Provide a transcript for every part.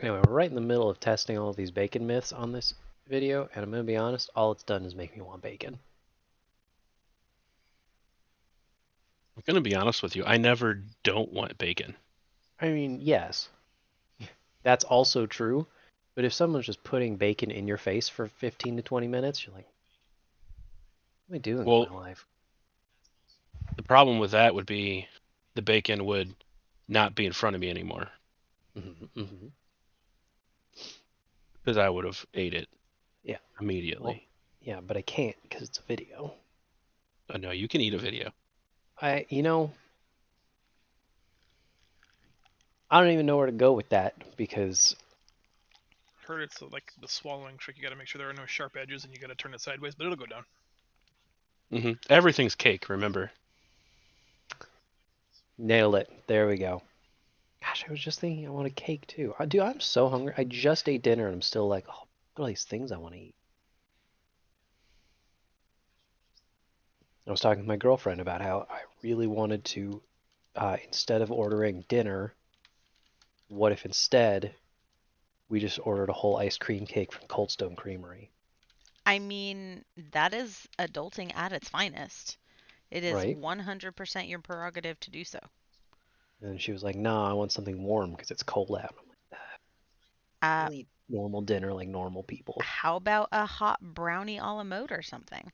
Anyway, we're right in the middle of testing all of these bacon myths on this video, and I'm going to be honest, all it's done is make me want bacon. I'm gonna be honest with you. I never don't want bacon. I mean, yes, that's also true, but if someone's just putting bacon in your face for 15 to 20 minutes, you're like, what am I doing with Well, my life? the problem with that would be the bacon would not be in front of me anymore Mm-hmm. because I would have ate it Yeah, well, immediately. yeah, but I can't because it's a video. Oh, no, you can eat a video. I don't even know where to go with that because Heard it's like the swallowing trick. You got to make sure there are no sharp edges, and you got to turn it sideways, but it'll go down. Everything's cake. Remember? nailed it. There we go. Gosh, I was just thinking I want a cake too. Dude, I'm so hungry. I just ate dinner and I'm still like, oh, look at all these things I want to eat. I was talking to my girlfriend about how I really wanted to, instead of ordering dinner, what if instead we just ordered a whole ice cream cake from Cold Stone Creamery, I mean, that is adulting at its finest. It is right? 100% your prerogative to do so. And she was like, no, I want something warm because it's cold out. I'm like, Uh, we'll eat normal dinner like normal people. how about a hot brownie a la mode or something?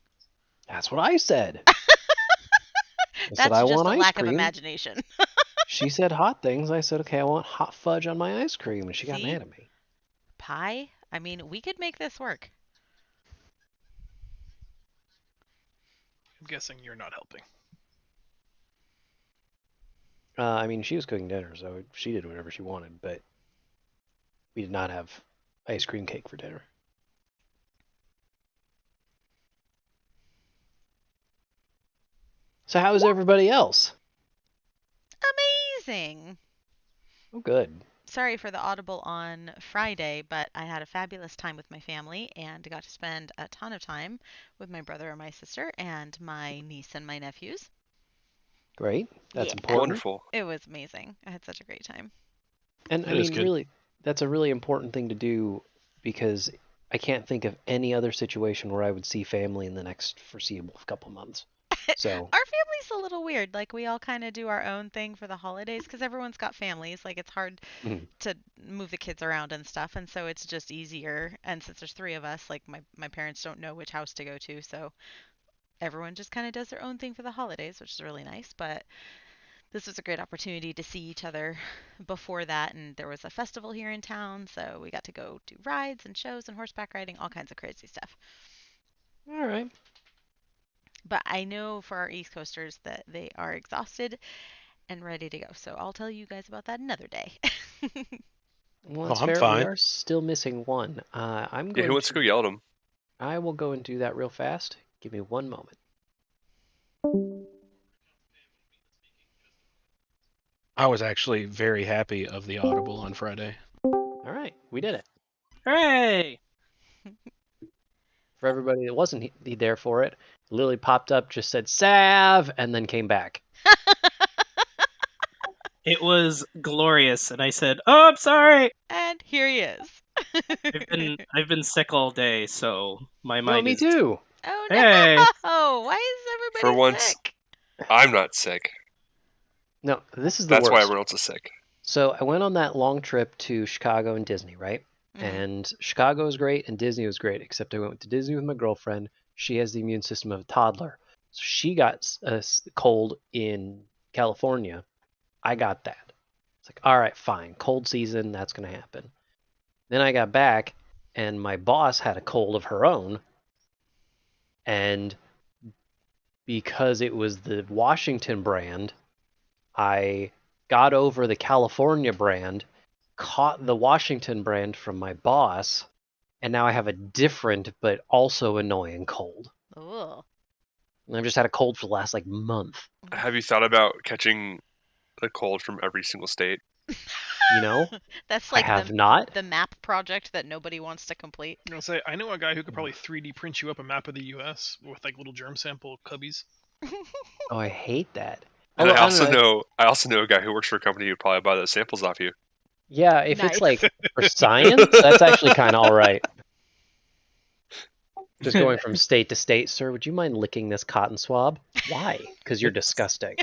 That's what I said. I said, That's I just want a ice lack of cream. imagination. She said hot things. I said, okay, I want hot fudge on my ice cream. And she got See? mad at me. Pie? I mean, we could make this work. I'm guessing you're not helping. I mean, she was cooking dinner, so she did whatever she wanted, but we did not have ice cream cake for dinner. So how was everybody else? Amazing! Oh, good. Sorry for the audible on Friday, but I had a fabulous time with my family and got to spend a ton of time with my brother and my sister and my niece and my nephews. Great. That's Yeah, important. Wonderful. it was amazing. I had such a great time. And I That is mean, good. really, that's a really important thing to do because I can't think of any other situation where I would see family in the next foreseeable couple months. So, Our family's a little weird. Like, we all kind of do our own thing for the holidays because everyone's got families. Like, it's hard mhm. to move the kids around and stuff. And so it's just easier. And since there's three of us, like, my parents don't know which house to go to. So everyone just kind of does their own thing for the holidays, which is really nice. But this was a great opportunity to see each other before that. And there was a festival here in town. So we got to go do rides and shows and horseback riding, all kinds of crazy stuff. All right. But I know for our East Coasters that they are exhausted and ready to go. So I'll tell you guys about that another day. Well, Oh, that's I'm fair. We fine. are still missing one. Yeah, who wants to go yell at him? I will go and do that real fast. Give me one moment. I was actually very happy of the audible on Friday. All right, we did it. Hooray! For everybody that wasn't there for it, Lily popped up, just said "Sav," and then came back. It was glorious, and I said, "Oh, I'm sorry. And here he is. I've been sick all day, so my No, mind me is too. Oh hey." no! Why is For everybody once, sick? I'm not sick. No, this is the That's why worst. everyone else is sick. So I went on that long trip to Chicago and Disney, right? Mm-hmm. And Chicago was great and Disney was great, except I went to Disney with my girlfriend. She has the immune system of a toddler. So she got a cold in California. I got that. It's like, all right, fine. Cold season, that's going to happen. Then I got back and my boss had a cold of her own. And because it was the Washington brand, I got over the California brand, caught the Washington brand from my boss, and now I have a different but also annoying cold. Ooh. And I've just had a cold for the last like month. Have you thought about catching a cold from every single state? You know, That's I like have not. the map project that nobody wants to complete. I'm gonna say I know a guy who could probably 3D print you up a map of the U.S. with like little germ sample cubbies. Oh, I hate that. And Although I I don't also know. know a guy who works for a company who'd probably buy those samples off you. Yeah, if Nice. it's like for science, that's actually kind of all right. Just going from state to state, sir, would you mind licking this cotton swab? Why? Because you're disgusting.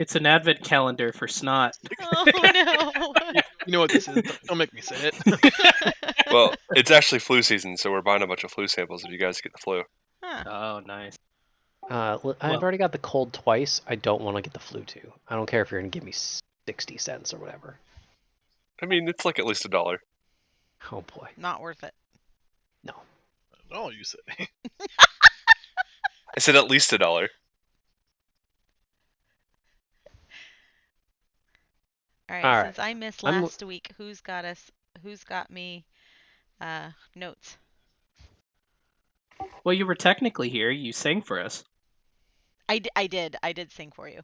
It's an advent calendar for snot. Oh no. You know what this is? Don't make me say it. Well, it's actually flu season, so we're buying a bunch of flu samples if you guys get the flu. Huh. Oh, nice. I've Well- already got the cold twice. I don't want to get the flu too. I don't care if you're gonna give me 60 cents or whatever. I mean, it's like at least $1. Oh boy, Not worth it. no. Oh, you say. I said at least $1. All right. All right. Since I missed I'm- last week, who's got me notes? Well, you were technically here. You sang for us. I did sing for you.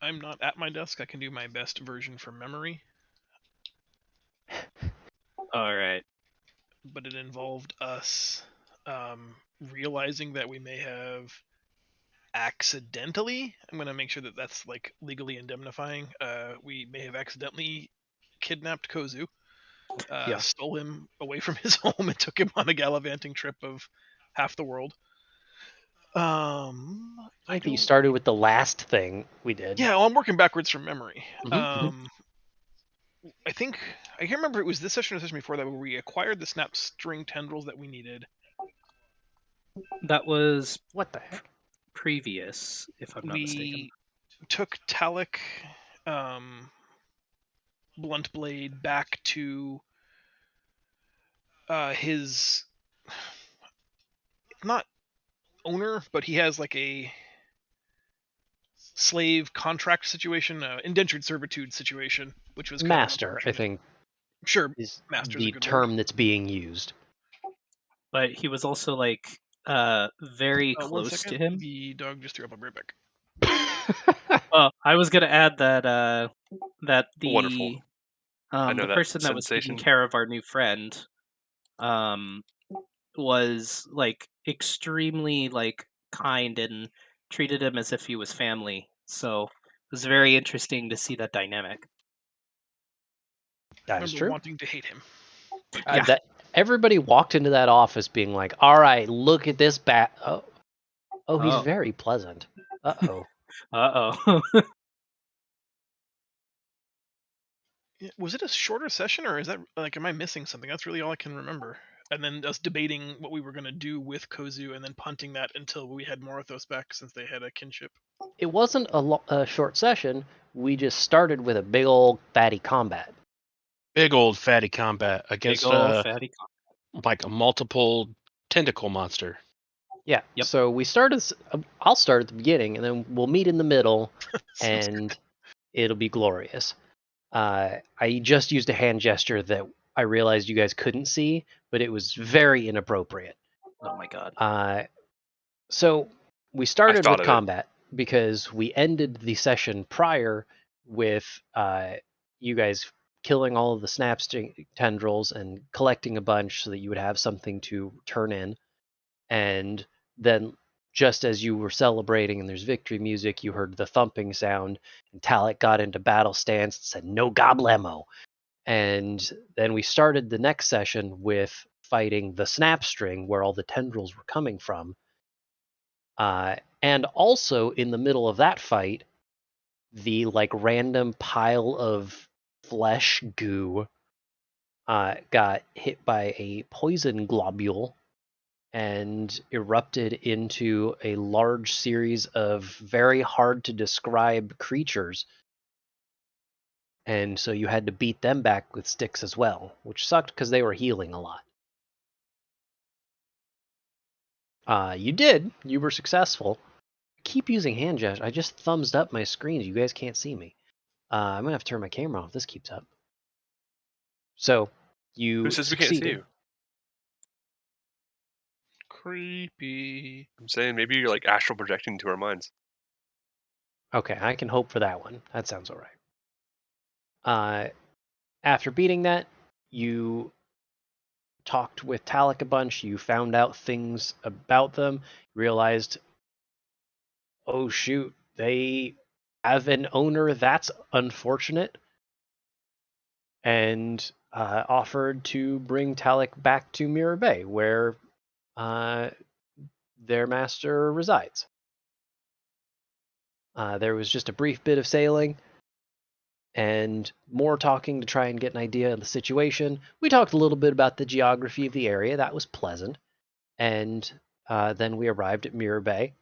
I'm not at my desk. I can do my best version from memory, All right. but it involved us realizing that we may have accidentally. I'm going to make sure that that's like legally indemnifying. We may have accidentally kidnapped Kozu, Yeah. stole him away from his home, and took him on a gallivanting trip of half the world. I think that you started with the last thing we did. Yeah, well, I'm working backwards from memory. Mhm, I think I can't remember if it was this session or the session before that where we acquired the snap string tendrils that we needed. That was What the heck? previous, if I'm not mistaken. We took Talik, Blunt Blade back to his not owner, but he has like a slave contract situation, indentured servitude situation, which was kind of Master, I unfortunate. think, Sure, is Master's a the good term that's being used. But he was also like very one close second. to him. The dog just threw up. I'll be right back. Well, I was gonna add that that the Wonderful. I know the that person that was sensation. taking care of our new friend was like extremely like kind and treated him as if he was family. So it was very interesting to see that dynamic. That is Remember true. wanting to hate him. Yeah. That everybody walked into that office being like, "All right, look at this bat. Oh, he's Oh. very pleasant. Uh-oh." Uh-oh. Yeah, was it a shorter session, or is that like, am I missing something? That's really all I can remember. And then us debating what we were gonna do with Kozu, and then punting that until we had Morthos back, since they had a kinship. It wasn't a short session. We just started with a big old fatty combat. Big old fatty combat Big against ol' fatty like a multiple tentacle monster. Yeah. Yep. So we started. I'll start at the beginning, and then we'll meet in the middle, and it'll be glorious. I just used a hand gesture that I realized you guys couldn't see, but it was very inappropriate. Oh my god. So we started thought with of it. combat because we ended the session prior with you guys killing all of the snap tendrils and collecting a bunch so that you would have something to turn in. And then just as you were celebrating and there's victory music, you heard the thumping sound, and Talik got into battle stance and said, "No goblemo." And then we started the next session with fighting the snap string where all the tendrils were coming from. And also in the middle of that fight, the like random pile of flesh goo got hit by a poison globule and erupted into a large series of very hard to describe creatures. And so you had to beat them back with sticks as well, which sucked because they were healing a lot. You did. You were successful. Keep using hand gestures. I just thumbs up my screen. You guys can't see me. I'm gonna have to turn my camera off if this keeps up. So you Who says we can't see succeeded. you? Creepy. I'm saying maybe you're like astral projecting into our minds. Okay, I can hope for that one. That sounds all right. After beating that, you talked with Talik a bunch. You found out things about them. Realized, oh shoot, they have an owner that's unfortunate, and offered to bring Talek back to Mirror Bay, where their master resides. There was just a brief bit of sailing and more talking to try and get an idea of the situation. We talked a little bit about the geography of the area. That was pleasant. And then we arrived at Mirror Bay,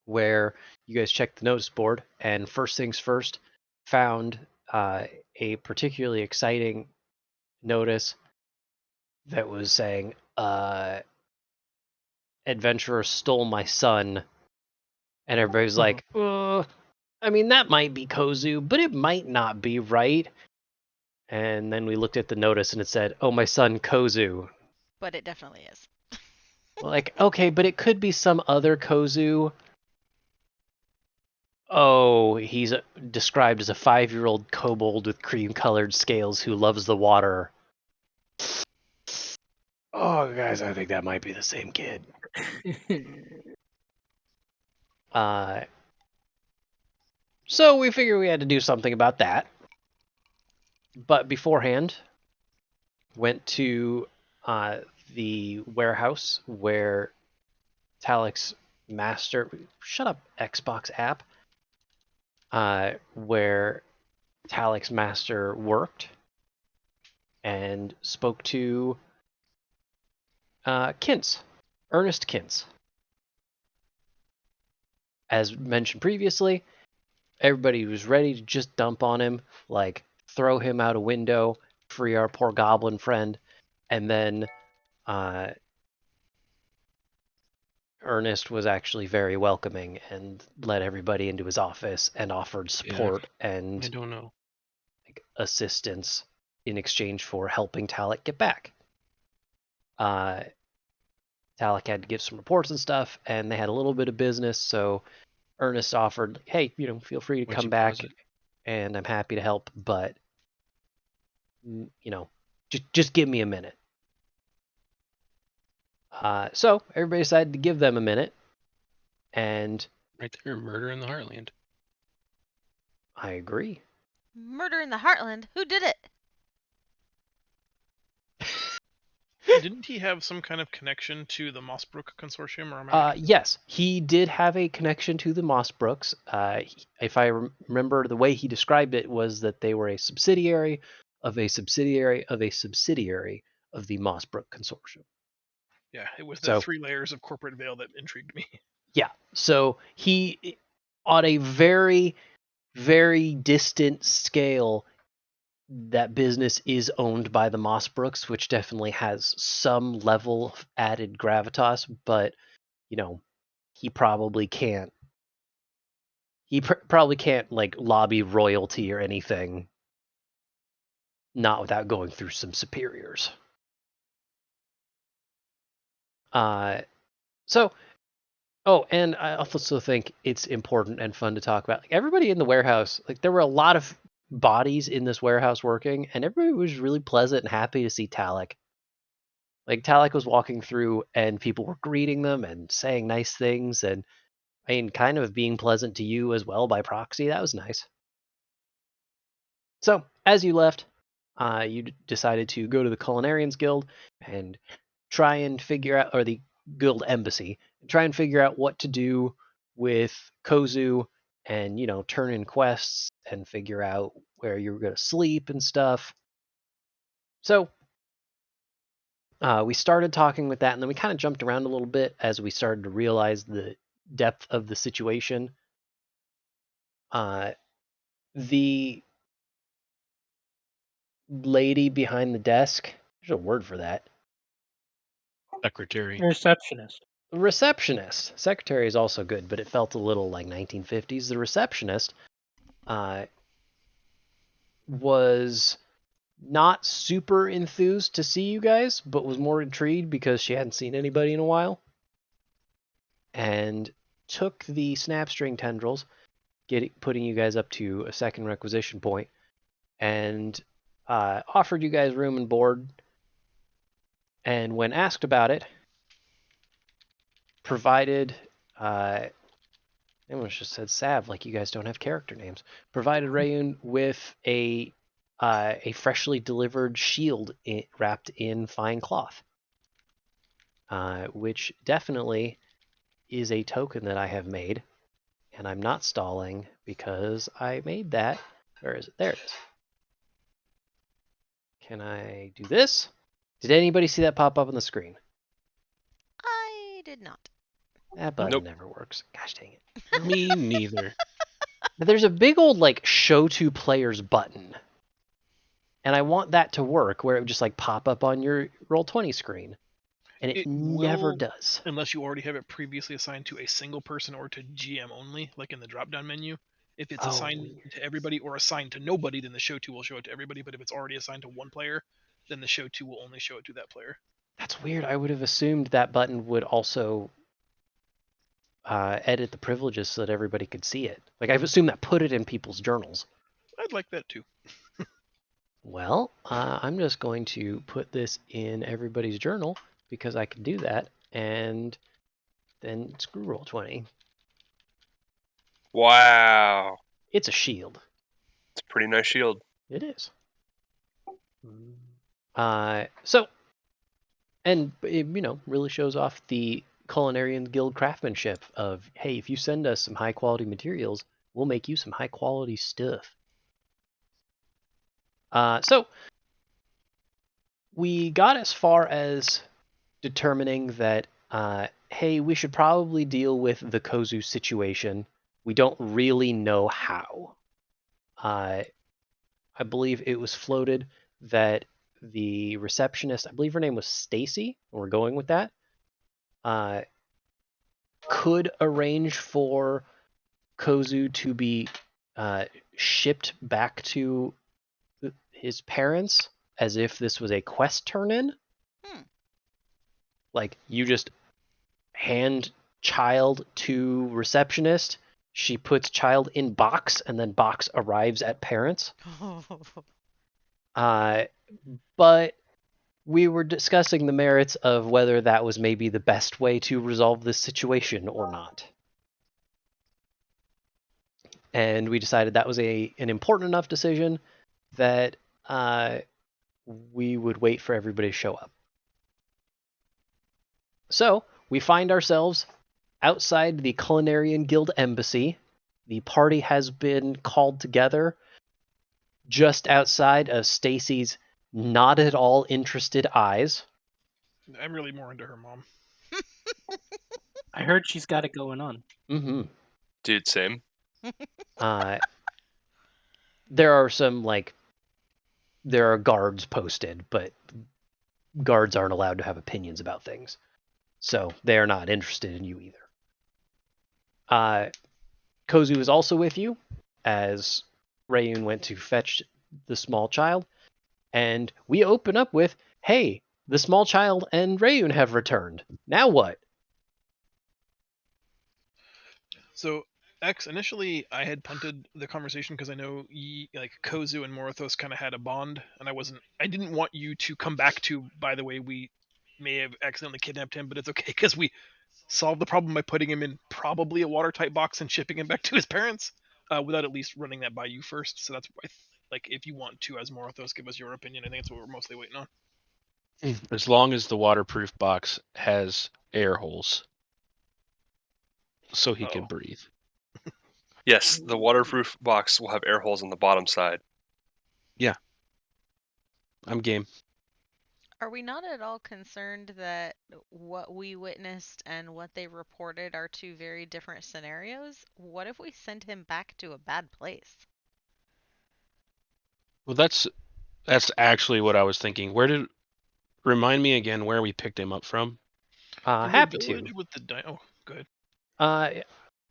where you guys checked the notice board, and first things first, found a particularly exciting notice that was saying, adventurer stole my son. And everybody's like, I mean, that might be Kozu, but it might not be, right? And then we looked at the notice and it said, oh, my son Kozu. But it definitely is. Like, okay, but it could be some other Kozu. Oh, he's described as a 5-year-old kobold with cream-colored scales who loves the water. Oh, guys, I think that might be the same kid. So we figured we had to do something about that. But beforehand, went to the warehouse where Talek's master... Shut up, Xbox app. Where Talek's master worked, and spoke to Kintz, Ernest Kintz. As mentioned previously, everybody was ready to just dump on him, like throw him out a window, free our poor goblin friend, and then Ernest was actually very welcoming and let everybody into his office and offered support and I don't know. assistance in exchange for helping Talek get back. Talek had to give some reports and stuff, and they had a little bit of business, so Ernest offered, hey, feel free to What'd come you back, pause it? and I'm happy to help, but, just give me a minute. So everybody decided to give them a minute, and Right there, murder in the Heartland. I agree. Murder in the Heartland? Who did it? Didn't he have some kind of connection to the Mossbrook Consortium? Or am I Yes, he did have a connection to the Mossbrooks. If I remember, the way he described it was that they were a subsidiary of a subsidiary of a subsidiary of the Mossbrook Consortium. Yeah, it was the So- 3 layers of corporate veil that intrigued me. Yeah, so he, on a very, very distant scale, that business is owned by the Mossbrooks, which definitely has some level of added gravitas, but, he probably can't. He probably can't, lobby royalty or anything, not without going through some superiors. And I also think it's important and fun to talk about. Everybody in the warehouse, there were a lot of bodies in this warehouse working, and everybody was really pleasant and happy to see Talek. Talek was walking through, and people were greeting them and saying nice things, and kind of being pleasant to you as well by proxy. That was nice. So, as you left, you decided to go to the Culinarians Guild and try and figure out, or the Guild Embassy, and try and figure out what to do with Kozu and, turn in quests and figure out where you were going to sleep and stuff. So, we started talking with that, and then we kind of jumped around a little bit as we started to realize the depth of the situation. The lady behind the desk, there's a word for that. Secretary. Receptionist. Receptionist. Secretary is also good, but it felt a little like 1950s. The receptionist was not super enthused to see you guys, but was more intrigued because she hadn't seen anybody in a while. And took the snapstring tendrils, putting you guys up to a second requisition point, and offered you guys room and board. And when asked about it, provided I almost just said Sav, like you guys don't have character names. Provided Rayun with a freshly delivered shield wrapped in fine cloth, which definitely is a token that I have made, and I'm not stalling because I made that. Where is it? There it is. Can I do this? Did anybody see that pop up on the screen? I did not. That button Nope. never works. Gosh dang it. Me neither. Now, there's a big old like show to players button. And I want that to work where it would just like pop up on your Roll20 screen. And it never will, does. unless you already have it previously assigned to a single person or to GM only, like in the drop-down menu. If it's assigned weird. to everybody or assigned to nobody, then the show to will show it to everybody. But if it's already assigned to one player, then the show to will only show it to that player. That's weird. I would have assumed that button would also edit the privileges so that everybody could see it. Like I've assumed that put it in people's journals. I'd like that too. Well, I'm just going to put this in everybody's journal because I can do that, and then screw Roll20. Wow. It's a shield. It's a pretty nice shield. It is. So, and it, really shows off the Culinarian Guild craftsmanship of, hey, if you send us some high quality materials, we'll make you some high quality stuff. So, we got as far as determining that, hey, we should probably deal with the Kozu situation. We don't really know how. I believe it was floated that the receptionist, I believe her name was Stacy, we're going with that, could arrange for Kozu to be shipped back to his parents as if this was a quest turn-in. Like, you just hand child to receptionist, she puts child in box, and then box arrives at parents. But we were discussing the merits of whether that was maybe the best way to resolve this situation or not. And we decided that was an important enough decision that we would wait for everybody to show up. So we find ourselves outside the Culinarian Guild embassy. The party has been called together just outside of Stacy's not at all interested eyes. I'm really more into her mom. I heard she's got it going on. Mm-hmm. Dude, same. There are some, there are guards posted, but guards aren't allowed to have opinions about things. So they're not interested in you either. Kozu is also with you as Rayun went to fetch the small child. And we open up with, hey, the small child and Rayun have returned. Now what? So, X, initially I had punted the conversation because I know Kozu and Morothos kind of had a bond, and I didn't want you to come back to, by the way, we may have accidentally kidnapped him, but it's okay because we solved the problem by putting him in probably a watertight box and shipping him back to his parents, without at least running that by you first. So that's why, if you want to, as Morothos, give us your opinion. I think that's what we're mostly waiting on. As long as the waterproof box has air holes, so he can breathe. Yes, the waterproof box will have air holes on the bottom side. Yeah. I'm game. Are we not at all concerned that what we witnessed and what they reported are two very different scenarios? What if we sent him back to a bad place? Well, that's actually what I was thinking. Remind me again where we picked him up from? Happy to. With the oh, good.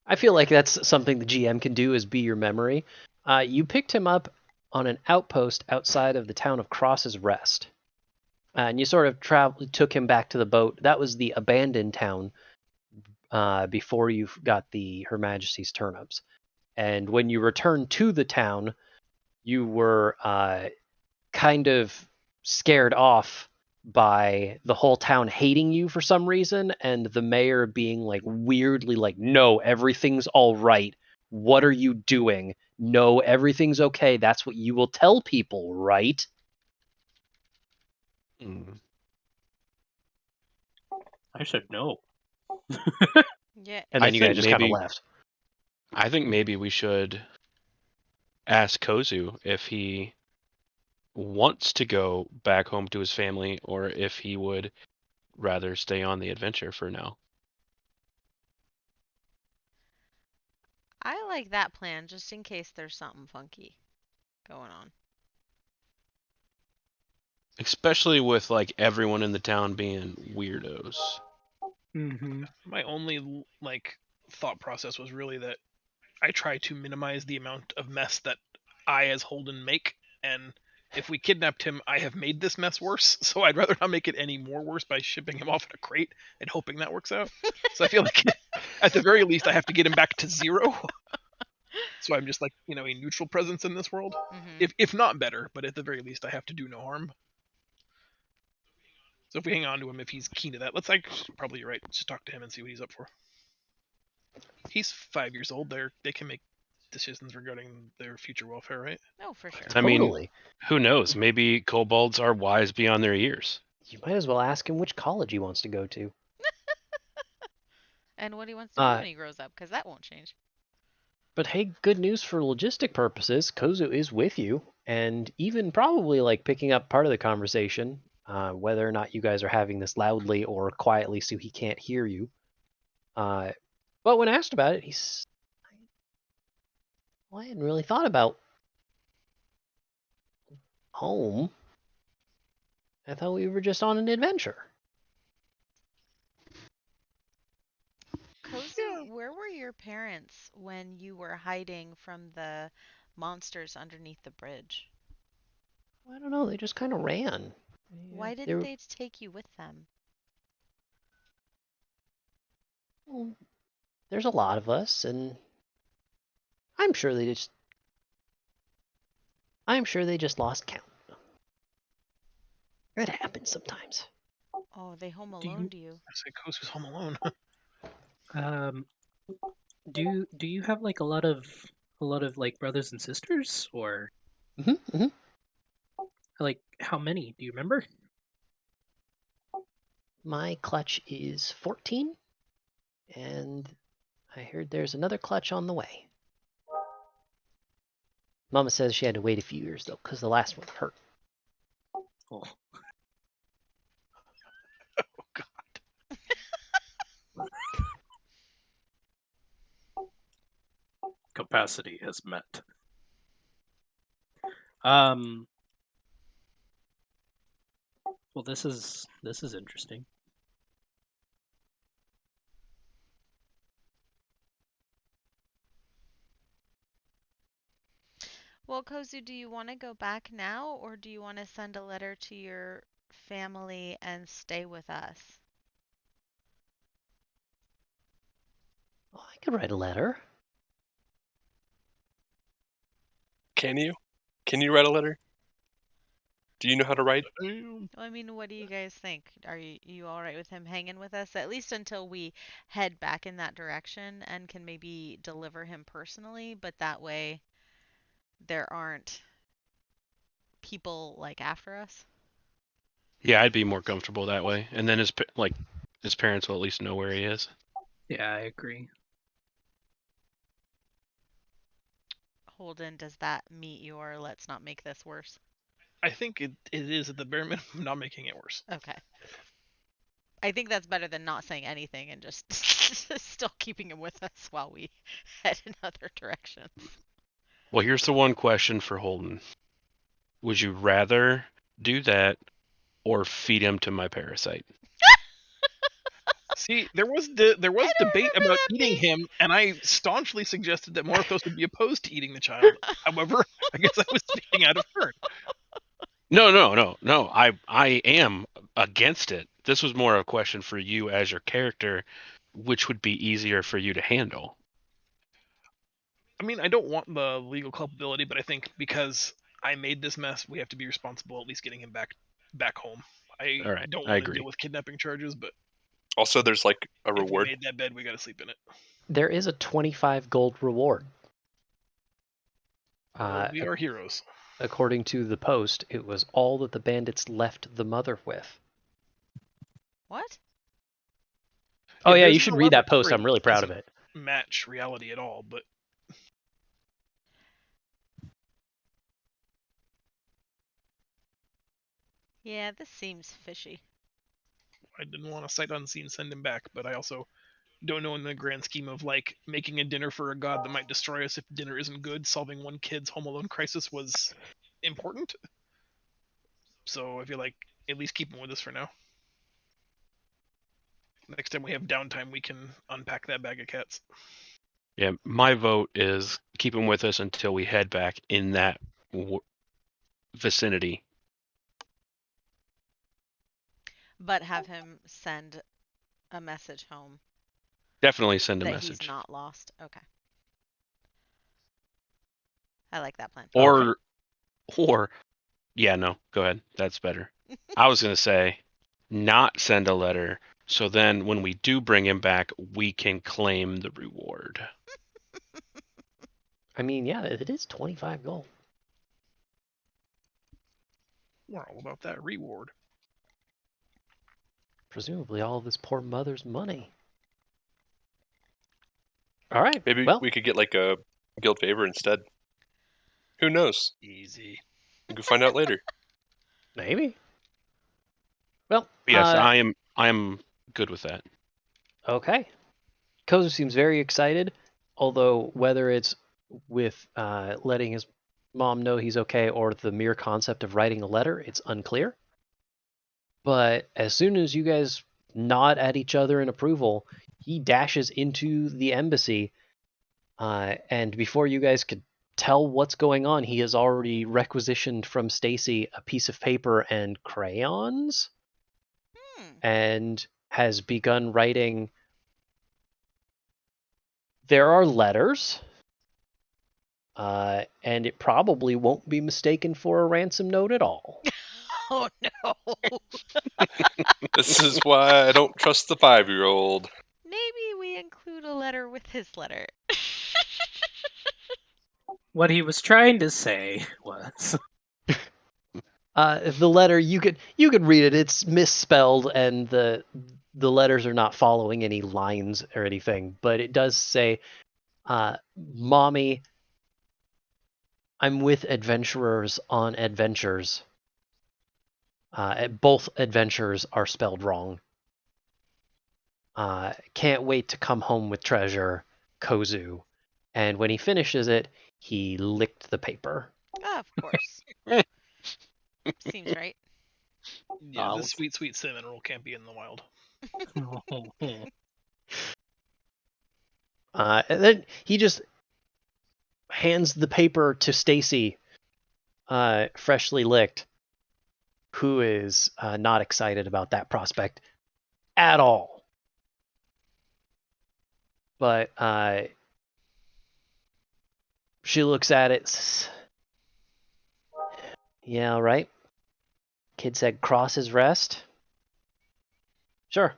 I feel like that's something the GM can do, is be your memory. You picked him up on an outpost outside of the town of Cross's Rest. And you sort of took him back to the boat. That was the abandoned town before you got Her Majesty's turnips. And when you returned to the town, you were kind of scared off by the whole town hating you for some reason and the mayor being like weirdly like, no, everything's all right. What are you doing? No, everything's okay. That's what you will tell people, right? Mm. I should know. Yeah. And I then you guys think just kind of maybe- left. I think maybe we should ask Kozu if he wants to go back home to his family or if he would rather stay on the adventure for now. I like that plan just in case there's something funky going on. Especially with like everyone in the town being weirdos. Mm-hmm. My only like thought process was really that I try to minimize the amount of mess that I as Holden make, and if we kidnapped him, I have made this mess worse, so I'd rather not make it any more worse by shipping him off in a crate and hoping that works out. So I feel like at the very least I have to get him back to 0. So I'm just like, a neutral presence in this world. Hmm. If not better, but at the very least I have to do no harm. So if we hang on to him, if he's keen to that, let's probably you're right. Just talk to him and see what he's up for. He's 5 years old. They can make decisions regarding their future welfare, right? Oh, for sure. I mean, Totally. who knows? Maybe kobolds are wise beyond their years. You might as well ask him which college he wants to go to. And what he wants to be when he grows up, because that won't change. But hey, good news for logistic purposes. Kozu is with you, and even probably like picking up part of the conversation, whether or not you guys are having this loudly or quietly so he can't hear you. But when asked about it, he's, well, I hadn't really thought about home. I thought we were just on an adventure. Kozu, where were your parents when you were hiding from the monsters underneath the bridge? I don't know. They just kind of ran. Why They didn't were- they take you with them? Well, there's a lot of us, and I'm sure they just lost count. It happens sometimes. Oh, they home Do you- alone to you. I say Kozu's home alone. Do you have like a lot of like brothers and sisters, or like how many? Do you remember? My clutch is 14, and I heard there's another clutch on the way. Mama says she had to wait a few years though, because the last one hurt. Oh, Oh God. capacity has met. Well, this is interesting. Well, Kozu, do you want to go back now, or do you want to send a letter to your family and stay with us? Oh, I could write a letter. Can you? Can you write a letter? Do you know how to write? I mean, what do you guys think? Are you all right with him hanging with us at least until we head back in that direction and can maybe deliver him personally, but that way there aren't people like after us? Yeah, I'd be more comfortable that way. And then his parents will at least know where he is. Yeah, I agree. Holden, does that meet your let's not make this worse? I think it is at the bare minimum not making it worse. Okay. I think that's better than not saying anything and just still keeping him with us while we head in other directions. Well, here's the one question for Holden. Would you rather do that or feed him to my parasite? See, there was debate remember about that eating being- him, and I staunchly suggested that Morthos would be opposed to eating the child. However, I guess I was speaking out of turn. No. I am against it. This was more a question for you as your character, which would be easier for you to handle. I mean, I don't want the legal culpability, but I think because I made this mess, we have to be responsible at least getting him back home. I All right, don't I want to agree. deal with kidnapping charges, but Also, there's like a if we reward. made that bed, we got to sleep in it. There is a 25 gold reward. We are heroes. According to the post, it was all that the bandits left the mother with. What? Oh yeah, there's you an should read that elaborate post. story I'm really that proud of doesn't it. Match reality at all, but Yeah, this seems fishy. I didn't want to sight unseen send him back. But I also don't know in the grand scheme of like making a dinner for a god that might destroy us if dinner isn't good. Solving one kid's home alone crisis was important. So I feel like at least keep him with us for now. Next time we have downtime, we can unpack that bag of cats. Yeah, my vote is keep him with us until we head back in that vicinity. But have him send a message home Definitely send a that message. he's not lost. Okay. I like that plan. Or, yeah, no, go ahead. That's better. I was gonna say, not send a letter. So then, when we do bring him back, we can claim the reward. I mean, yeah, it is 25 gold. We're all about that reward. Presumably all of this poor mother's money. All right. Maybe well, we could get like a guild favor instead. Who knows? Easy. We can find out later. maybe. Well, Yes, I am good with that. Okay. Kozu seems very excited, although whether it's with letting his mom know he's okay or the mere concept of writing a letter, it's unclear. But as soon as you guys nod at each other in approval, he dashes into the embassy, and before you guys could tell what's going on, he has already requisitioned from Stacy a piece of paper and crayons, and has begun writing. There are letters, and it probably won't be mistaken for a ransom note at all. Oh no. This is why I don't trust the 5-year-old. Maybe we include a letter with his letter. What he was trying to say was, The letter, you could read it. It's misspelled, and the letters are not following any lines or anything. But it does say, "Mommy, I'm with adventurers on adventures. Both adventures are spelled wrong. Can't wait to come home with treasure, Kozu." And when he finishes it, he licked the paper. Oh, of course. Seems right. Yeah, Oh. this sweet cinnamon roll can't be in the wild. And then he just hands the paper to Stacy, freshly licked, who is not excited about that prospect at all. But she looks at it. Yeah, right. Kid said cross his rest. Sure.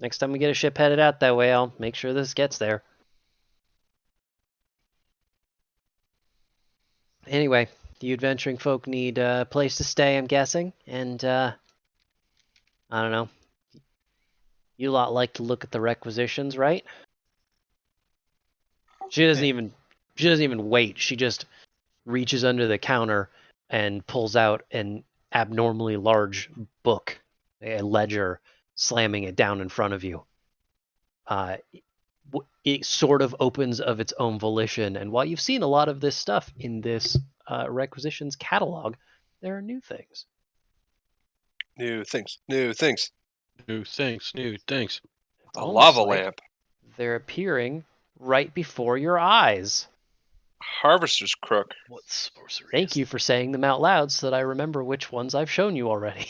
Next time we get a ship headed out that way, I'll make sure this gets there. Anyway, you adventuring folk need a place to stay, I'm guessing, and I don't know. You lot like to look at the requisitions, right? She doesn't even wait. She just reaches under the counter and pulls out an abnormally large book, a ledger, slamming it down in front of you. It sort of opens of its own volition, and while you've seen a lot of this stuff in this requisitions catalog, there are new things. New things. New things. It's A almost lava like lamp. they're appearing right before your eyes. Harvester's crook. What sorcery? Thank you for saying them out loud so that I remember which ones I've shown you already.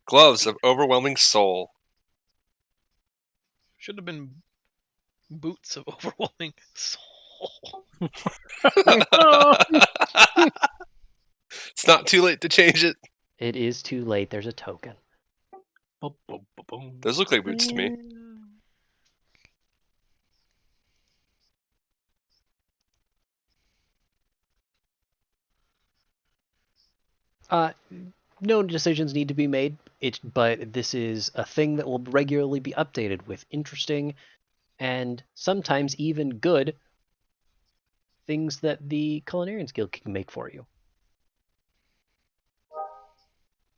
Gloves of overwhelming soul. Should have been boots of overwhelming soul. It's not too late to change it. It is too late. There's a token. Boom, boom, boom, boom. Those look like boots to me. No decisions need to be made. But this is a thing that will regularly be updated with interesting and sometimes even good things that the Culinarians Guild can make for you.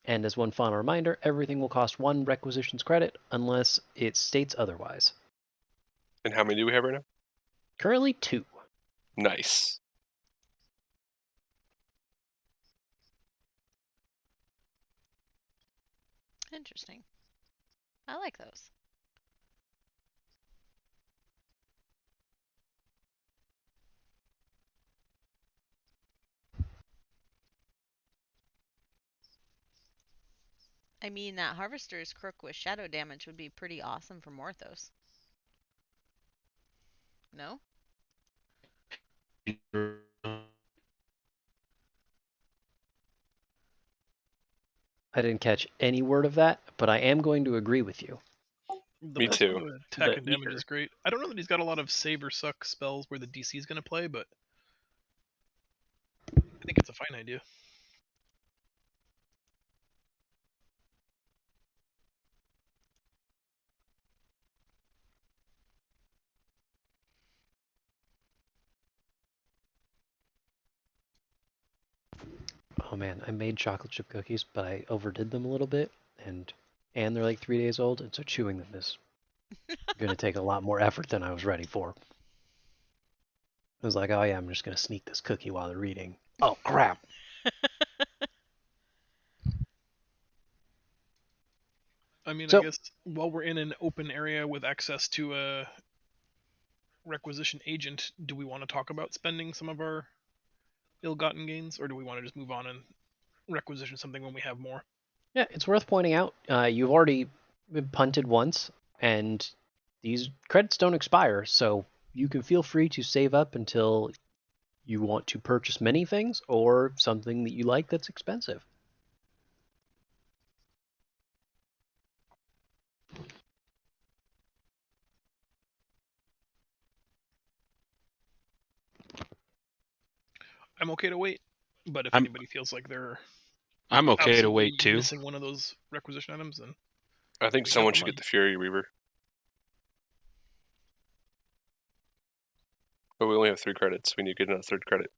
And as one final reminder, everything will cost 1 requisitions credit unless it states otherwise. And how many do we have right now? Currently 2. Nice. Interesting. I like those. I mean, that Harvester's Crook with shadow damage would be pretty awesome for Morthos. No? I didn't catch any word of that, but I am going to agree with you. The Me plus too. one to attack The and damage Eater. is great. I don't know that he's got a lot of save or suck spells where the DC is going to play, but I think it's a fine idea. Oh man, I made chocolate chip cookies, but I overdid them a little bit, and they're like 3 days old, and so chewing them is going to take a lot more effort than I was ready for. I was like, oh yeah, I'm just going to sneak this cookie while they're eating. Oh crap! I mean, So- I guess while we're in an open area with access to a requisition agent, do we want to talk about spending some of our ill-gotten gains, or do we want to just move on and requisition something when we have more? Yeah, it's worth pointing out, you've already been punted once, and these credits don't expire, so you can feel free to save up until you want to purchase many things or something that you like that's expensive. I'm okay to wait, but if I'm- anybody feels like they're I'm okay to absolutely wait too. missing one of those requisition items, then I think We got someone the should money. get the Fury Reaver. But we only have 3 credits. We need to get another 3rd credit.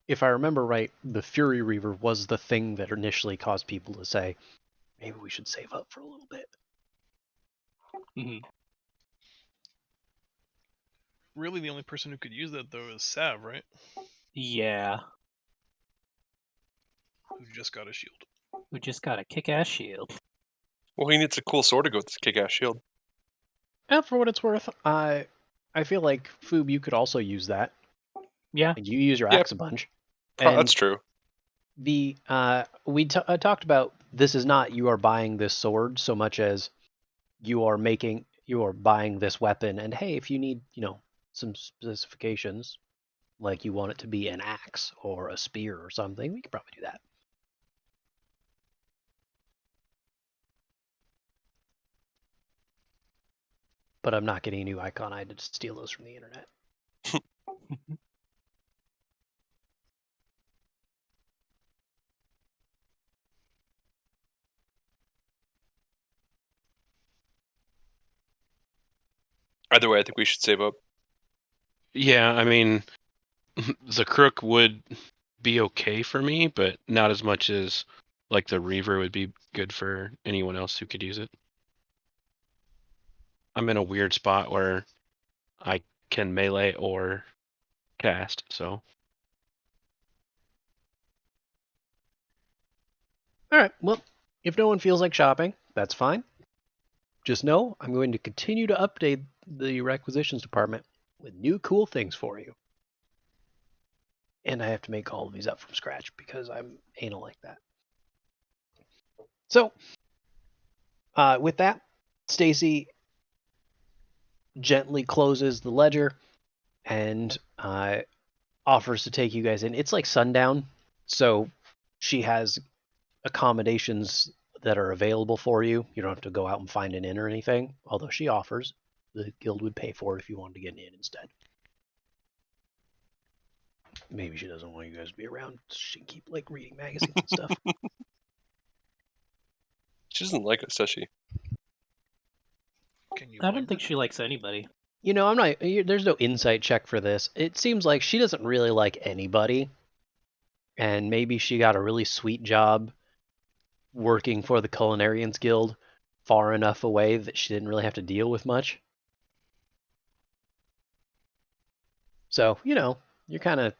If I remember right, the Fury Reaver was the thing that initially caused people to say, maybe we should save up for a little bit. Mhm. really the only person who could use that though is Sav, right? Yeah. Who just got a shield. We just got a kick-ass shield. Well, he needs a cool sword to go with this kick-ass shield. And for what it's worth, I feel like Foob, you could also use that. Yeah. And you use your Yep. axe a bunch. That's true. The we talked about this is not you are buying this sword so much as you are buying this weapon, and hey, if you need some specifications, like you want it to be an axe or a spear or something, we could probably do that. But I'm not getting a new icon. I had to steal those from the internet. Either way, I think we should save up. Yeah, I mean, the Crook would be okay for me, but not as much as like the Reaver would be good for anyone else who could use it. I'm in a weird spot where I can melee or cast, so All right. Well, if no one feels like shopping, that's fine. Just know I'm going to continue to update the requisitions department with new cool things for you. And I have to make all of these up from scratch because I'm anal like that. So, with that, Stacy gently closes the ledger and offers to take you guys in. It's like sundown, so she has accommodations that are available for you. You don't have to go out and find an inn or anything, although she offers. The guild would pay for it if you wanted to get an inn instead. Maybe she doesn't want you guys to be around. She can keep like reading magazines and stuff. She doesn't like us, does she? Can you I blame don't think her? she likes anybody. You know, I'm not. There's no insight check for this. It seems like she doesn't really like anybody, and maybe she got a really sweet job working for the Culinarians Guild, far enough away that she didn't really have to deal with much. So you're kind of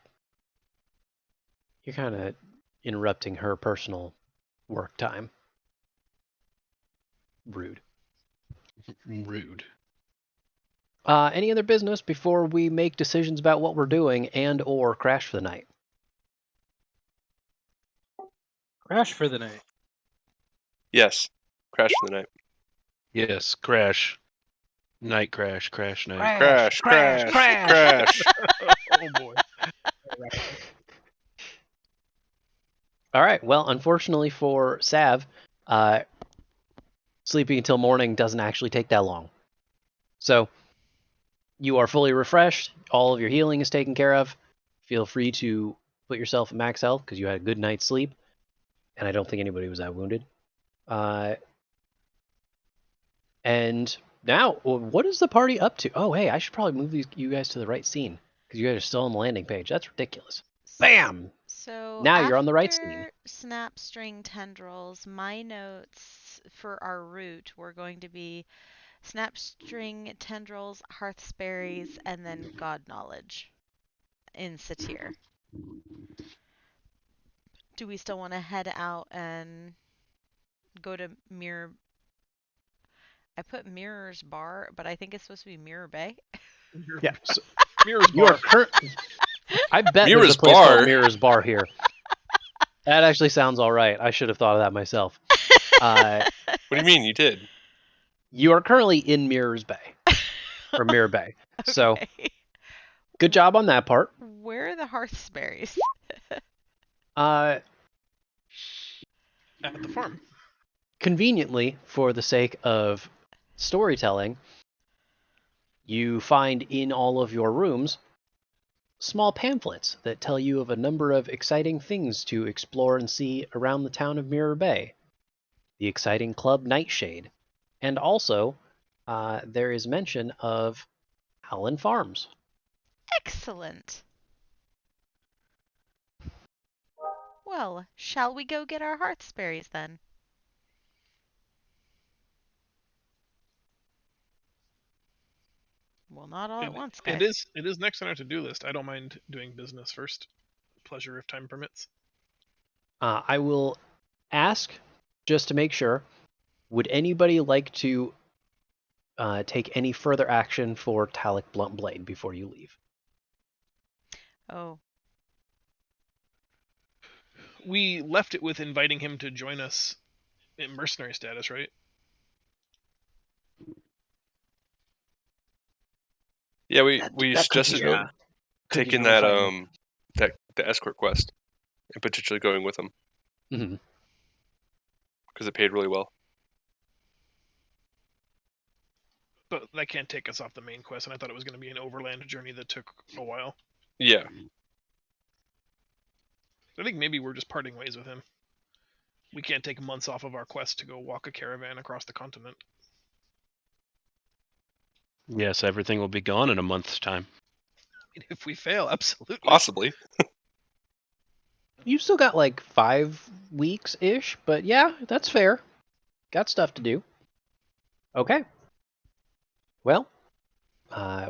interrupting her personal work time. Rude. Rude. Any other business before we make decisions about what we're doing and or crash for the night? Crash for the night. Yes. Crash for the night. Yes, crash. Night crash, crash night. Crash, crash, crash. Oh boy. All right. Well, unfortunately for Sav, sleeping until morning doesn't actually take that long. So you are fully refreshed. All of your healing is taken care of. Feel free to put yourself at max health because you had a good night's sleep, and I don't think anybody was that wounded. And now, what is the party up to? Oh, hey, I should probably move you guys to the right scene because you guys are still on the landing page. That's ridiculous. Bam! So Now you're on the right scene. after snap string tendrils, my notes for our route were going to be snap string tendrils, hearthsberries, and then god knowledge in Satir. Do we still want to head out and go to Mirror? I put Mirror's Bar, but I think it's supposed to be Mirror Bay. Yeah. So Mirror's you are Bar. I bet Mirror's there's a place Bar. called Mirror's Bar here. That actually sounds all right. I should have thought of that myself. What do you mean? You did? You are currently in Mirror's Bay, or Mirror Bay. So Okay. good job on that part. Where are the hearthsberries? At the farm. Conveniently, for the sake of storytelling, you find in all of your rooms small pamphlets that tell you of a number of exciting things to explore and see around the town of Mirror Bay. The exciting Club Nightshade. And also, there is mention of Howland Farms. Excellent. Well, shall we go get our hearthsberries then? Well, not all at once, guys. It is next on our to-do list. I don't mind doing business first. Pleasure if time permits. I will ask, just to make sure, would anybody like to take any further action for Talik Bluntblade before you leave? Oh, We left it with inviting him to join us in mercenary status, right? Yeah, we That could be suggested really- could be taking really that fun. the escort quest and potentially going with them Mhm. because it paid really well. But that can't take us off the main quest, and I thought it was going to be an overland journey that took a while. Yeah, I think maybe we're just parting ways with him. We can't take months off of our quest to go walk a caravan across the continent. Yes, everything will be gone in a month's time. If we fail, absolutely. possibly. You've still got like 5 weeks-ish, but yeah, that's fair. Got stuff to do. Okay. Well,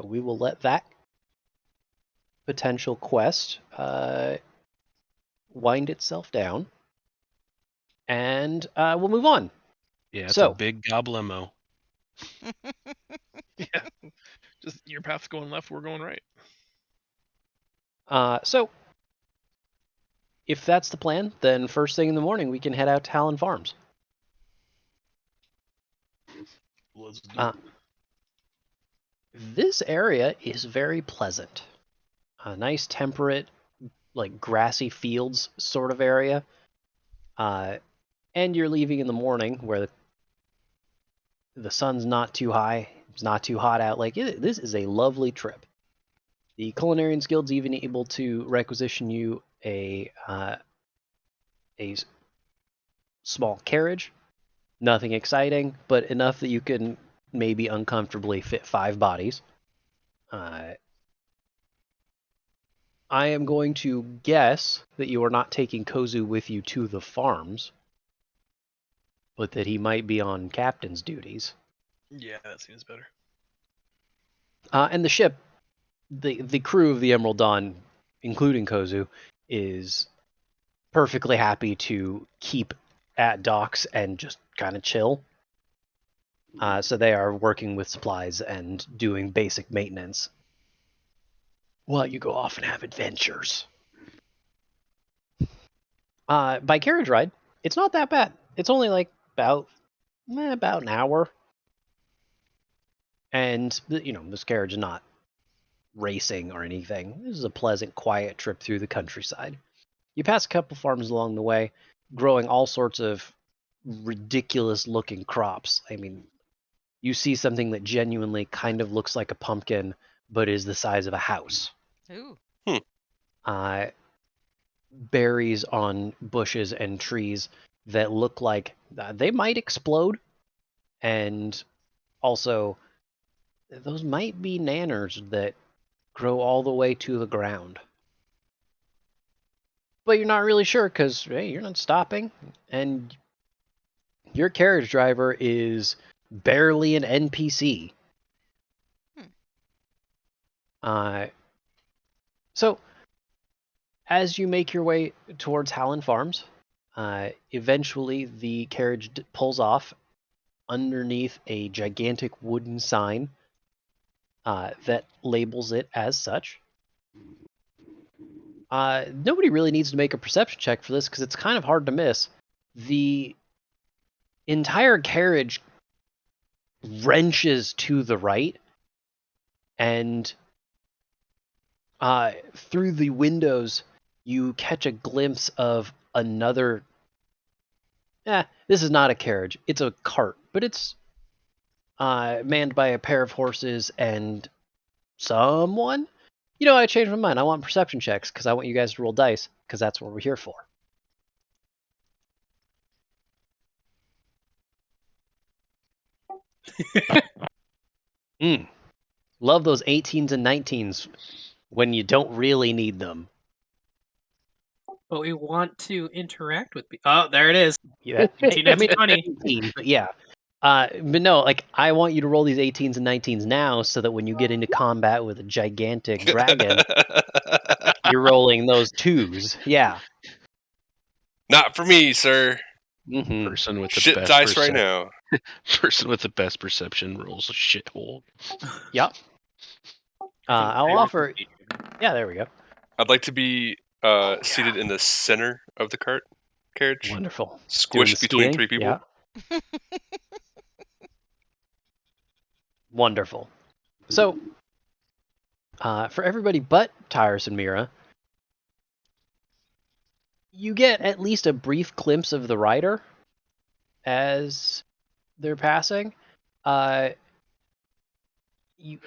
we will let that potential quest wind itself down, and we'll move on. Yeah, it's So- a big goblemo. Yeah. Just your path's going left, we're going right. So, if that's the plan, then first thing in the morning we can head out to Howland Farms. Let's do Uh, This area is very pleasant. A nice temperate, like grassy fields sort of area. And you're leaving in the morning where the sun's not too high, it's not too hot out. Like, this is a lovely trip. The Culinarians Guild's even able to requisition you a small carriage. Nothing exciting, but enough that you can maybe uncomfortably fit 5 bodies. I am going to guess that you are not taking Kozu with you to the farms, but that he might be on captain's duties. Yeah, that seems better. And the ship, the crew of the Emerald Dawn, including Kozu, is perfectly happy to keep at docks and just kind of chill. So they are working with supplies and doing basic maintenance while you go off and have adventures. By carriage ride, it's not that bad. It's only like about an hour. And, this carriage is not racing or anything. This is a pleasant, quiet trip through the countryside. You pass a couple farms along the way, growing all sorts of ridiculous-looking crops. I mean, you see something that genuinely kind of looks like a pumpkin, but is the size of a house. Ooh. Berries on bushes and trees that look like they might explode, and also those might be nanners that grow all the way to the ground. But you're not really sure because, hey, you're not stopping, and your carriage driver is barely an NPC. So, as you make your way towards Hallen Farms, eventually the carriage pulls off underneath a gigantic wooden sign that labels it as such. Nobody really needs to make a perception check for this because it's kind of hard to miss. The entire carriage wrenches to the right, and through the windows you catch a glimpse of another. This is not a carriage, it's a cart, but it's manned by a pair of horses and someone. I changed my mind. I want perception checks because I want you guys to roll dice because that's what we're here for. Love those 18s and 19s when you don't really need them. But we want to interact with people. Oh, there it is. Yeah, 18, I mean, 20. 18, but yeah. But no, like, I want you to roll these 18s and 19s now so that when you get into combat with a gigantic dragon, you're rolling those 2s. Yeah. Not for me, sir. Mm-hmm. Person with the Shit best dice right now. Person with the best perception rolls a shithole. Yep. I'll offer. Yeah, there we go. I'd like to be seated in the center of the carriage. Wonderful. Squished between 3 people. Yeah. Wonderful. So, for everybody but Tyrus and Mira, you get at least a brief glimpse of the rider as they're passing. You,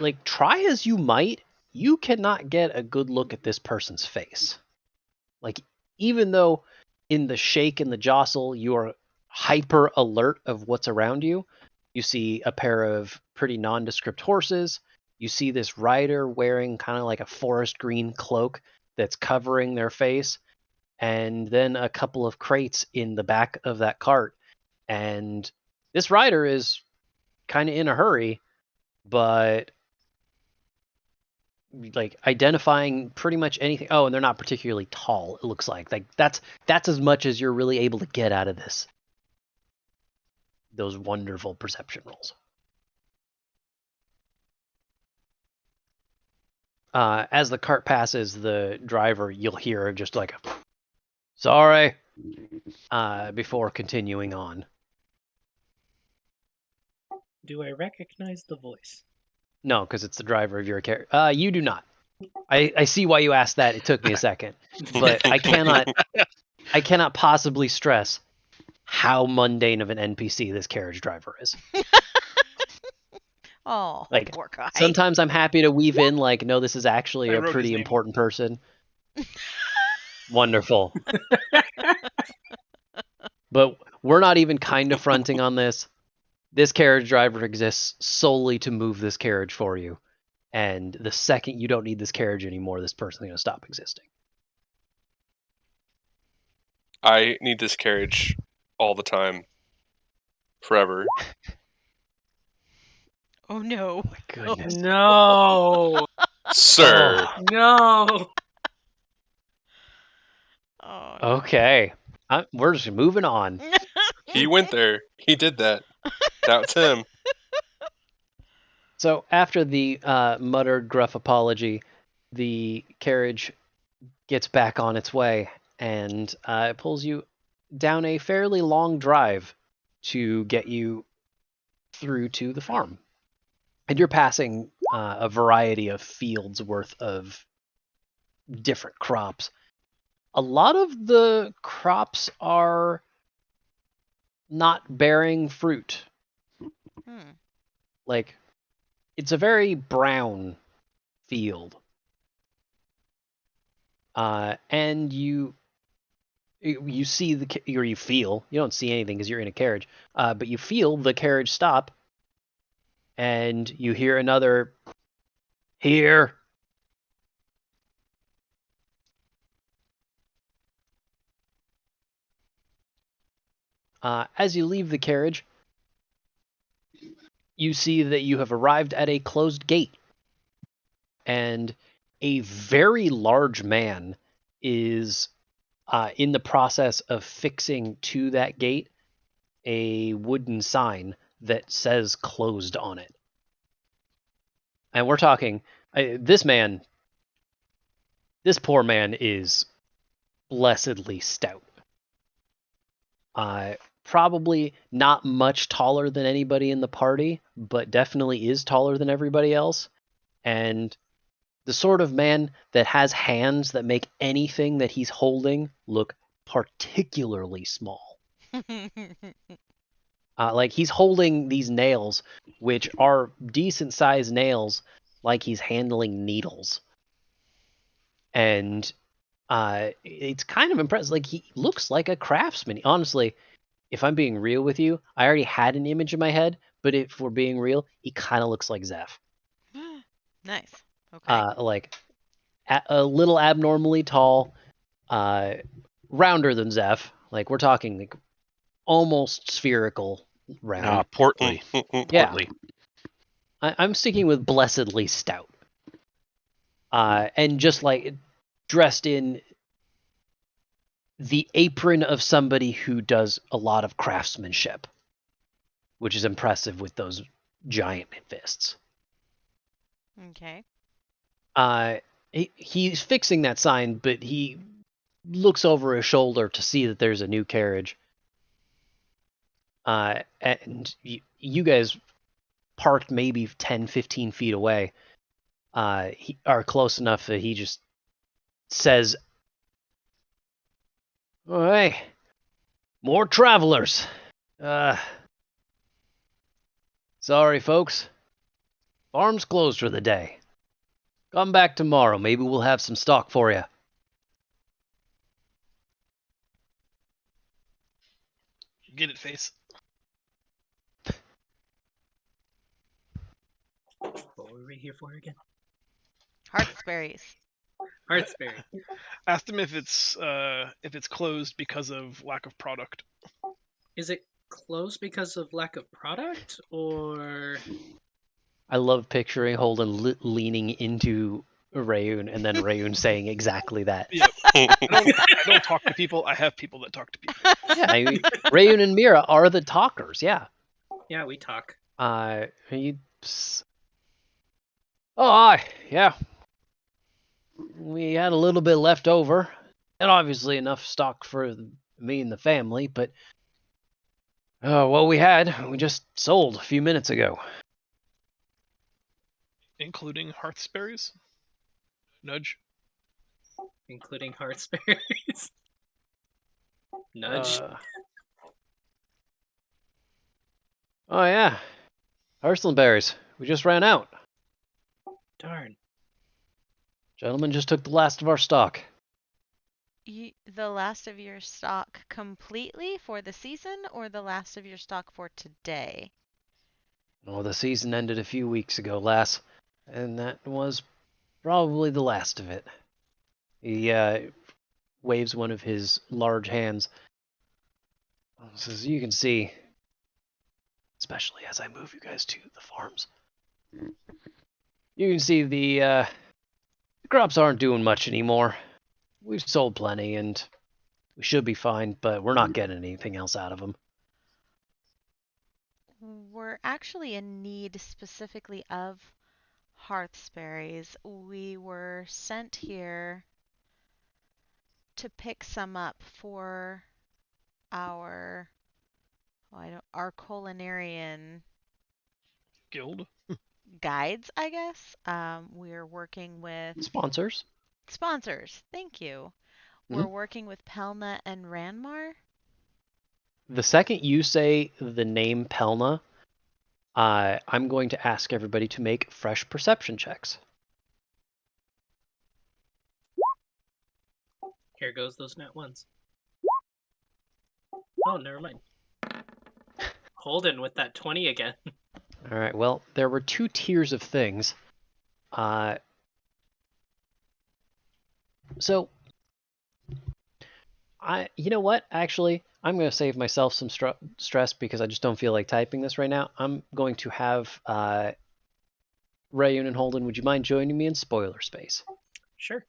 like, try as you might, you cannot get a good look at this person's face. Like, even though in the shake and the jostle you are hyper alert of what's around you, you see a pair of pretty nondescript horses. You see this rider wearing kind of like a forest green cloak that's covering their face, and then a couple of crates in the back of that cart. And this rider is kind of in a hurry, but like identifying pretty much anything. Oh, and they're not particularly tall, it looks like. Like that's as much as you're really able to get out of this. Those wonderful perception rolls. As the cart passes the driver, you'll hear just like a sorry before continuing on. Do I recognize the voice? No, because it's the driver of your carriage. You do not. I see why you asked that. It took me a second, but I cannot. I cannot possibly stress how mundane of an NPC this carriage driver is. Oh, Like, poor guy. Sometimes I'm happy to weave in, like, no, this is actually I a wrote his pretty name. important person. Wonderful. But we're not even kind of fronting on this. This carriage driver exists solely to move this carriage for you. And the second you don't need this carriage anymore, this person's going to stop existing. I need this carriage all the time. Forever. Oh no. My goodness. No, Sir. Oh. no. Oh. Okay. We're just moving on. He went there. He did that. That's him. So after the muttered, gruff apology, the carriage gets back on its way, and it pulls you down a fairly long drive to get you through to the farm. And you're passing a variety of fields worth of different crops. A lot of the crops are not bearing fruit. Hmm. Like, it's a very brown field. And you see or you feel, you don't see anything because you're in a carriage, but you feel the carriage stop, and you hear another, here. As you leave the carriage, you see that you have arrived at a closed gate, and a very large man is in the process of fixing to that gate a wooden sign that says closed on it. And we're talking, this poor man is blessedly stout. Probably not much taller than anybody in the party, but definitely is taller than everybody else. And the sort of man that has hands that make anything that he's holding look particularly small. Like, he's holding these nails, which are decent sized nails, like he's handling needles. And it's kind of impressive. Like, he looks like a craftsman. Honestly, if I'm being real with you, I already had an image in my head, but if we're being real, he kind of looks like Zeph. Nice. Okay. Like, a little abnormally tall, rounder than Zeph. Like, we're talking like almost spherical round. Portly. Yeah. Portly. I'm sticking with blessedly stout. And just like dressed in the apron of somebody who does a lot of craftsmanship, which is impressive with those giant fists. Okay. He's fixing that sign, but he looks over his shoulder to see that there's a new carriage. And you guys parked maybe 10, 15 feet away. Are close enough that he just says, "Oh, hey, more travelers. Sorry, folks. Farm's closed for the day. Come back tomorrow. Maybe we'll have some stock for you." Get it, face. What were we here for again? Heartsberries. Heartsberry. Asked him if it's closed because of lack of product. Is it closed because of lack of product, or I love picturing Holden leaning into Rayun and then Rayun saying exactly that. Yep. I don't talk to people. I have people that talk to people. Yeah, Rayun and Mira are the talkers. Yeah. yeah, we talk. Oh, yeah. We had a little bit left over, and obviously enough stock for me and the family, but what we had, we just sold a few minutes ago. Including hearthsberries? Nudge. Including heartsberries. Nudge. Oh yeah, Ursuline berries. We just ran out. Darn. Gentlemen just took the last of our stock. The last of your stock completely for the season, or the last of your stock for today? Oh, the season ended a few weeks ago, lass, and that was probably the last of it. He waves one of his large hands. So as you can see, especially as I move you guys to the farms, you can see the crops aren't doing much anymore. We've sold plenty, and we should be fine, but we're not getting anything else out of them. We're actually in need specifically of hearthsberries. We were sent here to pick some up for our our culinarian Guild. guides, I guess. We're working with Sponsors. sponsors. Thank you. We're working with Pelna and Ranmar. The second you say the name Pelna, I'm going to ask everybody to make fresh perception checks. Here goes those nat ones. Oh, never mind. Holden with that 20 again. All right. Well, there were two tiers of things. So, you know what? Actually, I'm going to save myself some stress because I just don't feel like typing this right now. I'm going to have Rayun and Holden. Would you mind joining me in spoiler space? Sure.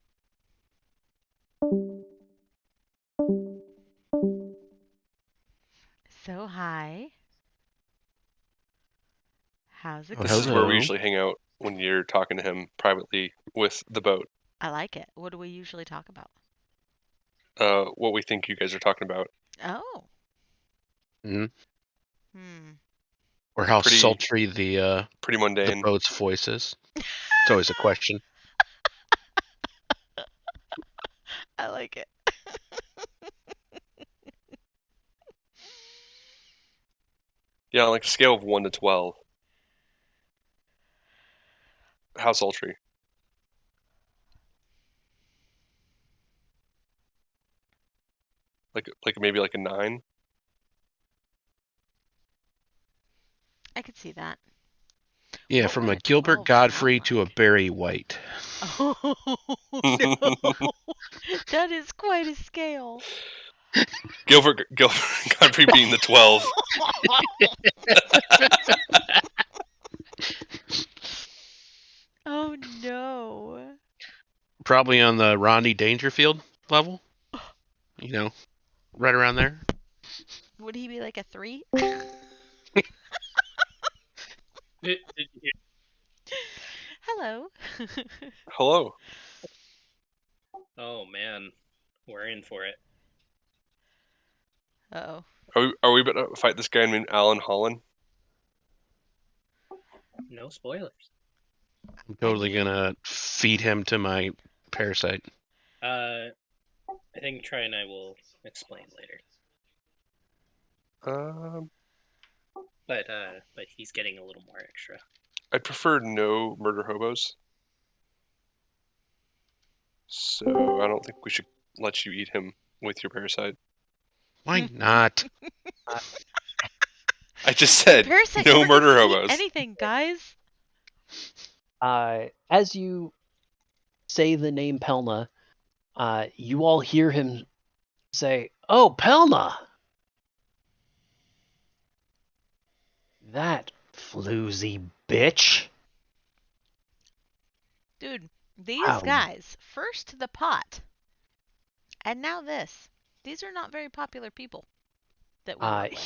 So hi. How's it Oh, going? This is where we hello. usually hang out when you're talking to him privately with the boat. I like it. What do we usually talk about? What we think you guys are talking about. Oh. Mhm. Hmm. Or how Pretty- sultry the Pretty mundane. boat's voice is. It's always a question. I like it. Yeah, on like a scale of 1 to 12. How sultry? Like maybe like a 9? I could see that. Yeah, What from would a Gilbert 12 Godfrey sound to a Barry White. Oh no, that is quite a scale. Gilbert Godfrey being the 12. Oh no. Probably on the Rodney Dangerfield level. You know, right around there. Would he be like a 3? Hello. Hello. Oh man, we're in for it. Uh-oh. Are we about to fight this guy named Alan Holland? No spoilers. I'm totally mean- gonna feed him to my parasite. I think Troy and I will explain later. But he's getting a little more extra. I'd prefer no murder hobos. So I don't think we should let you eat him with your parasite. Why not? I just said Parasite no never murder gets to eat hobos. anything, guys. As you say the name Pelna, you all hear him say, "Oh, Pelna! That floozy bitch!" Dude, these Wow. guys, first the pot, and now this. These are not very popular people that we work with.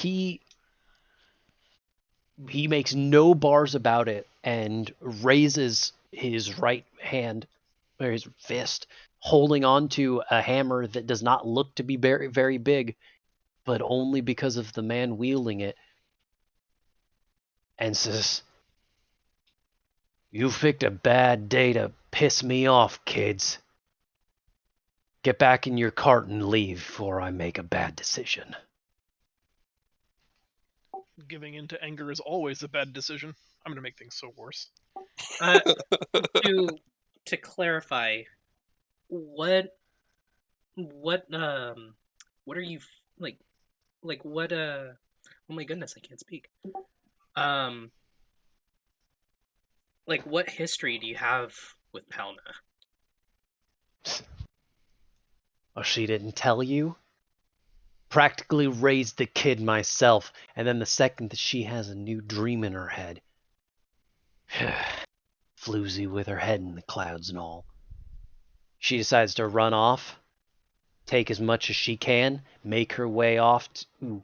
He makes no bars about it and raises his right hand or his fist, holding on to a hammer that does not look to be very, very big, but only because of the man wielding it, and says, "You picked a bad day to piss me off, kids. Get back in your cart and leave before I make a bad decision. Giving in to anger is always a bad decision. I'm gonna make things so worse. Uh, to clarify, what are you like what oh my goodness, I can't speak. Um, like what history do you have with Palna? Oh, she didn't tell you? Practically raised the kid myself, and then the second that she has a new dream in her head. Floozy with her head in the clouds and all. She decides to run off, take as much as she can, make her way off to...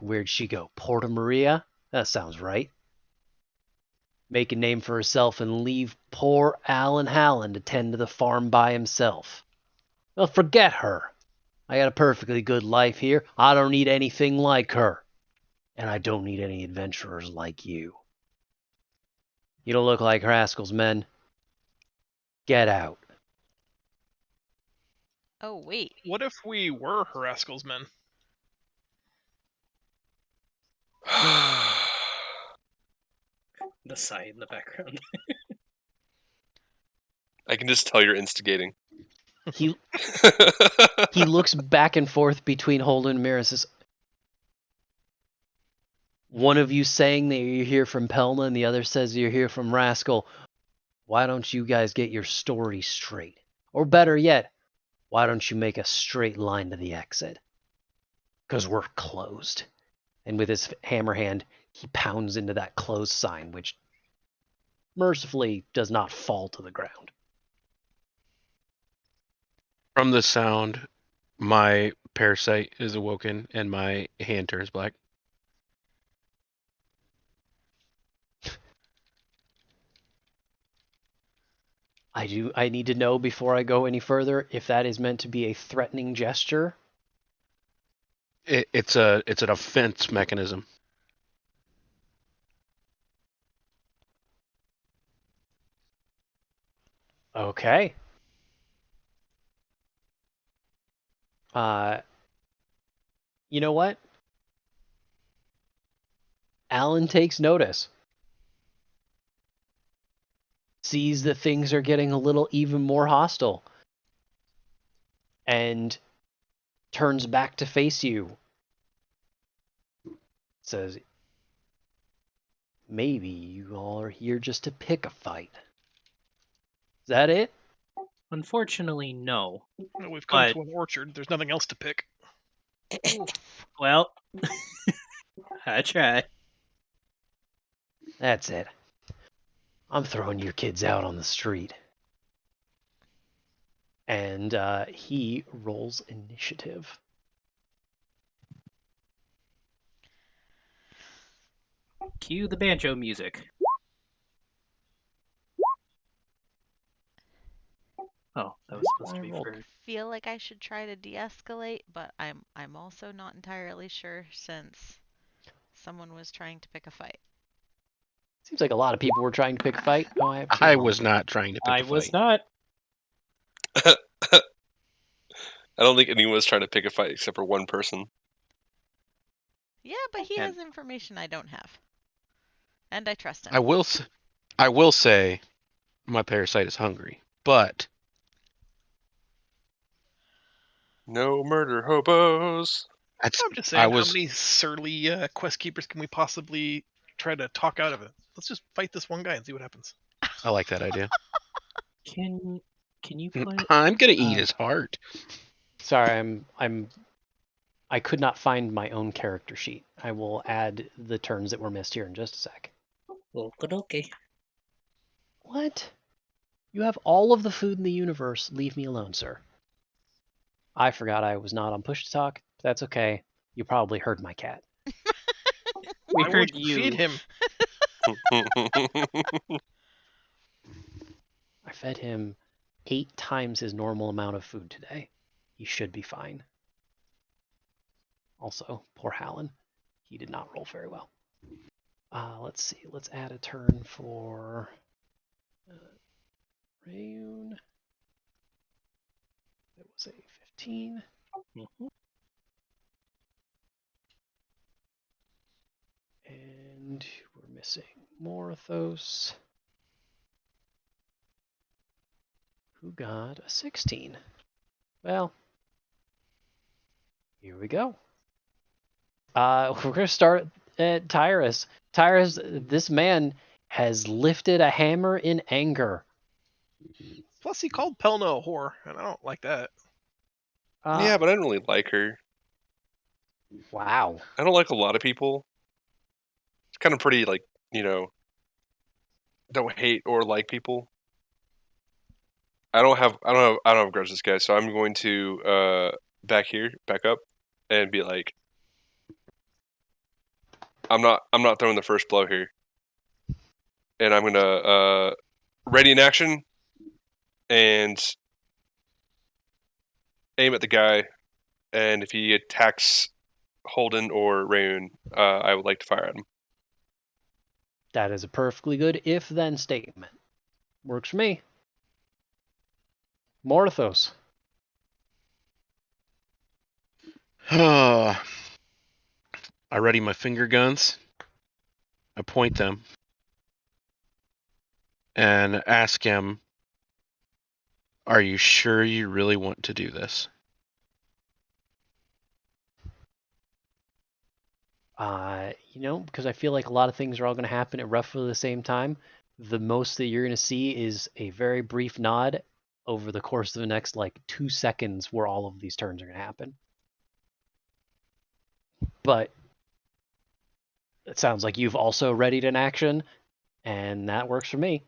Where'd she go? Porta Maria? That sounds right. Make a name for herself and leave poor Alan Hallen to tend to the farm by himself. Well, forget her. I got a perfectly good life here. I don't need anything like her. And I don't need any adventurers like you. You don't look like Rascal's men. Get out. Oh, wait. What if we were Harascal's men? The sigh in the background. I can just tell you're instigating. He looks back and forth between Holden and Mira and says, one of you saying that you're here from Pelna and the other says you're here from Rascal. Why don't you guys get your story straight? Or better yet, why don't you make a straight line to the exit? Because we're closed. And with his hammer hand, he pounds into that closed sign, which mercifully does not fall to the ground. From the sound, my parasite is awoken and my hand turns black. I need to know before I go any further if that is meant to be a threatening gesture. It's an offense mechanism. Okay. You know what? Alan takes notice. Sees that things are getting a little even more hostile. And turns back to face you. Says, maybe you all are here just to pick a fight. Is that it? Unfortunately, no. Well, we've come But- to an orchard. There's nothing else to pick. Well, I try. That's it. I'm throwing your kids out on the street. And he rolls initiative. Cue the banjo music. Oh, that was supposed to be Roll. for... Feel like I should try to de-escalate, but I'm also not entirely sure since someone was trying to pick a fight. Seems like a lot of people were trying to pick a fight. Oh, I was not trying to pick I a fight. was not. I don't think anyone was trying to pick a fight except for one person. Yeah, but he And- has information I don't have. And I trust him. I will say my parasite is hungry, but No murder hobos. that's, I'm just saying, I was how many surly quest keepers can we possibly try to talk out of it? Let's just fight this one guy and see what happens. I like that idea. Can you put... I'm gonna eat his heart. Sorry, I could not find my own character sheet. I will add the turns that were missed here in just a sec. Okay. What? You have all of the food in the universe. Leave me alone, sir. I forgot I was not on push to talk. That's okay. You probably heard my cat. We Why heard would you feed him? I fed him 8 times his normal amount of food today. He should be fine. Also, poor Hallen. He did not roll very well. Let's see. Let's add a turn for Rayun. was a 15. Mhm. And we're missing Morthos, who got a 16. Well, here we go. We're going to start at Tyrus. Tyrus, this man has lifted a hammer in anger. Plus, he called Pelna a whore, and I don't like that. Yeah, but I don't really like her. Wow. I don't like a lot of people. It's kind of pretty, like, don't hate or like people. I don't have grudges, guys. So I'm going to back up, and be like, I'm not throwing the first blow here, and I'm gonna ready in action and aim at the guy, and if he attacks Holden or Rayun, I would like to fire at him. That is a perfectly good if-then statement. Works for me. Morthos. I ready my finger guns. I point them and ask him, "Are you sure you really want to do this?" Because I feel like a lot of things are all going to happen at roughly the same time. The most that you're going to see is a very brief nod over the course of the next 2 seconds where all of these turns are going to happen. But it sounds like you've also readied an action, and that works for me.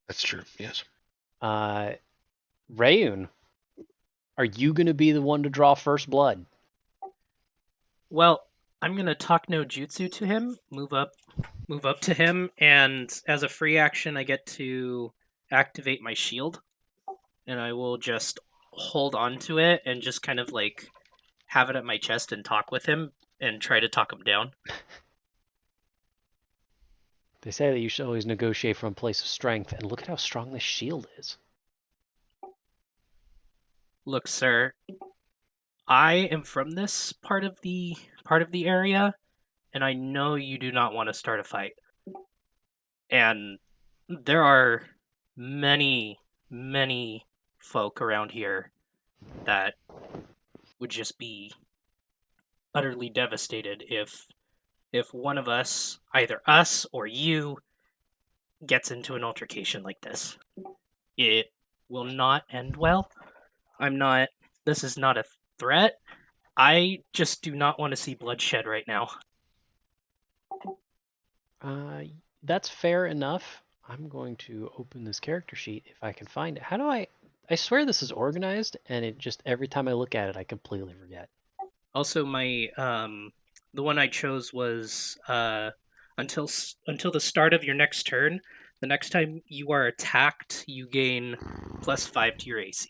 That's true. Yes. Rayun, are you going to be the one to draw first blood? Well, I'm gonna talk no jutsu to him. Move up to him, and as a free action, I get to activate my shield, and I will just hold on to it and just kind of like have it at my chest and talk with him and try to talk him down. They say that you should always negotiate from a place of strength, and look at how strong this shield is. Look, sir, I am from this part of the area, and I know you do not want to start a fight. And there are many, many folk around here that would just be utterly devastated if one of us, either us or you, gets into an altercation like this. It will not end well. This is not a threat. I just do not want to see bloodshed right now. That's fair enough. I'm going to open this character sheet if I can find it. How do I swear this is organized, and it just every time I look at it, I completely forget. Also, my the one I chose was until the start of your next turn. The next time you are attacked, you gain +5 to your AC.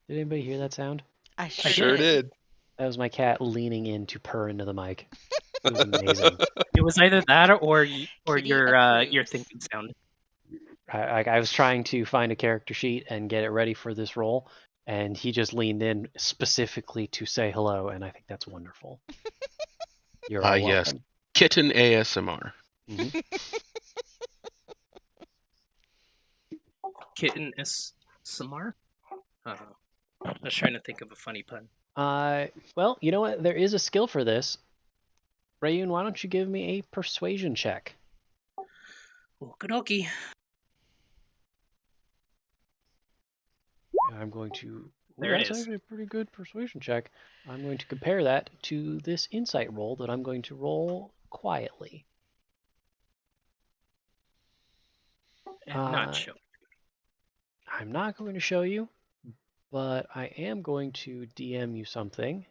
Did anybody hear that sound? I I Sure did. did. That was my cat leaning in to purr into the mic. It was amazing. It was either that or Kitty your approves. thinking sound. I was trying to find a character sheet and get it ready for this role, and he just leaned in specifically to say hello, and I think that's wonderful. You're all Yes. welcome. Kitten ASMR. Mhm. Kitten is Samar. I was trying to think of a funny pun. Well, you know what? There is a skill for this. Rayun, why don't you give me a persuasion check? Okie dokie. I'm going to. There it That's is. actually a pretty good persuasion check. I'm going to compare that to this insight roll that I'm going to roll quietly. And not show. I'm not going to show you, but I am going to DM you something.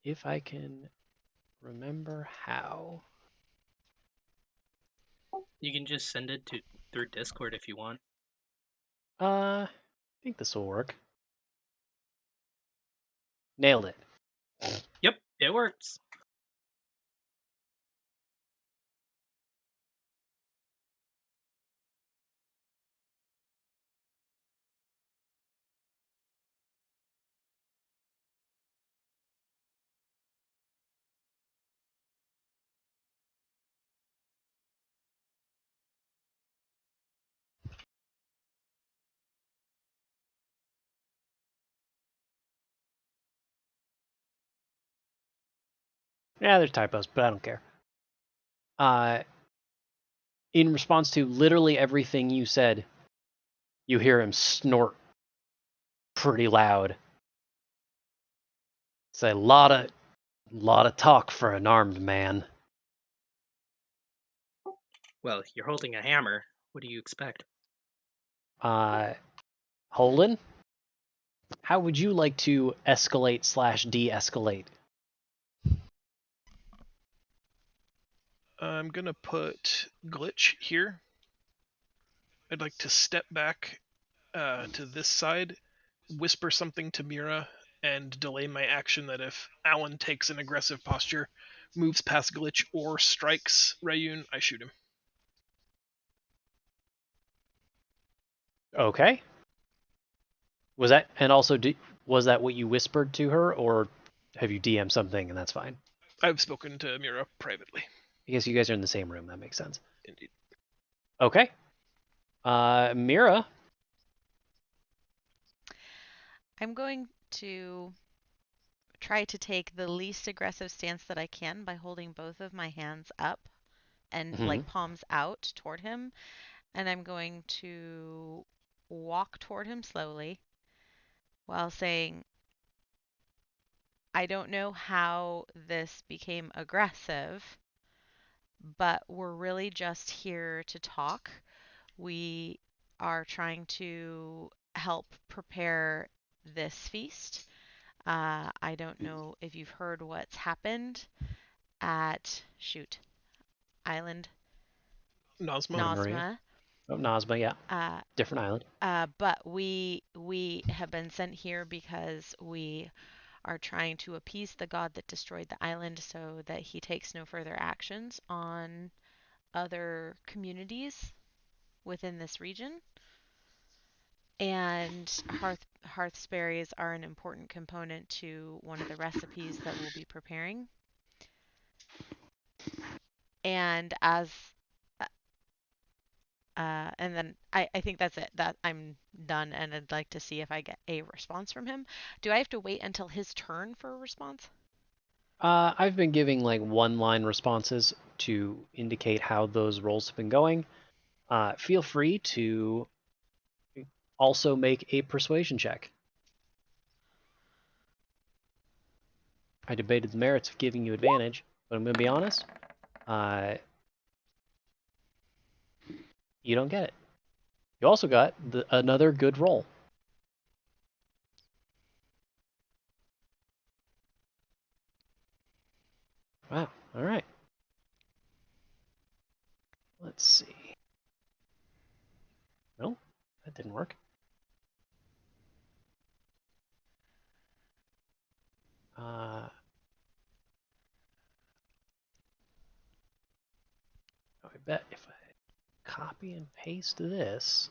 If I can remember how. You can just send it through Discord if you want. I think this will work. Nailed it. Yep, it works. Yeah, there's typos, but I don't care. In response to literally everything you said, you hear him snort pretty loud. It's a lot of talk for an armed man. Well, you're holding a hammer. What do you expect? Holden, how would you like to escalate / de-escalate? I'm gonna put Glitch here. I'd like to step back to this side, whisper something to Mira, and delay my action that if Alan takes an aggressive posture, moves past Glitch, or strikes Rayun, I shoot him. Okay. Was that, and also, was that what you whispered to her, or have you DM'd something and that's fine? I've spoken to Mira privately. I guess you guys are in the same room. That makes sense. Indeed. Okay. Mira. I'm going to try to take the least aggressive stance that I can by holding both of my hands up and like palms out toward him. And I'm going to walk toward him slowly while saying, I don't know how this became aggressive, but we're really just here to talk. We are trying to help prepare this feast. I don't know if you've heard what's happened at Island Nazma. Nazma. Oh, Nazma, yeah. Different island. But we have been sent here because we are trying to appease the god that destroyed the island so that he takes no further actions on other communities within this region. And hearthsberries are an important component to one of the recipes that we'll be preparing. And and then I think that's it. That I'm done, and I'd like to see if I get a response from him. Do I have to wait until his turn for a response? I've been giving like one-line responses to indicate how those rolls have been going. Feel free to also make a persuasion check. I debated the merits of giving you advantage, but I'm going to be honest. You don't get it. You also got another good roll. Wow. All right. Let's see. No, that didn't work. I bet if I copy and paste this.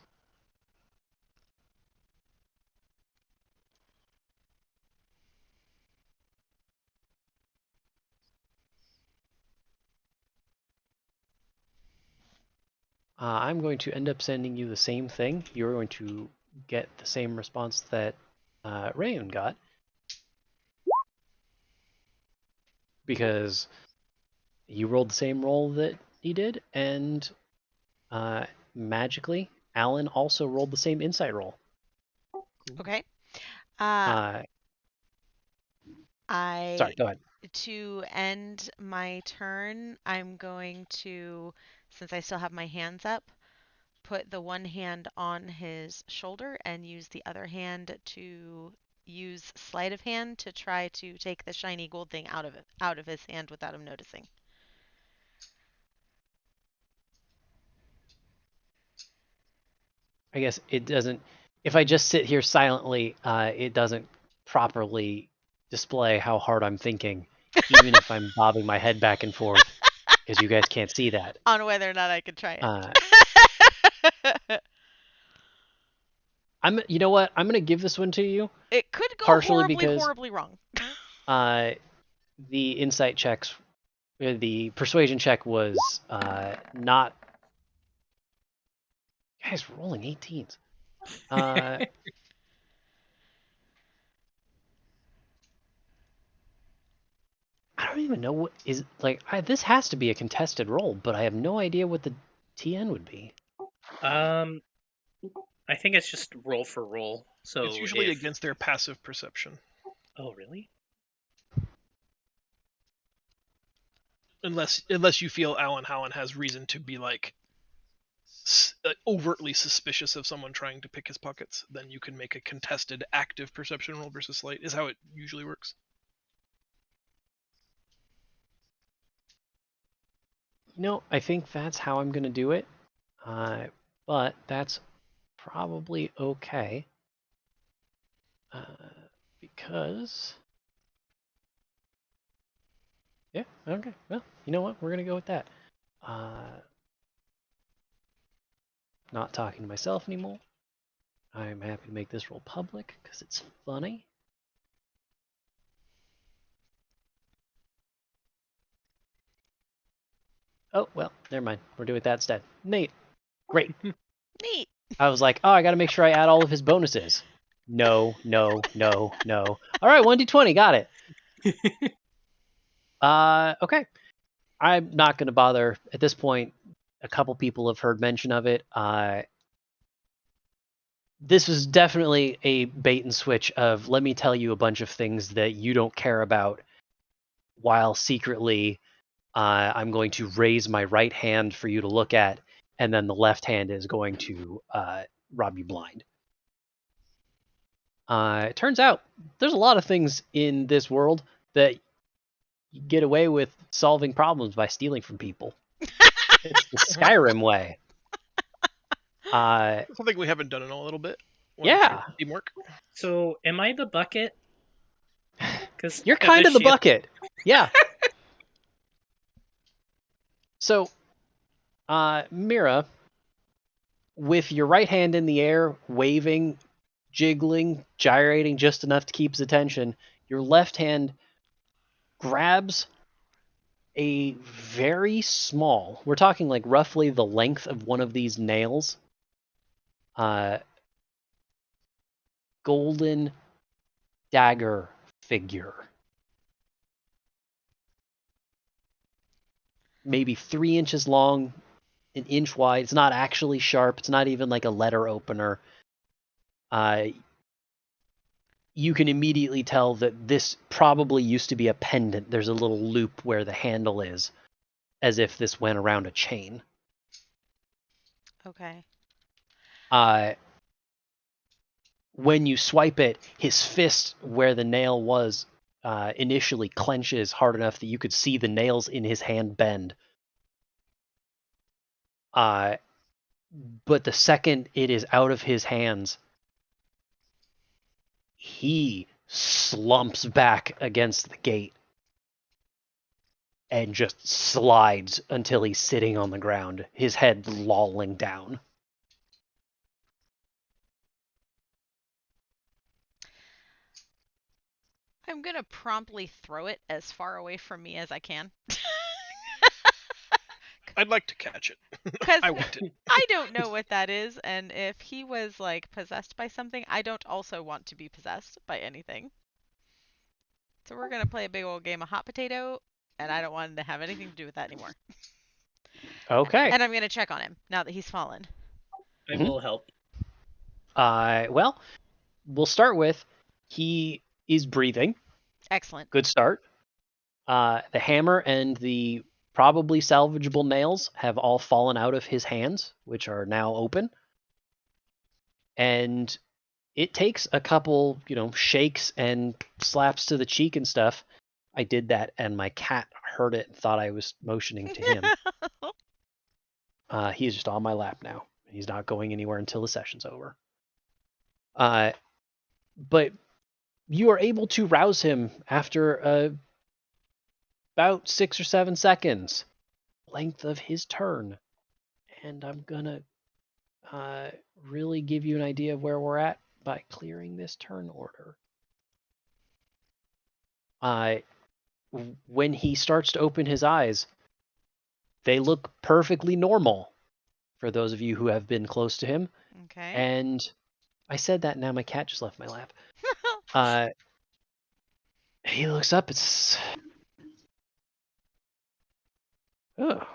I'm going to end up sending you the same thing. You're going to get the same response that Rayun got. Because you rolled the same roll that he did, and magically, Alan also rolled the same insight roll. Okay. Sorry, go ahead. To end my turn, I'm going to, since I still have my hands up, put the one hand on his shoulder and use the other hand to use sleight of hand to try to take the shiny gold thing out of his hand without him noticing. I guess it doesn't. If I just sit here silently, it doesn't properly display how hard I'm thinking, even if I'm bobbing my head back and forth, because you guys can't see that. On whether or not I could try it. You know what? I'm gonna give this one to you. It could go partially horribly wrong. The insight checks, the persuasion check was not. Guys, rolling 18s. I don't even know what is like. This has to be a contested roll, but I have no idea what the TN would be. I think it's just roll for roll. So It's usually if... against their passive perception, Oh, really? unless you feel Alan Hallen has reason to be like overtly suspicious of someone trying to pick his pockets. Then you can make a contested active perception roll versus sleight. Is how it usually works. No, I think that's how I'm gonna do it. But that's probably okay. Because yeah, okay. Well, you know what? We're gonna go with that. Not talking to myself anymore. I'm happy to make this roll public because it's funny. Oh, well, never mind. We're doing that instead. Neat. Great. Neat. I was like, oh, I got to make sure I add all of his bonuses. No, no, no, no. All right, 1d20. Got it. Okay. I'm not going to bother. At this point, a couple people have heard mention of it. This was definitely a bait and switch of let me tell you a bunch of things that you don't care about while secretly I'm going to raise my right hand for you to look at, and then the left hand is going to rob you blind. It turns out there's a lot of things in this world that you get away with solving problems by stealing from people. It's the Skyrim way. Something we haven't done in a little bit. Yeah. Teamwork. So, am I the bucket? Because You're kind of the bucket. Yeah. So, Mira, with your right hand in the air, waving, jiggling, gyrating just enough to keep his attention, your left hand grabs a very small, we're talking like roughly the length of one of these nails, golden dagger figure. Maybe 3 inches long, an inch wide. It's not actually sharp. It's not even like a letter opener. You can immediately tell that this probably used to be a pendant. There's a little loop where the handle is, as if this went around a chain. Okay. When you swipe it, his fist where the nail was initially clenches hard enough that you could see the nails in his hand bend. But the second it is out of his hands, he slumps back against the gate and just slides until he's sitting on the ground, his head lolling down. I'm gonna promptly throw it as far away from me as I can. I'd like to catch it. Because I want it. I don't know what that is, and if he was like possessed by something, I don't also want to be possessed by anything. So we're gonna play a big old game of hot potato, and I don't want to have anything to do with that anymore. Okay. And I'm gonna check on him now that he's fallen. I will help. Well, we'll start with he is breathing. Excellent. Good start. The hammer and the probably salvageable nails have all fallen out of his hands, which are now open. And it takes a couple, shakes and slaps to the cheek and stuff. I did that, and my cat heard it and thought I was motioning to him. He's just on my lap now. He's not going anywhere until the session's over. But you are able to rouse him after about 6 or 7 seconds, length of his turn. And I'm gonna really give you an idea of where we're at by clearing this turn order. When he starts to open his eyes, they look perfectly normal for those of you who have been close to him. Okay. And I said that, now my cat just left my lap. He looks up. It's Oh.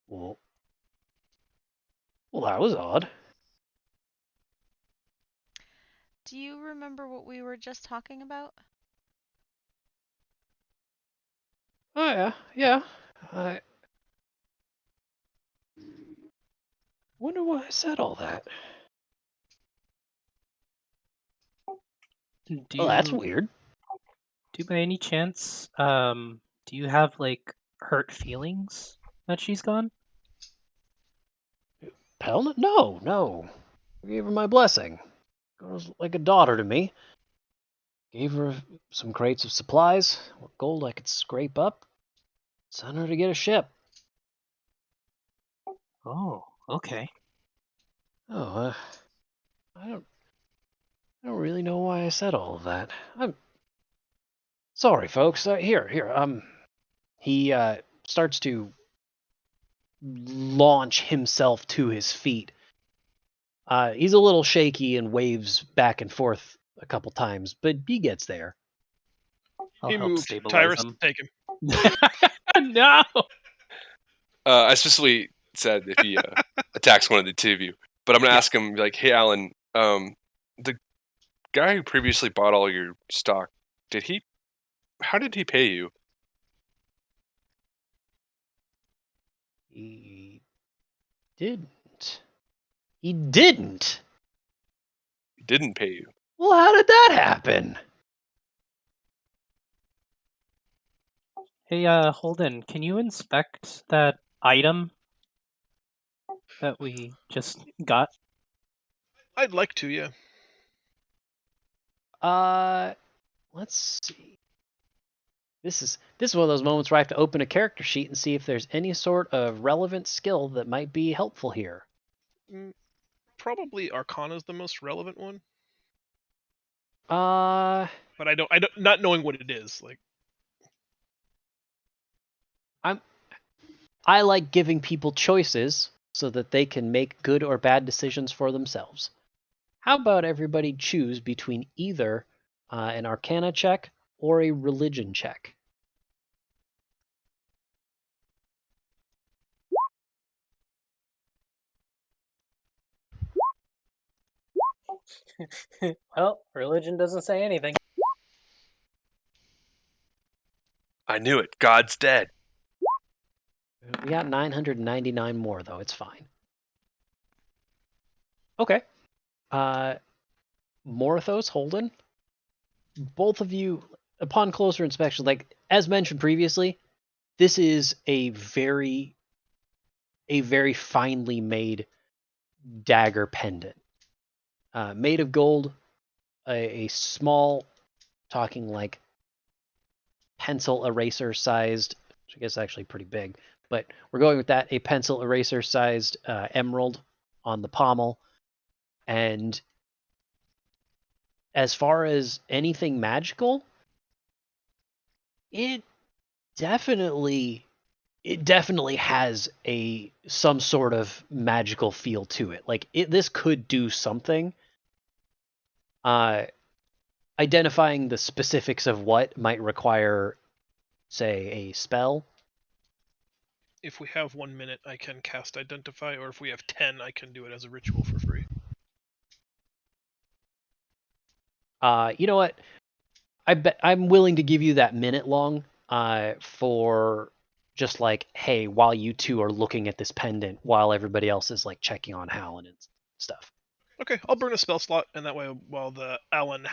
Well, that was odd. Do you remember what we were just talking about? Oh yeah, yeah. I wonder why I said all that. Do Well, that's you, weird. do you by any chance, do you have like hurt feelings that she's gone? Hell no, no. I gave her my blessing. Girl's like a daughter to me. Gave her some crates of supplies, what gold I could scrape up. Sent her to get a ship. Oh, okay. Oh, I don't really know why I said all of that. I'm sorry, folks. Here. He starts to launch himself to his feet. He's a little shaky and waves back and forth a couple times, but he gets there. I'll He help moved. stabilize Tyrus, him. take him. No. I specifically said if he attacks one of the two of you, but I'm gonna ask him like, "Hey, Alan, the guy who previously bought all your stock, did he? How did he pay you? He didn't. He didn't. He didn't pay you. Well, how did that happen? Hey, Holden, can you inspect that item that we just got? I'd like to, yeah. Let's see. This is one of those moments where I have to open a character sheet and see if there's any sort of relevant skill that might be helpful here. Probably Arcana's the most relevant one, Uh, but I don't not knowing what it is. Like, I like giving people choices so that they can make good or bad decisions for themselves. How about everybody choose between either an Arcana check or a religion check? Well, religion doesn't say anything. I knew it. God's dead. We got 999 more, though. It's fine. Okay. Morthos, Holden, both of you, upon closer inspection, like as mentioned previously, this is a very finely made dagger pendant, made of gold, a small, talking like pencil eraser sized, which I guess actually pretty big, but we're going with that, a pencil eraser sized emerald on the pommel. And as far as anything magical, it definitely has some sort of magical feel to it. Like this could do something. Identifying the specifics of what might require, say, a spell. if we have 1 minute, I can cast Identify, or if we have 10, I can do it as a ritual for free. You know what? I'm willing to give you that minute long for just like, hey, while you two are looking at this pendant, while everybody else is like checking on Hallen and stuff. Okay, I'll burn a spell slot, and that way, while the Hallen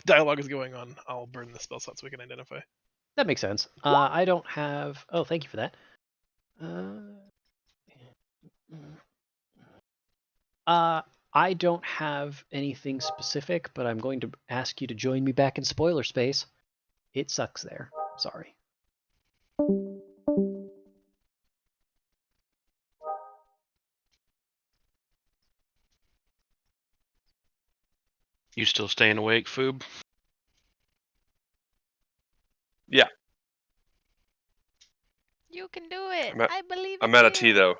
dialogue is going on, I'll burn the spell slot so we can identify. That makes sense. I don't have. Oh, thank you for that. I don't have anything specific, but I'm going to ask you to join me back in spoiler space. It sucks there. Sorry. You still staying awake, Foob? Yeah. You can do it. I believe I'm in out you. of tea though.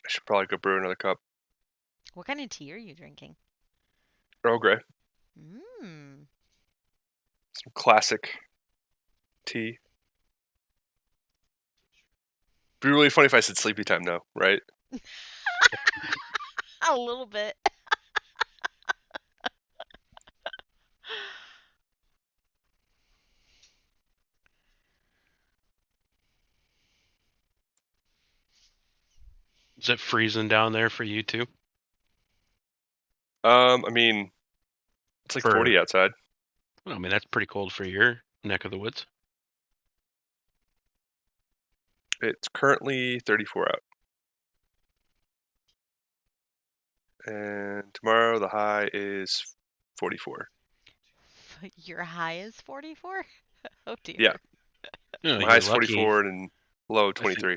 I should probably go brew another cup. What kind of tea are you drinking? Earl Grey. Mmm. Some classic tea. It'd be really funny if I said sleepy time now, right? A little bit. Is it freezing down there for you too? I mean, it's like For- 40 outside. Well, I mean, that's pretty cold for your neck of the woods. It's currently 34 out. And tomorrow the high is 44. Your high is 44? Oh dear. Yeah. No, My you're high is lucky. 44 and low 23.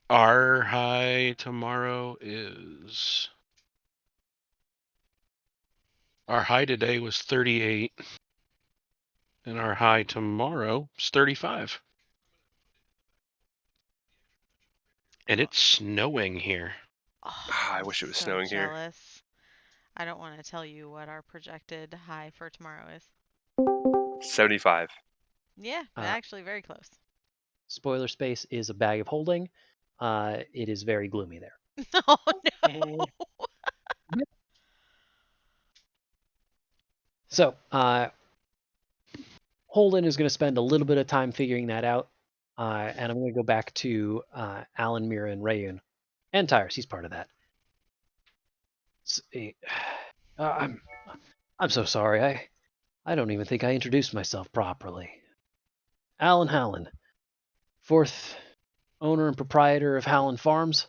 Our high tomorrow is. Our high today was 38, and our high tomorrow is 35. And it's snowing here. Oh, I I'm wish it was so snowing here. jealous. I don't want to tell you what our projected high for tomorrow is. 75. Yeah, actually very close. Spoiler space is a bag of holding. It is very gloomy there. Oh no. So, Holden is going to spend a little bit of time figuring that out. And I'm going to go back to Alan, Mira, and Rayun. And Tyrus, he's part of that. I'm so sorry. I don't even think I introduced myself properly. Alan Hallen, fourth owner and proprietor of Hallen Farms.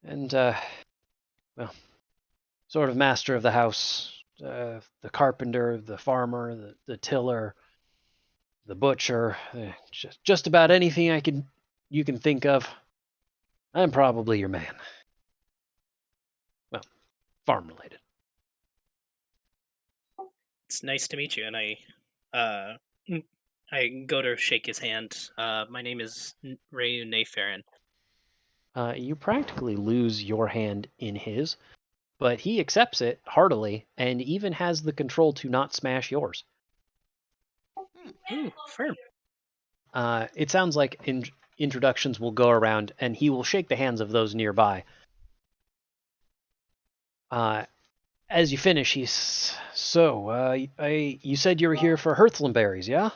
And, well, sort of master of the house. The carpenter, the farmer, the tiller, the butcher, just about anything you can think of. I'm probably your man. Well, farm related. It's nice to meet you, and I go to shake his hand. My name is Rayu Nayfarin. You practically lose your hand in his, but he accepts it heartily and even has the control to not smash yours. Ooh, firm. It sounds like introductions will go around, and he will shake the hands of those nearby. As you finish, he's so. You said you were here for Hearthlandberries, yeah?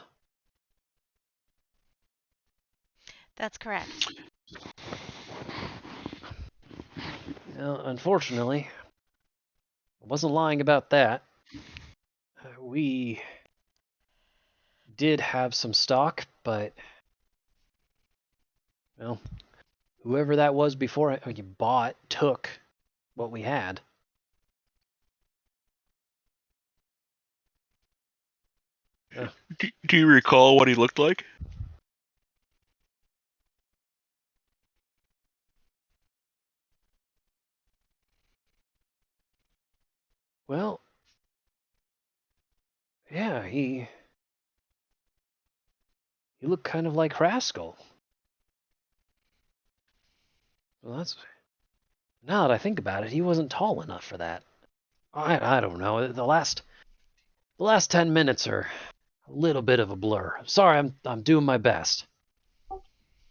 That's correct. Well, unfortunately, I wasn't lying about that. We did have some stock, but well, whoever that was before you bought took what we had. Do you recall what he looked like? Well, yeah, he looked kind of like Rascal. Well, that's now that I think about it, he wasn't tall enough for that. I don't know. The last 10 minutes are a little bit of a blur. Sorry, I'm doing my best.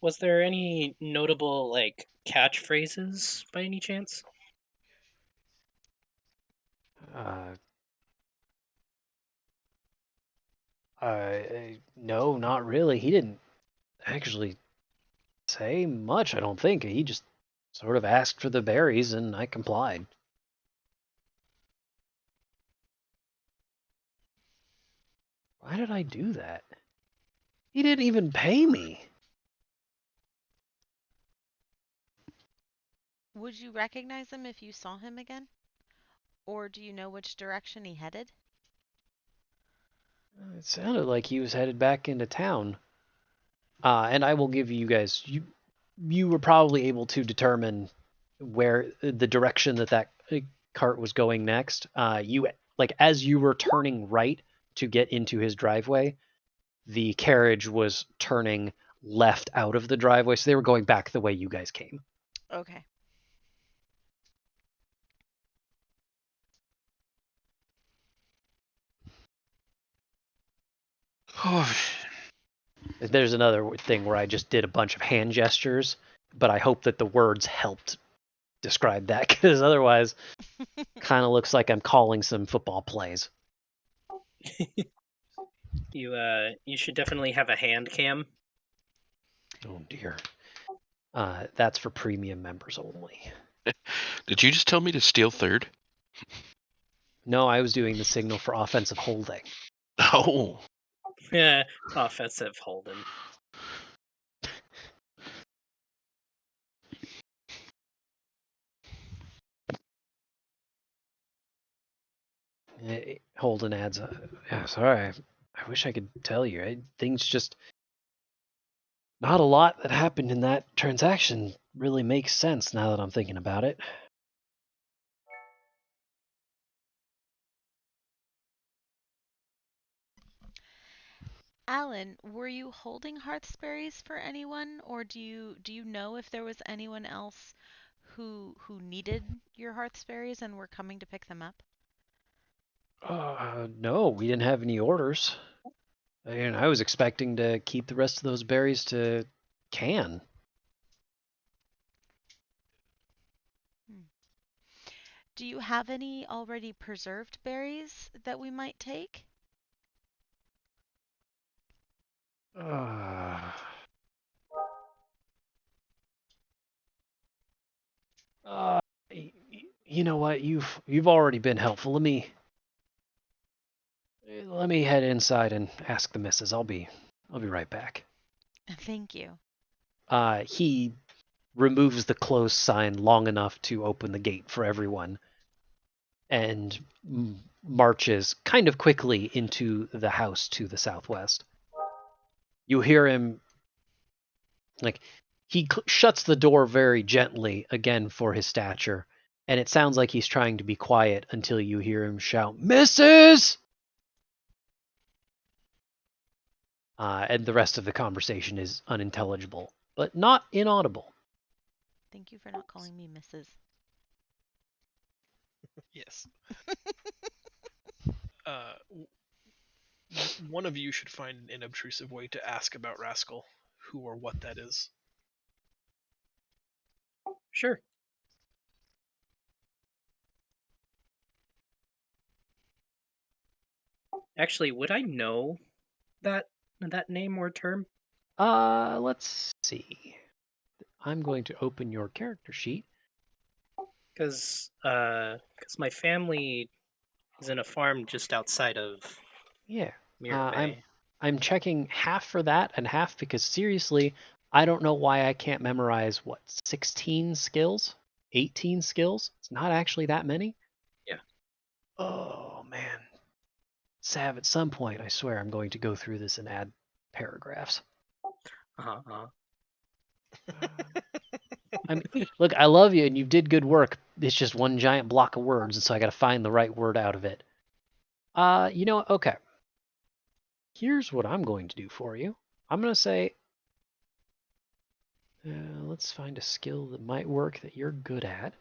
Was there any notable catchphrases by any chance? No, not really. He didn't actually say much, I don't think. He just sort of asked for the berries, and I complied. Why did I do that? He didn't even pay me. Would you recognize him if you saw him again? Or do you know which direction he headed? It sounded like he was headed back into town. And I will give you guys, you were probably able to determine where the direction that cart was going next. As you were turning right to get into his driveway, the carriage was turning left out of the driveway, so they were going back the way you guys came. Okay. There's another thing where I just did a bunch of hand gestures, but I hope that the words helped describe that, because otherwise, kind of looks like I'm calling some football plays. You should definitely have a hand cam. Oh dear. That's for premium members only. Did you just tell me to steal third? No, I was doing the signal for offensive holding. Oh. Yeah, offensive holding. Holden adds, yeah, sorry, I wish I could tell you. Things just, not a lot that happened in that transaction really makes sense now that I'm thinking about it. Alan, were you holding Hearthsberries for anyone, or do you know if there was anyone else who needed your Hearthsberries and were coming to pick them up? No, we didn't have any orders. And I was expecting to keep the rest of those berries to can. Do you have any already preserved berries that we might take? Uh, uh, you know what? You've already been helpful. Let me head inside and ask the missus. I'll be right back. Thank you. He removes the close sign long enough to open the gate for everyone and marches kind of quickly into the house to the southwest. You hear him, like, he shuts the door very gently, again for his stature, and it sounds like he's trying to be quiet until you hear him shout, "Mrs.!" And the rest of the conversation is unintelligible, but not inaudible. Thank you for not calling me Mrs. Yes. One of you should find an inobtrusive way to ask about Rascal, who or what that is. Sure. Actually, would I know that name or term? Let's see. I'm going to open your character sheet. Because my family is in a farm just outside of Yeah. Mirror Bay. I'm checking half for that and half because seriously, I don't know why I can't memorize 16 skills? 18 skills? It's not actually that many. Yeah. Oh man. Sav, at some point I swear I'm going to go through this and add paragraphs. Look, I love you and you did good work. It's just one giant block of words, and so I got to find the right word out of it. You know what? Okay. Here's what I'm going to do for you. I'm going to say, let's find a skill that might work that you're good at.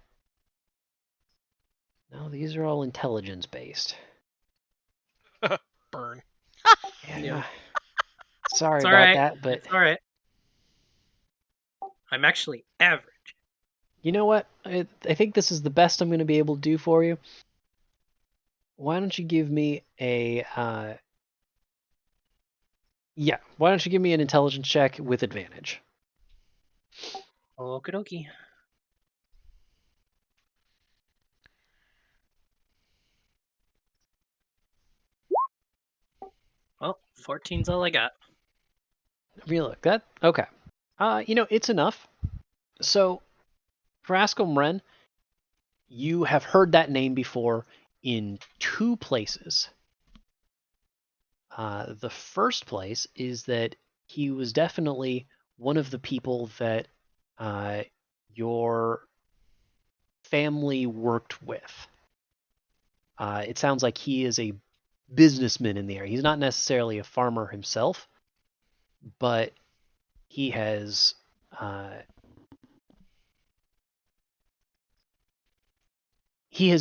No, these are all intelligence based. Burn. Yeah. Sorry It's about alright. that, but It's alright. I'm actually average. you know what? I think this is the best I'm going to be able to do for you. Why don't you give me a why don't you give me an intelligence check with advantage? Okie dokie. Well, 14's all I got. Look, that okay. It's enough. So, Rascal Mren, you have heard that name before in two places. The first place is that he was definitely one of the people that your family worked with. It sounds like he is a businessman in the area. He's not necessarily a farmer himself, but he has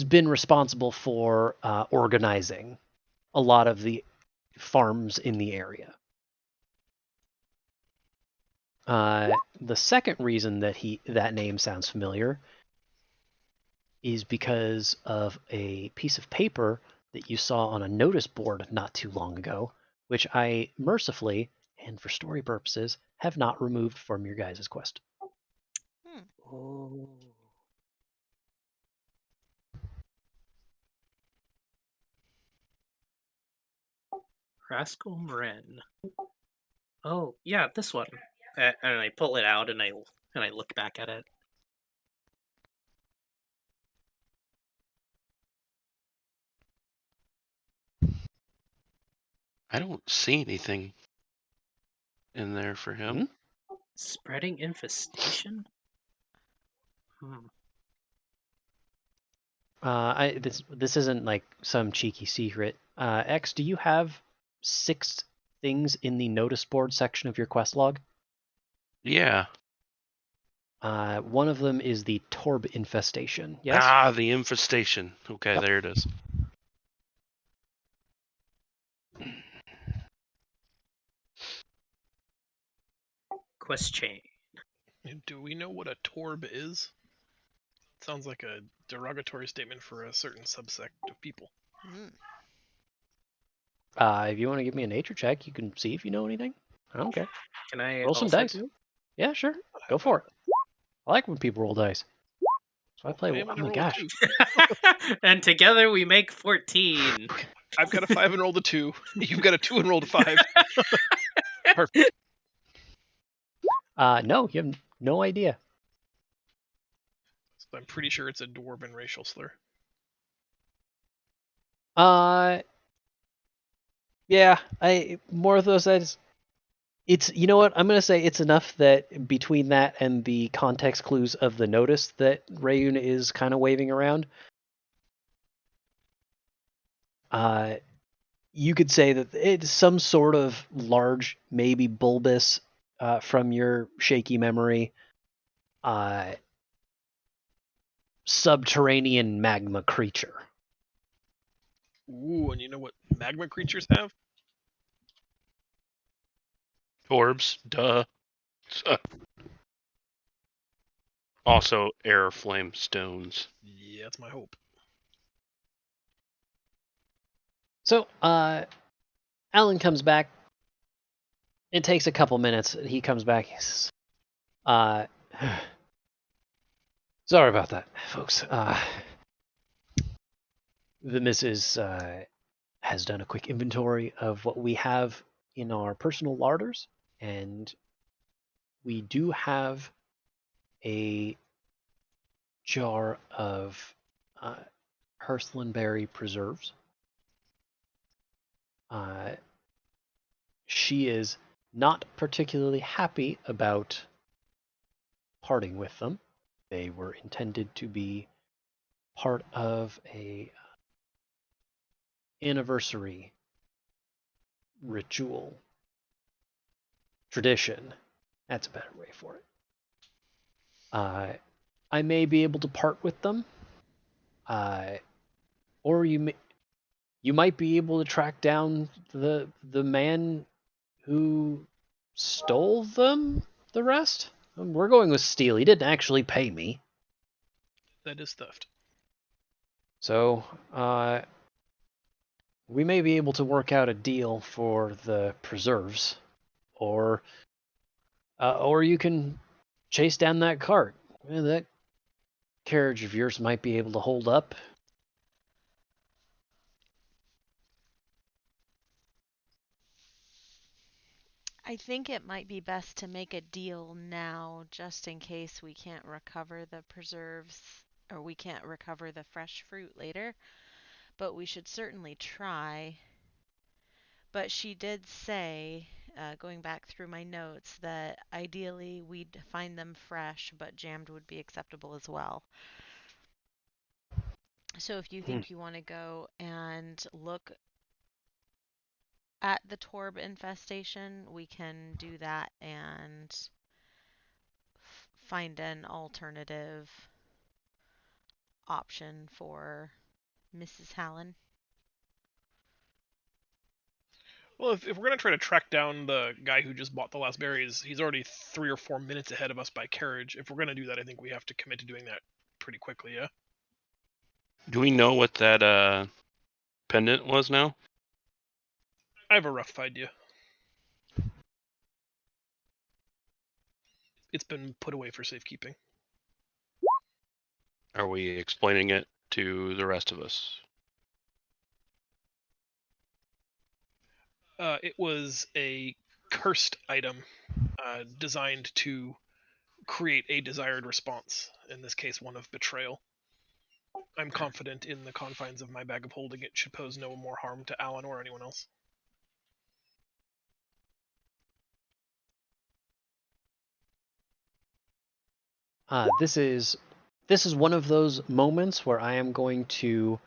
been responsible for organizing a lot of the farms in the area. The second reason that that name sounds familiar is because of a piece of paper that you saw on a notice board not too long ago, which I mercifully, and for story purposes, have not removed from your guys' quest. Oh. Rascal Marin. Oh, yeah, this one. And I pull it out and I look back at it. I don't see anything in there for him. Spreading infestation? This isn't like some cheeky secret. X, do you have 6 things in the notice board section of your quest log? Yeah. One of them is the Torb infestation. Yes. Ah, the infestation. Okay, Yep. there it is. Quest chain. Do we know what a torb is? Sounds like a derogatory statement for a certain subsect of people. If you want to give me a nature check, you can see if you know anything. I don't care. Can I Roll some also dice. do? Yeah, sure. Go for it. I like when people roll dice. So I play. Hey, I'm Oh gonna my roll a gosh. 2. And together we make 14. I've got a 5 and rolled a 2. You've got a 2 and rolled a 5. Perfect. No, you have no idea. So I'm pretty sure it's a dwarven racial slur. Yeah, Morthos says it's, you know what, I'm gonna say it's enough that between that and the context clues of the notice that Rayun is kind of waving around, you could say that it's some sort of large, maybe bulbous, from your shaky memory, subterranean magma creature. Ooh, and you know what magma creatures have? Orbs, duh. Also, air flame stones. Yeah, that's my hope. So, Alan comes back. It takes a couple minutes. He comes back. He says, sorry about that, folks. The missus has done a quick inventory of what we have in our personal larders, and we do have a jar of Hearthlandberry preserves. She is not particularly happy about parting with them. They were intended to be part of a anniversary ritual tradition. That's a better way for it. I may be able to part with them, or you might be able to track down the man who stole them. The rest, we're going with steal. He didn't actually pay me, That is theft. so we may be able to work out a deal for the preserves, or you can chase down that cart. That carriage of yours might be able to hold up. I think it might be best to make a deal now, just in case we can't recover the preserves or we can't recover the fresh fruit later. But we should certainly try. But she did say, going back through my notes, that ideally we'd find them fresh, but jammed would be acceptable as well. So if you think you want to go and look at the Torb infestation, we can do that and find an alternative option for Mrs. Hallen. Well, if we're gonna try to track down the guy who just bought the last berries, he's already 3 or 4 minutes ahead of us by carriage. If we're gonna do that, I think we have to commit to doing that pretty quickly. Yeah. Do we know what that pendant was now? I have a rough idea. It's been put away for safekeeping. Are we explaining it to the rest of us? It was a cursed item designed to create a desired response, in this case one of betrayal. I'm confident in the confines of my bag of holding it should pose no more harm to Alan or anyone else. This is one of those moments where I am going to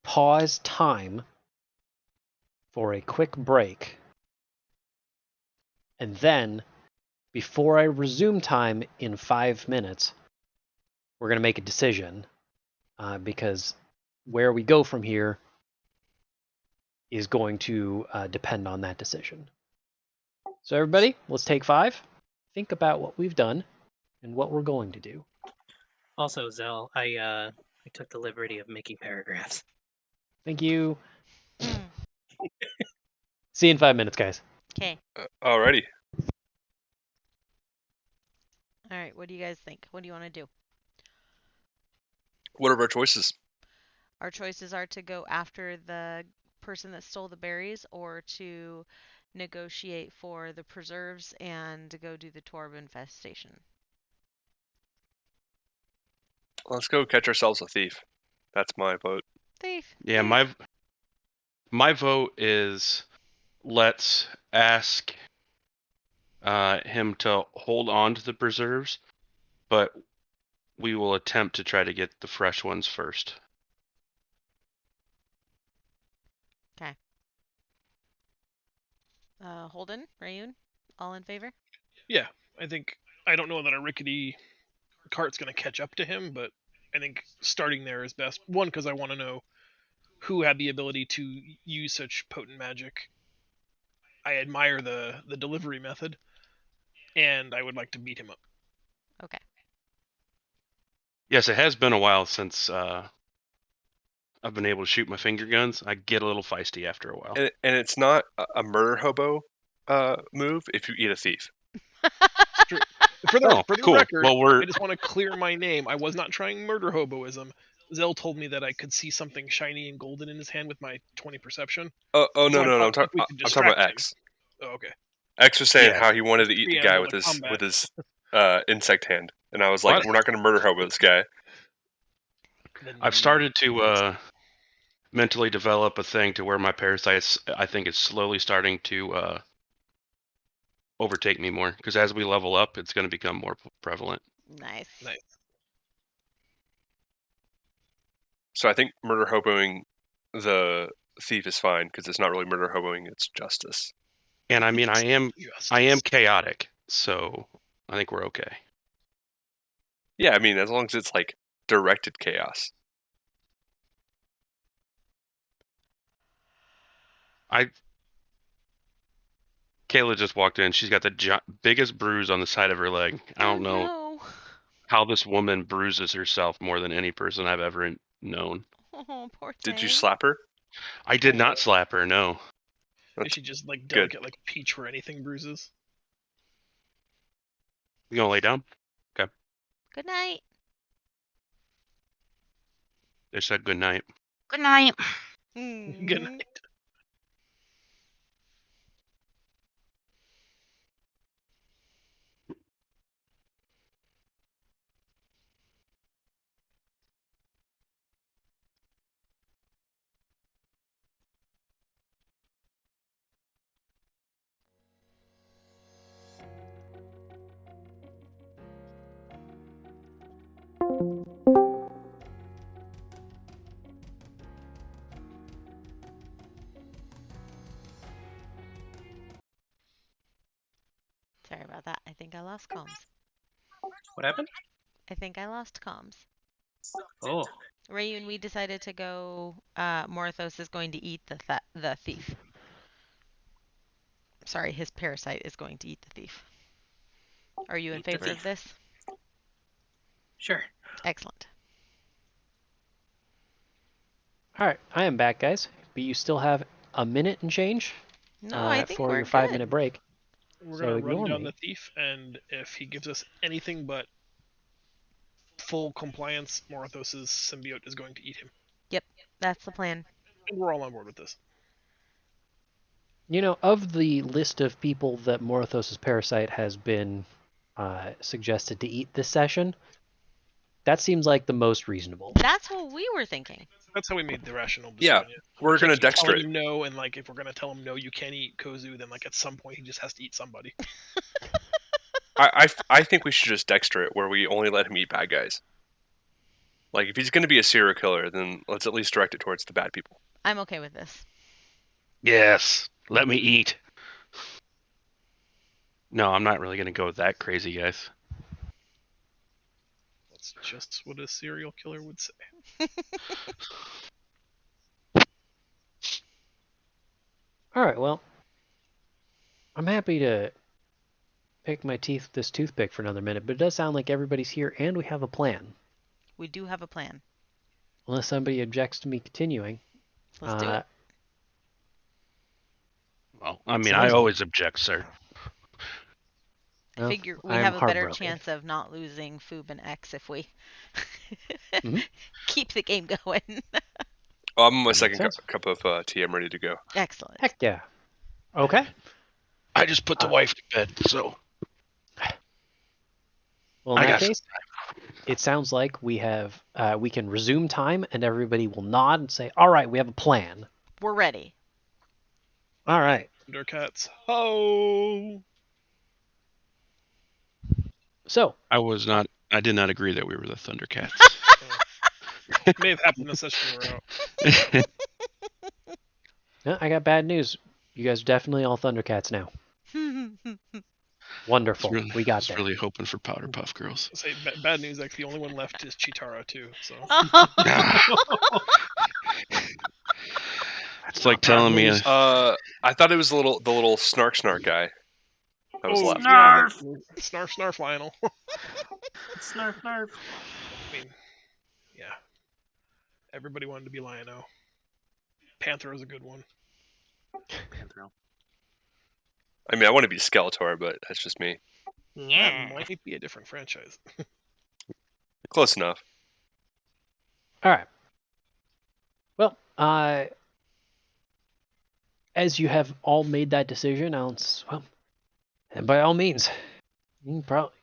pause time for a quick break. And then, before I resume time in 5 minutes, we're going to make a decision. Because where we go from here is going to depend on that decision. So everybody, let's take 5. Think about what we've done and what we're going to do. Also, Zell, I took the liberty of making paragraphs. Thank you. See you in 5 minutes, guys. Okay. Alrighty. All right. What do you guys think? What do you want to do? What are our choices? Our choices are to go after the person that stole the berries, or to negotiate for the preserves and go do the Torb infestation. Let's go catch ourselves a thief. That's my vote. Thief. Yeah, thief. my vote is let's ask him to hold on to the preserves, but we will attempt to try to get the fresh ones first. Okay. Holden, Rayun, all in favor? Yeah, I think I don't know that a rickety cart's going to catch up to him, but I think starting there is best. One, because I want to know who had the ability to use such potent magic. I admire the delivery method, and I would like to beat him up. Okay. Yes, it has been a while since I've been able to shoot my finger guns. I get a little feisty after a while. And it's not a murder hobo move if you eat a thief. For the cool. record, Well, I just want to clear my name. I was not trying murder hoboism. Zell told me that I could see something shiny and golden in his hand with my 20 perception. Oh no, So I no, thought I'm talking we could about distract him. X. Oh, okay. X was saying Yeah. how he wanted to eat the guy Preamble with to combat. his insect hand, and I was like, What? we're not going to murder hobo this guy. I've started to mentally develop a thing to where my parasites, I think, is slowly starting to overtake me more. Because as we level up, it's going to become more prevalent. Nice. So I think murder hoboing the thief is fine because it's not really murder hoboing; it's justice. And I mean, I am Justice. chaotic, so I think we're okay. Yeah, I mean, as long as it's like directed chaos. Kayla just walked in. She's got the biggest bruise on the side of her leg. I don't know No. how this woman bruises herself more than any person I've ever known. Oh, poor thing. Did you slap her? I did not slap her, no. Is she just like delicate like a peach where anything bruises? You gonna lay down? Good night. They said good night. Good night. Good night. Sorry about that. I think I lost comms. What happened? I think I lost comms. Oh, Rayun, we decided to go. Morthos is going to eat the thief. Sorry, his parasite is going to eat the thief. Are you in Eat the favor of thief. this? Sure. Excellent. All right, I am back, guys. But you still have a minute and change No, I think for we're your good. 5-minute break. We're So gonna run ignore down me. the thief, and if he gives us anything but full compliance, Morthos' symbiote is going to eat him. Yep, that's the plan. And we're all on board with this. You know, of the list of people that Morthos' parasite has been suggested to eat this session, that seems like the most reasonable. That's what we were thinking. That's how we made the rational Yeah, decision. we're We can't gonna keep telling dextrate. him no, and like if we're gonna tell him no, you can't eat Kozu, then like at some point he just has to eat somebody. I think we should just dexter it, where we only let him eat bad guys. Like, if he's going to be a serial killer, then let's at least direct it towards the bad people. I'm okay with this. Yes, let me eat. No, I'm not really gonna go that crazy, guys. That's just what a serial killer would say. All right, well, I'm happy to pick my teeth with this toothpick for another minute, but it does sound like everybody's here and we have a plan. We do have a plan. Unless somebody objects to me continuing. Let's do it. Well, I mean, Sounds I like- always object, sir. I Well, figure we I'm have a better heartbroken. chance of not losing Foob and X if we Mhm. keep the game going. Oh, I'm on my Makes second sense. cup of tea. I'm ready to go. Excellent. Heck yeah. Okay. I just put the wife to bed, so Well, in I that got some case, it sounds like we have we can resume time, and everybody will nod and say, "All right, we have a plan." We're ready. All right. Thundercats. Ho! So, I did not agree that we were the Thundercats. It may have happened the session we were out. I got bad news. You guys are definitely all Thundercats now. Wonderful. Really, We got was there. really hoping for Powder Puff Girls. Say bad news. Like the only one left is Chitara too. So It's like telling me. I thought it was the little snark guy. That was left. yeah, snarf Lionel. Snarf, snarf. I mean, yeah. Everybody wanted to be Lion-O. Panther is a good one. I mean, I want to be Skeletor, but that's just me. That might be a different franchise. Close enough. All right. Well, as you have all made that decision, and by all means, you can probably.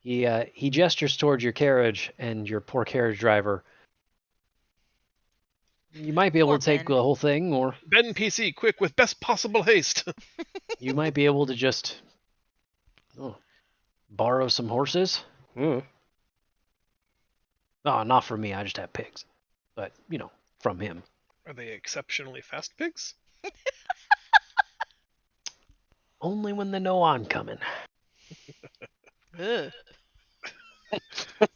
He gestures towards your carriage and your poor carriage driver. You might be able Poor to take Ben. the whole thing, or Ben PC, quick with best possible haste. you might be able to just borrow some horses. Oh, not from me. I just have pigs, but from him. Are they exceptionally fast pigs? Only when they know I'm coming. Ugh.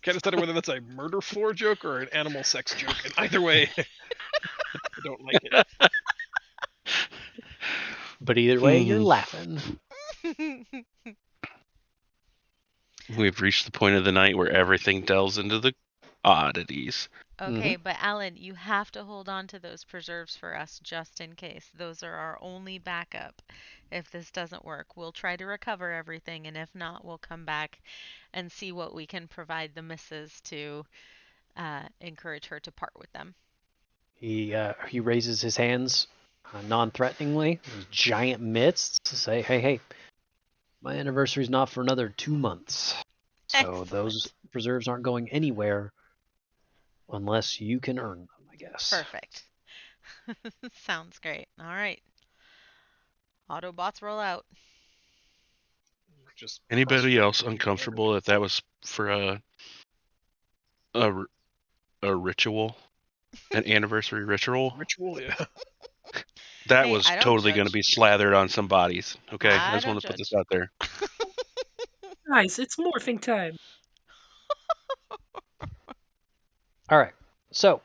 Can't decide whether that's a murder floor joke or an animal sex joke. And either way, I don't like it. But either way, you're laughing. We've reached the point of the night where everything delves into the oddities. Okay, but Alan, you have to hold on to those preserves for us just in case. Those are our only backup. If this doesn't work, we'll try to recover everything, and if not, we'll come back and see what we can provide the missus to encourage her to part with them. He raises his hands non-threateningly, these giant mitts, to say, "Hey, my anniversary's not for another 2 months, so Excellent. those preserves aren't going anywhere unless you can earn them, I guess." Perfect. Sounds great. All right. Autobots roll out. Just Anybody cross- else uncomfortable that that was for a ritual, an anniversary ritual? Ritual, yeah. That Hey, was I don't totally going to judge. be slathered on some bodies. Okay, I I just don't want to put judge. this out there. Guys, it's morphing time. All right. So,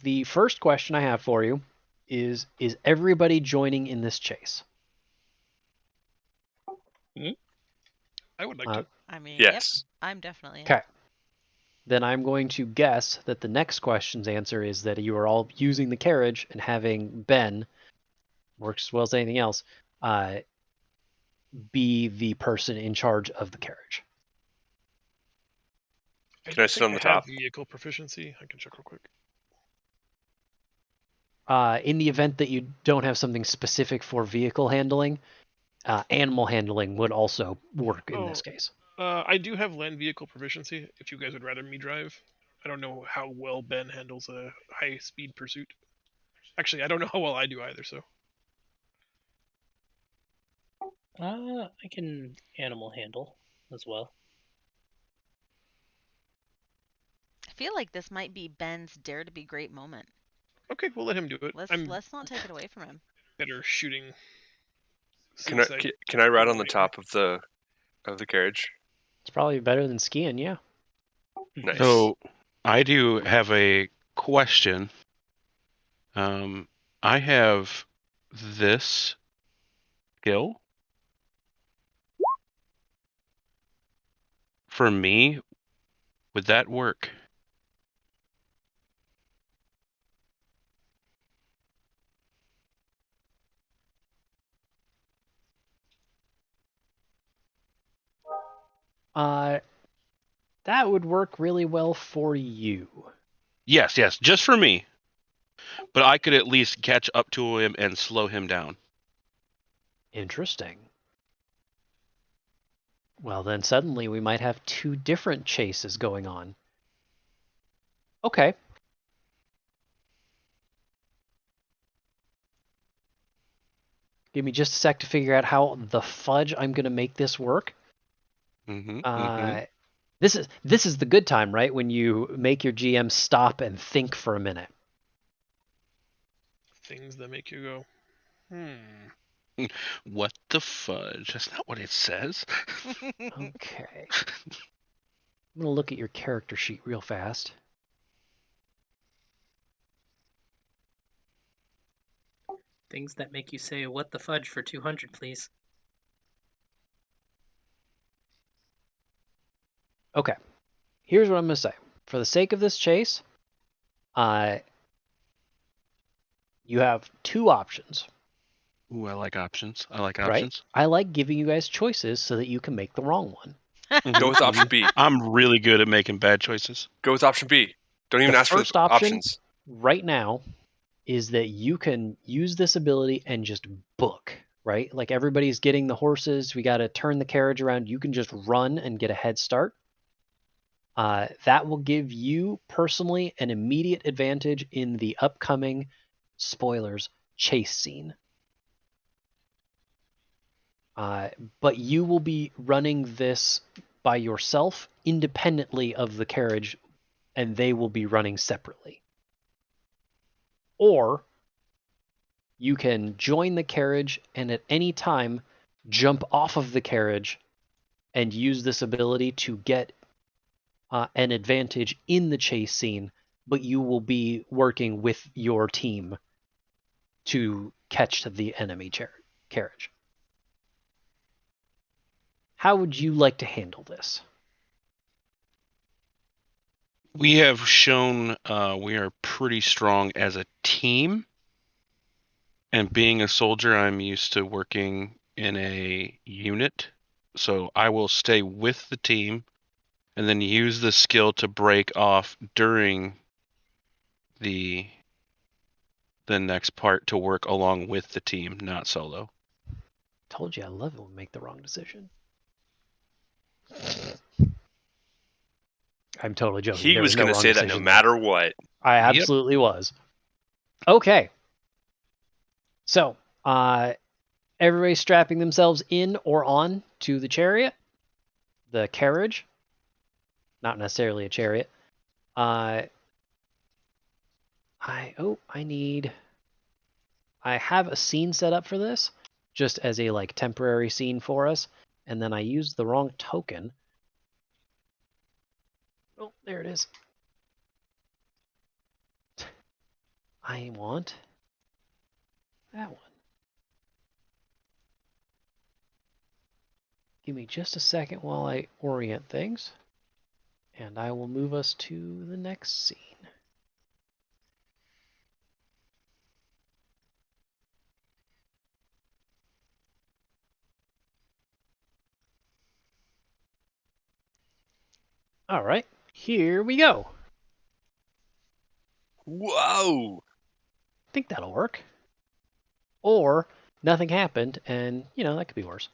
the first question I have for you is everybody joining in this chase? I would like Uh, to. I mean, Yes. yep, I'm definitely in. Okay. Then I'm going to guess that the next question's answer is that you are all using the carriage and having Ben, works as well as anything else, be the person in charge of the carriage. Can I sit think on the have top? vehicle proficiency. I can check real quick. In the event that you don't have something specific for vehicle handling, animal handling would also work in this case. I do have land vehicle proficiency. If you guys would rather me drive, I don't know how well Ben handles a high speed pursuit. Actually, I don't know how well I do either. So I can animal handle as well. I feel like this might be Ben's dare to be great moment. okay, we'll let him do it. I'm Let's not take it away from him. better shooting. Can I since can I ride on the anyway. top of the carriage? It's probably better than skiing, yeah. Nice. So I do have a question. I have this skill. For me, would that work? That would work really well for you. Yes, just for me. But I could at least catch up to him and slow him down. Interesting. Well, then suddenly we might have two different chases going on. Okay. Give me just a sec to figure out how the fudge I'm going to make this work. This is the good time, right? When you make your GM stop and think for a minute. Things that make you go, What the fudge? That's not what it says. Okay. I'm going to look at your character sheet real fast. Things that make you say, what the fudge for 200, please. Okay. Here's what I'm going to say. For the sake of this chase, you have two options. Ooh, I like options. I like Right? options. I like giving you guys choices so that you can make the wrong one. Go with option B. I'm really good at making bad choices. Go with option B. Don't even The ask for first the option options. right now is that you can use this ability and just book, right? Like everybody's getting the horses. We got to turn the carriage around. You can just run and get a head start. That will give you personally an immediate advantage in the upcoming spoilers chase scene. But you will be running this by yourself independently of the carriage, and they will be running separately. Or you can join the carriage and at any time jump off of the carriage and use this ability to get an advantage in the chase scene, but you will be working with your team to catch the enemy carriage. How would you like to handle this? We have shown we are pretty strong as a team. And being a soldier, I'm used to working in a unit. So I will stay with the team and then use the skill to break off during the next part to work along with the team, not solo. Told you I love it when we make the wrong decision. I'm totally joking. He There was no going to wrong say that no decision matter what. I absolutely was. Okay. So, everybody strapping themselves in or on to the chariot, the carriage, not necessarily a chariot. I have a scene set up for this, just as a like temporary scene for us, and then I used the wrong token. Oh, there it is. I want that one. Give me just a second while I orient things, and I will move us to the next scene. All right, here we go. Whoa! I think that'll work. Or nothing happened, and, that could be worse.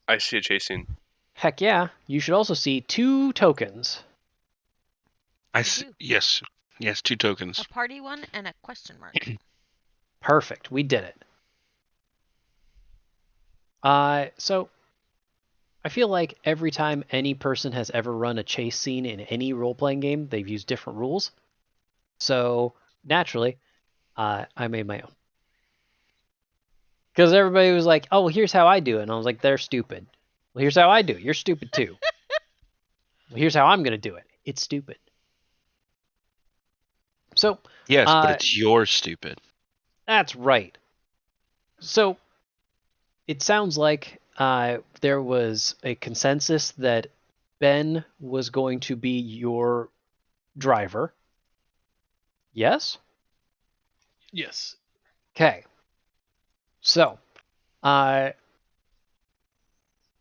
I see a chase scene. Heck yeah, you should also see 2 tokens. I You see. do. Yes. Yes, 2 tokens. A party one and a question mark. Perfect, we did it. So I feel like every time any person has ever run a chase scene in any role-playing game, they've used different rules. So naturally, I made my own. Because everybody was like, oh, here's how I do it. And I was like, they're stupid. Well, here's how I do it. You're stupid too. Well, here's how I'm going to do it. It's stupid. So, Yes, but it's your stupid. that's right. So, it sounds like there was a consensus that Ben was going to be your driver. Yes? Yes. Okay. So,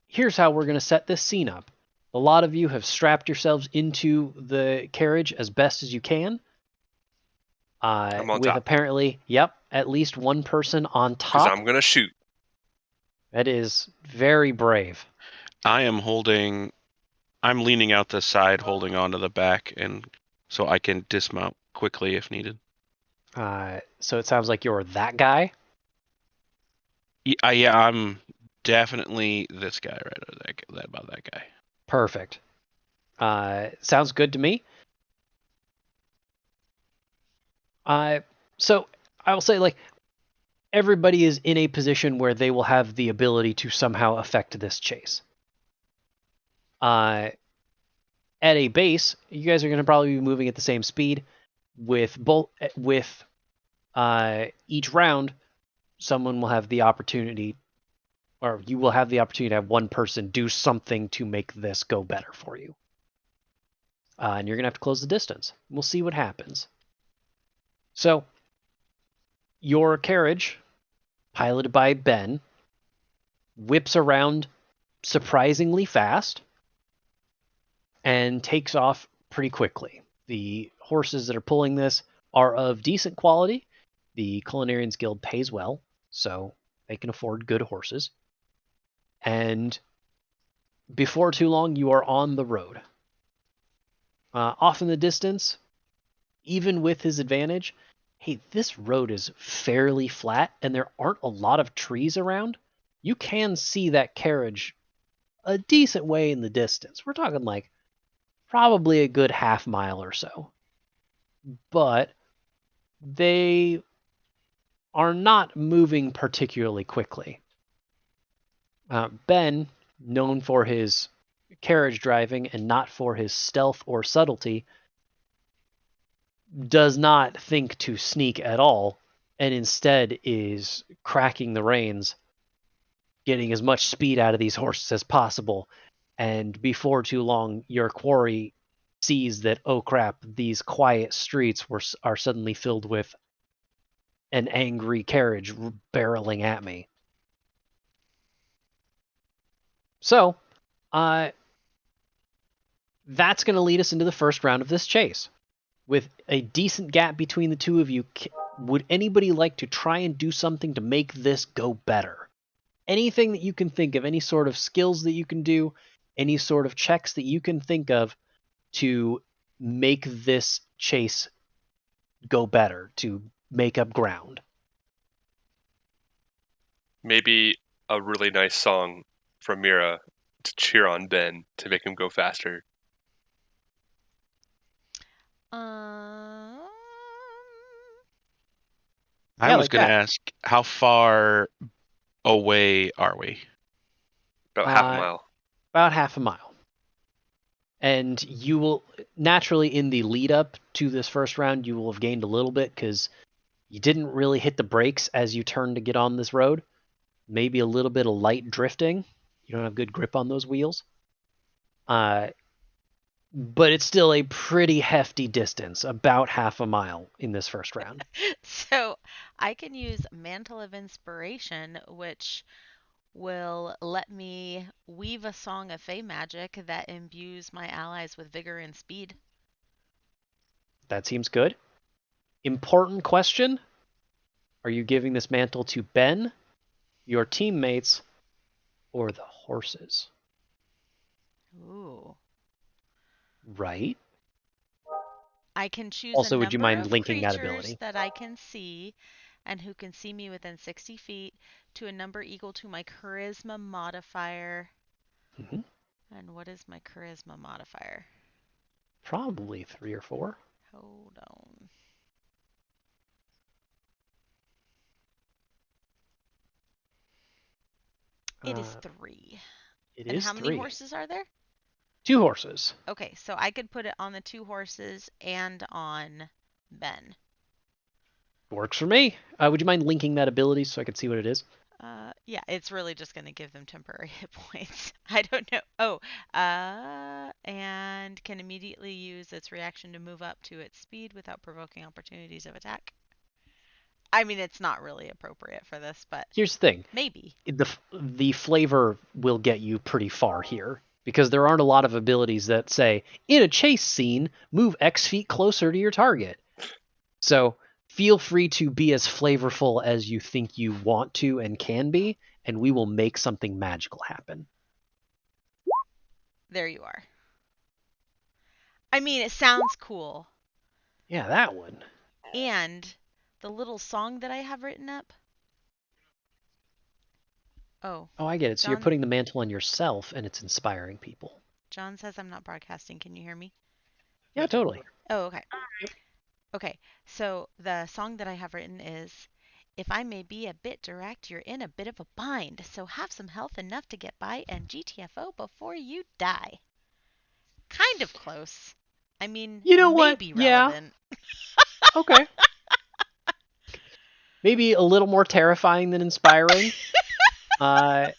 here's how we're going to set this scene up. A lot of you have strapped yourselves into the carriage as best as you can. I'm on with top. apparently, at least one person on Because top. I'm going to shoot. That is very brave. I'm leaning out the side, holding onto the back, and so I can dismount quickly if needed. So it sounds like you're that guy. Yeah, I'm definitely this guy about that guy. Perfect. Sounds good to me. So I will say, like, everybody is in a position where they will have the ability to somehow affect this chase. At a base, you guys are going to probably be moving at the same speed. With each round, someone will have the opportunity, or you will have the opportunity to have one person do something to make this go better for you. And you're going to have to close the distance. We'll see what happens. So, your carriage, piloted by Ben, whips around surprisingly fast and takes off pretty quickly. The horses that are pulling this are of decent quality. The Culinarians Guild pays well, so they can afford good horses. And before too long, you are on the road. Off in the distance, even with his advantage, hey, this road is fairly flat and there aren't a lot of trees around. You can see that carriage a decent way in the distance. We're talking like probably a good half mile or so. But they are not moving particularly quickly. Ben, known for his carriage driving and not for his stealth or subtlety, does not think to sneak at all, and instead is cracking the reins, getting as much speed out of these horses as possible. And before too long, your quarry sees that, oh crap, these quiet streets are suddenly filled with an angry carriage barreling at me. So, that's going to lead us into the first round of this chase. With a decent gap between the two of you, would anybody like to try and do something to make this go better? Anything that you can think of, any sort of skills that you can do, any sort of checks that you can think of to make this chase go better, to make up ground. Maybe a really nice song from Mira to cheer on Ben to make him go faster. I Yeah, was like going to that. ask, how far away are we? About half a mile. About half a mile. And you will, naturally, in the lead up to this first round, you will have gained a little bit because you didn't really hit the brakes as you turned to get on this road. maybe a little bit of light drifting. You don't have good grip on those wheels. But it's still a pretty hefty distance, about half a mile in this first round. So I can use Mantle of Inspiration, which will let me weave a song of Fey magic that imbues my allies with vigor and speed. That seems good. Important question. Are you giving this mantle to Ben, your teammates, or the horses? Ooh. Right? I can choose Also, a would you number mind of linking that creatures ability? that I can see and who can see me within 60 feet to a number equal to my charisma modifier. Mm-hmm. And what is my charisma modifier? Probably 3 or 4. Hold on. It is 3. It And is how many 3. horses are there? 2 horses. Okay, so I could put it on the 2 horses and on Ben. Works for me. Would you mind linking that ability so I can see what it is? Yeah, it's really just going to give them temporary hit points. I don't know. Oh, and can immediately use its reaction to move up to its speed without provoking opportunities of attack. I mean, it's not really appropriate for this, but Here's the thing. maybe. The flavor will get you pretty far here, because there aren't a lot of abilities that say, in a chase scene, move X feet closer to your target. So feel free to be as flavorful as you think you want to and can be, and we will make something magical happen. There you are. I mean, it sounds cool. Yeah, that one. And the little song that I have written up. Oh, Oh, I get it. So you're John, putting the mantle on yourself, and it's inspiring people. John says I'm not broadcasting. Can you hear me? Yeah, totally. Oh, okay. Okay, so the song that I have written is, if I may be a bit direct, you're in a bit of a bind, so have some health enough to get by and GTFO before you die. Kind of close. I mean, You know what? maybe Yeah. relevant. Okay. Maybe a little more terrifying than inspiring. But,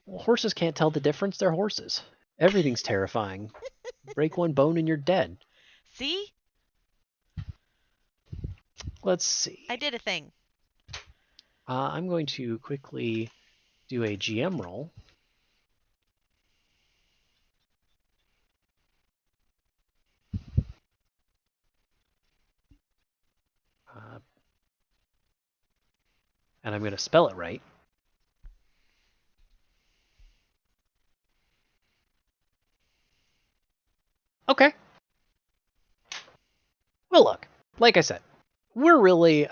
horses can't tell the difference. They're horses. Everything's terrifying. Break one bone and you're dead. See? Let's see. I did a thing. I'm going to quickly do a GM roll. And I'm going to spell it right. Okay. Well, look, like I said, we're really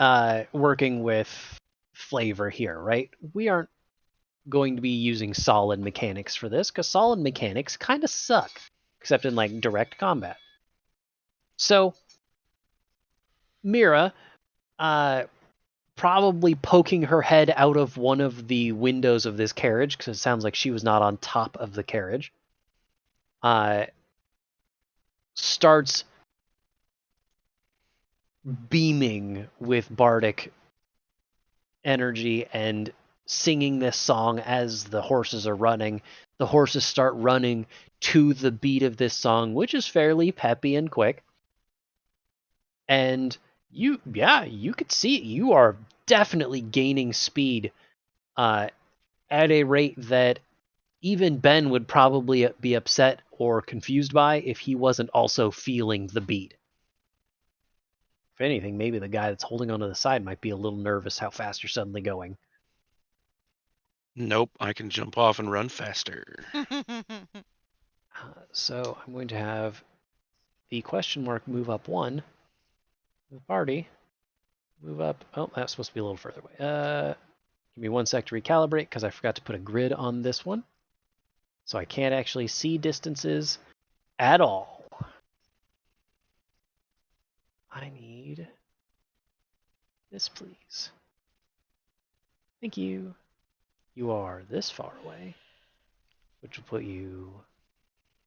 working with flavor here, right? We aren't going to be using solid mechanics for this, because solid mechanics kind of suck, except in like direct combat. So, Mira, probably poking her head out of one of the windows of this carriage, because it sounds like she was not on top of the carriage, starts beaming with bardic energy and singing this song as the horses are running. The horses start running to the beat of this song, which is fairly peppy and quick. And you could see you are definitely gaining speed at a rate that even Ben would probably be upset or confused by if he wasn't also feeling the beat. If anything, maybe the guy that's holding onto the side might be a little nervous how fast you're suddenly going. Nope, I can jump off and run faster. So I'm going to have the question mark move up 1. The party move up. Oh, that's supposed to be a little further away. Give me 1 sec to recalibrate, because I forgot to put a grid on this one. So I can't actually see distances at all. I need this, please. Thank you. You are this far away, which will put you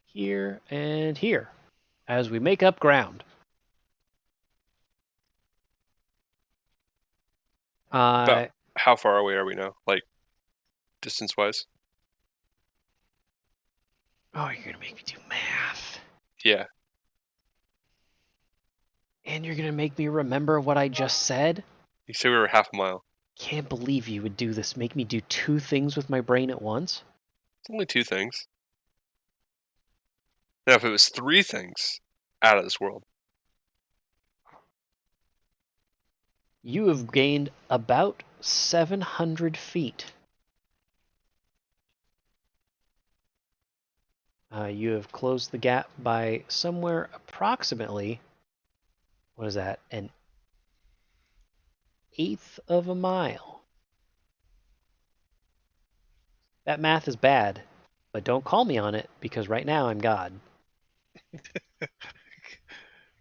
here and here as we make up ground. About how far away are we now? Like, distance-wise? Oh, you're gonna make me do math. Yeah. And you're gonna make me remember what I just said? You said we were half a mile. Can't believe you would do this. Make me do two things with my brain at once? It's only 2 things. Now, if it was 3 things, out of this world. You have gained about 700 feet. You have closed the gap by somewhere approximately, what is that, an eighth of a mile. That math is bad, but don't call me on it because right now I'm God.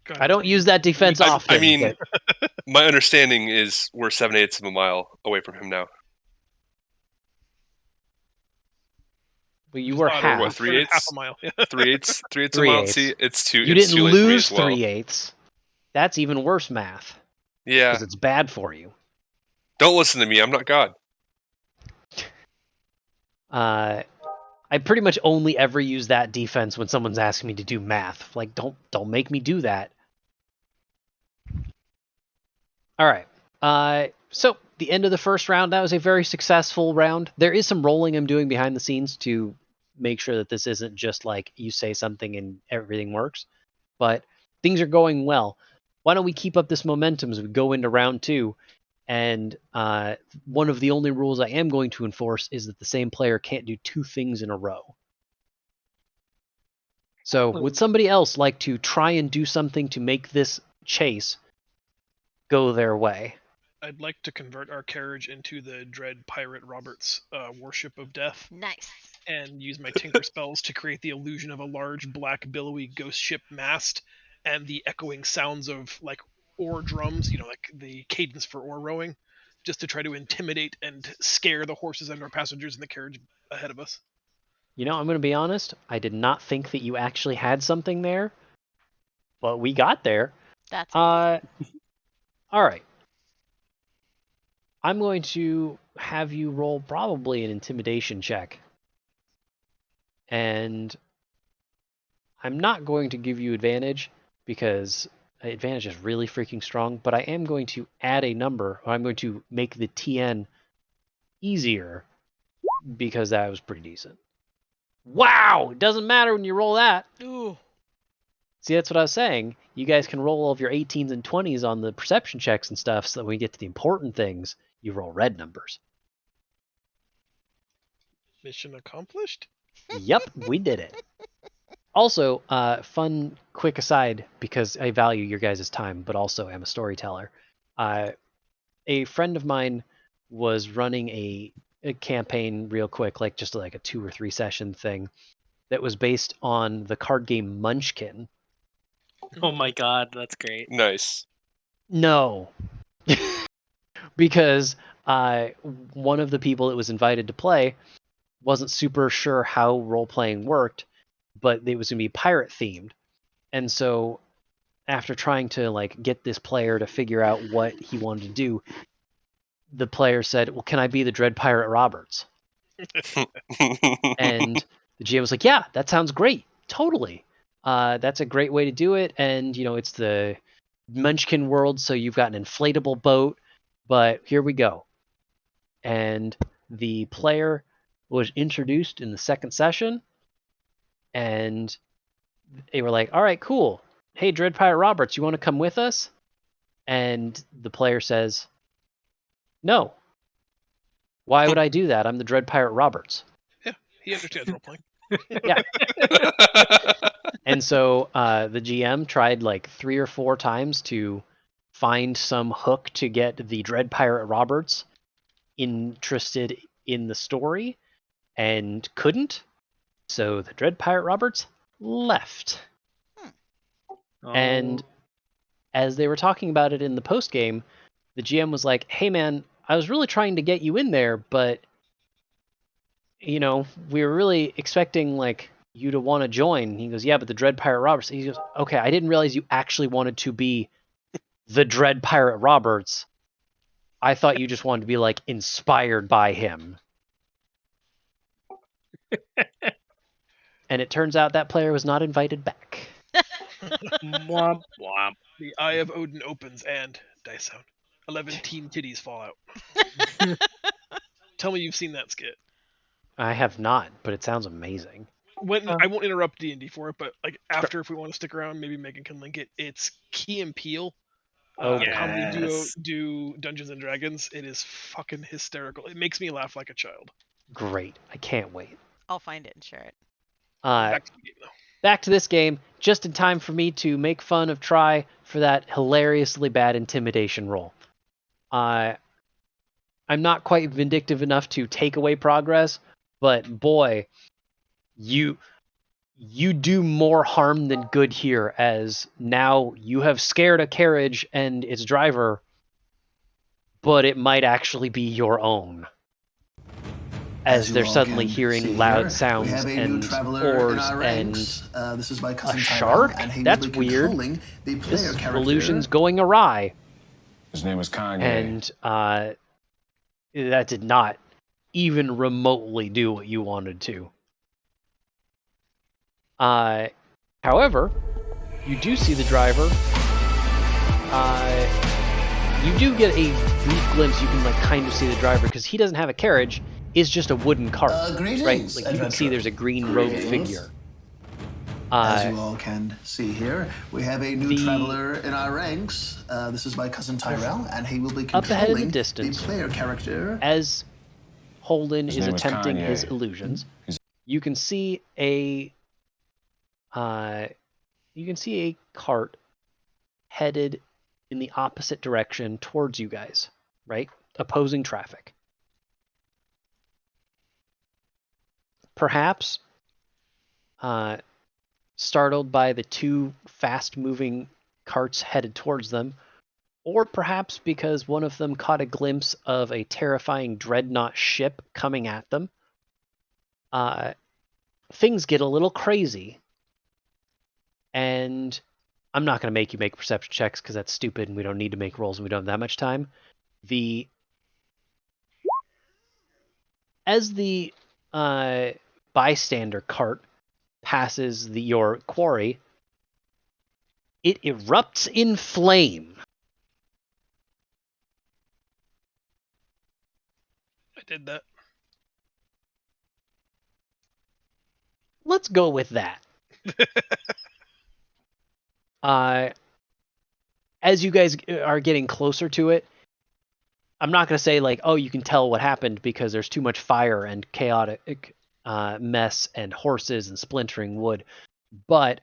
God, I don't use that defense often. I mean, but my understanding is we're 7/8 of a mile away from him now. but you were Thought, half. Or what, 3/8? half a mile. 3/8? 3/8 of a Three mile? eighths. See, it's too. You it's didn't too late for me lose as well. 3/8. That's even worse math Yeah. because it's bad for you. Don't listen to me. I'm not God. I pretty much only ever use that defense when someone's asking me to do math. Like, don't make me do that. All right. So the end of the first round, that was a very successful round. There is some rolling I'm doing behind the scenes to make sure that this isn't just like you say something and everything works. But things are going well. Why don't we keep up this momentum as we go into round 2? And one of the only rules I am going to enforce is that the same player can't do 2 things in a row. So would somebody else like to try and do something to make this chase go their way? I'd like to convert our carriage into the Dread Pirate Roberts Worship of Death Nice. and use my Tinker spells to create the illusion of a large black billowy ghost ship mast and the echoing sounds of like oar drums, like the cadence for oar rowing, just to try to intimidate and scare the horses and our passengers in the carriage ahead of us. I'm going to be honest. I did not think that you actually had something there, but we got there. That's All right. I'm going to have you roll probably an intimidation check. And I'm not going to give you advantage because advantage is really freaking strong, but I am going to add a number, or I'm going to make the TN easier because that was pretty decent. Wow! It doesn't matter when you roll that. Ooh. See, that's what I was saying. You guys can roll all of your 18s and 20s on the perception checks and stuff so that when we get to the important things, you roll red numbers. Mission accomplished? Yep, we did it. Also, fun quick aside, because I value your guys' time, but also am a storyteller. A friend of mine was running a campaign real quick, like just like a 2 or 3 session thing that was based on the card game Munchkin. Oh my god, that's great. Nice. No. Because one of the people that was invited to play wasn't super sure how role-playing worked, but it was going to be pirate themed. And so after trying to like get this player to figure out what he wanted to do, the player said, well, can I be the Dread Pirate Roberts? And the GM was like, yeah, that sounds great. Totally. That's a great way to do it. And, it's the Munchkin world, so you've got an inflatable boat, but here we go. And the player was introduced in the second session, and they were like, all right, cool. Hey, Dread Pirate Roberts, you want to come with us? And the player says, no. Why would I do that? I'm the Dread Pirate Roberts. Yeah, he understands role playing. Yeah. And so the GM tried like 3 or 4 times to find some hook to get the Dread Pirate Roberts interested in the story and couldn't. So the Dread Pirate Roberts left. And as they were talking about it in the post game, the GM was like, hey man, I was really trying to get you in there, but we were really expecting like you to want to join. He goes, yeah, but the Dread Pirate Roberts. He goes, okay, I didn't realize you actually wanted to be the Dread Pirate Roberts. I thought you just wanted to be like inspired by him. And it turns out that player was not invited back. Womp womp. The Eye of Odin opens and dice sound. 11 teen titties fall out. Tell me you've seen that skit. I have not, but it sounds amazing. I won't interrupt D&D for it, but like after, if we want to stick around, maybe Megan can link it. It's Key and Peele. Okay. Comedy duo Yes. do Dungeons and Dragons. It is fucking hysterical. It makes me laugh like a child. Great. I can't wait. I'll find it and share it. Back to the game, though. Back to this game, just in time for me to make fun of Try for that hilariously bad intimidation roll. I'm not quite vindictive enough to take away progress, but boy, you do more harm than good here, as now you have scared a carriage and its driver, but it might actually be your own. As you they're all suddenly can hearing see loud here, we sounds have a new and traveler in oars our and ranks. This is my cousin a Tyrell, shark? and he That's will be weird. controlling the player this character. illusion's going awry. His name was Kanye. And that did not even remotely do what you wanted to. However, you do see the driver. You do get a brief glimpse. You can like kind of see the driver because he doesn't have a carriage. It's just a wooden cart, Greetings, right? Like you can see, adventurer. there's a green robed Greetings. figure. As you all can see here, we have a new the- traveler in our ranks. This is my cousin Tyrell, and he will be Up ahead in the controlling distance. the player character. As Holden His is name was attempting his Kanye. illusions, He's- you can see a cart headed in the opposite direction towards you guys, right? Opposing traffic. Perhaps startled by the two fast-moving carts headed towards them, or perhaps because one of them caught a glimpse of a terrifying dreadnought ship coming at them, things get a little crazy. And I'm not going to make you make perception checks because that's stupid and we don't need to make rolls and we don't have that much time. As the bystander cart passes your quarry, it erupts in flame. I did that. Let's go with that. As you guys are getting closer to it, I'm not going to say like, oh, you can tell what happened because there's too much fire and chaotic mess and horses and splintering wood. But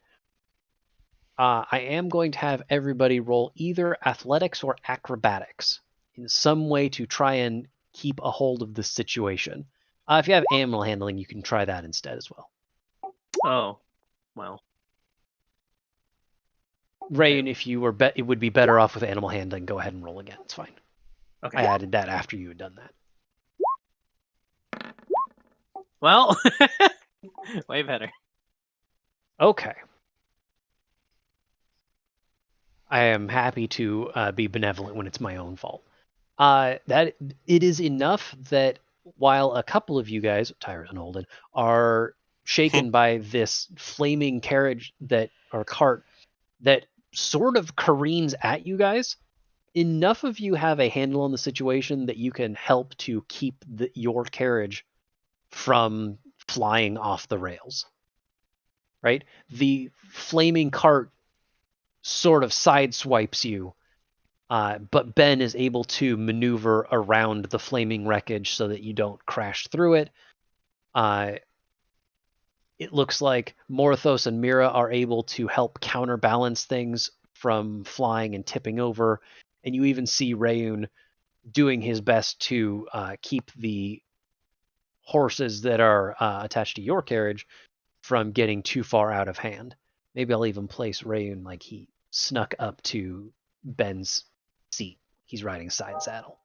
I am going to have everybody roll either athletics or acrobatics in some way to try and keep a hold of this situation. If you have animal handling, you can try that instead as well. Oh, well. Rayan, if you were it would be better off with animal handling, go ahead and roll again. It's fine. Okay. I added that after you had done that. Well, way better. Okay. I am happy to be benevolent when it's my own fault. That it is enough that while a couple of you guys, Tyrus and Holden, are shaken by this flaming carriage or cart that sort of careens at you guys, enough of you have a handle on the situation that you can help to keep your carriage from flying off the rails. Right? The flaming cart sort of sideswipes you, but Ben is able to maneuver around the flaming wreckage so that you don't crash through it. It looks like Morthos and Mira are able to help counterbalance things from flying and tipping over, and you even see Rayun doing his best to keep the horses that are attached to your carriage from getting too far out of hand. Maybe I'll even place Rayun like he snuck up to Ben's seat. He's riding side saddle.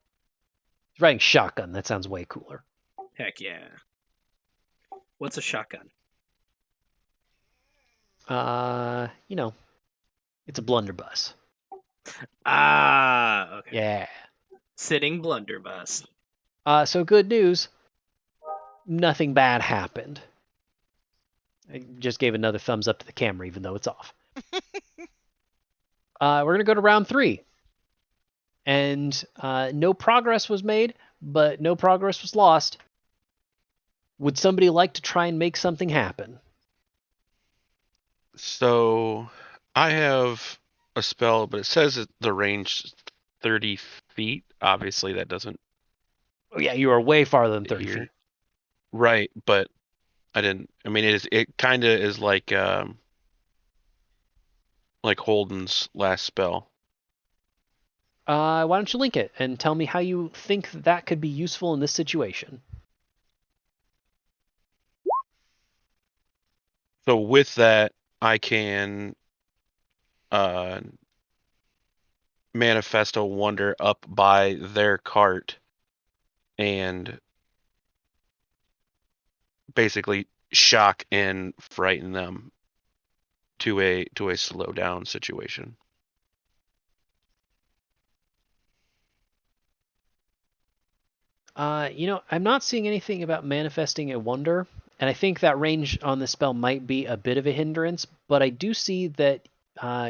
He's riding shotgun. That sounds way cooler. Heck yeah. What's a shotgun? It's a blunderbuss. Ah, okay. Yeah. Sitting blunderbuss. So good news. Nothing bad happened. I just gave another thumbs up to the camera, even though it's off. We're going to go to round 3. And no progress was made, but no progress was lost. Would somebody like to try and make something happen? So I have a spell, but it says that the range is 30 feet. Obviously, that doesn't. Oh, yeah, you are way farther than 30 Here. feet. Right, but I didn't. I mean, it kind of is like Holden's last spell. Why don't you link it and tell me how you think that could be useful in this situation? So with that, I can manifest a wonder up by their cart and basically shock and frighten them to a slow down situation. I'm not seeing anything about manifesting a wonder, and I think that range on the spell might be a bit of a hindrance, but I do see that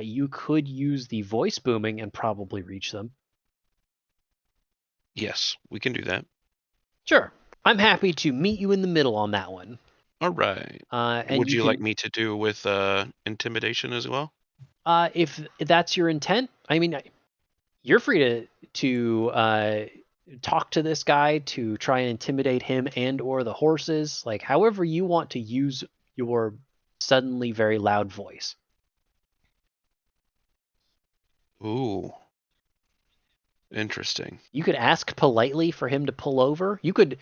you could use the voice booming and probably reach them. Yes, we can do that. Sure. I'm happy to meet you in the middle on that one. All right. And Would you can, like me to do with intimidation as well? If that's your intent, I mean, you're free to talk to this guy to try and intimidate him and or the horses, like however you want to use your suddenly very loud voice. Ooh. Interesting. You could ask politely for him to pull over. You could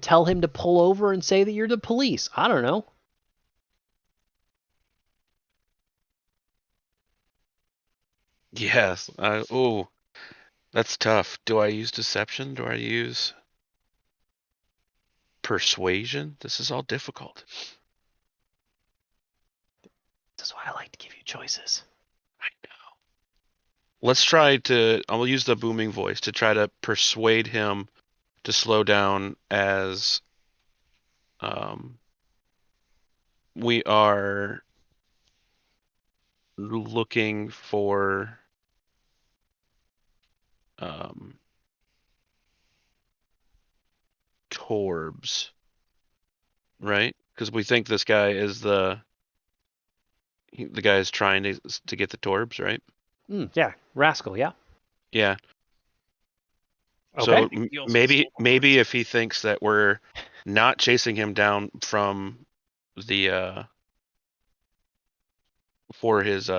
tell him to pull over and say that you're the police. I don't know. Yes. Oh, that's tough. Do I use deception? Do I use persuasion? This is all difficult. That's why I like to give you choices. I know. Let's try to. I'll use the booming voice to try to persuade him to slow down as we are looking for Torbs, right? Because we think this guy is the guy is trying to get the Torbs, right? Yeah, rascal. Yeah. Yeah. Okay. So maybe if he thinks that we're not chasing him down from the for his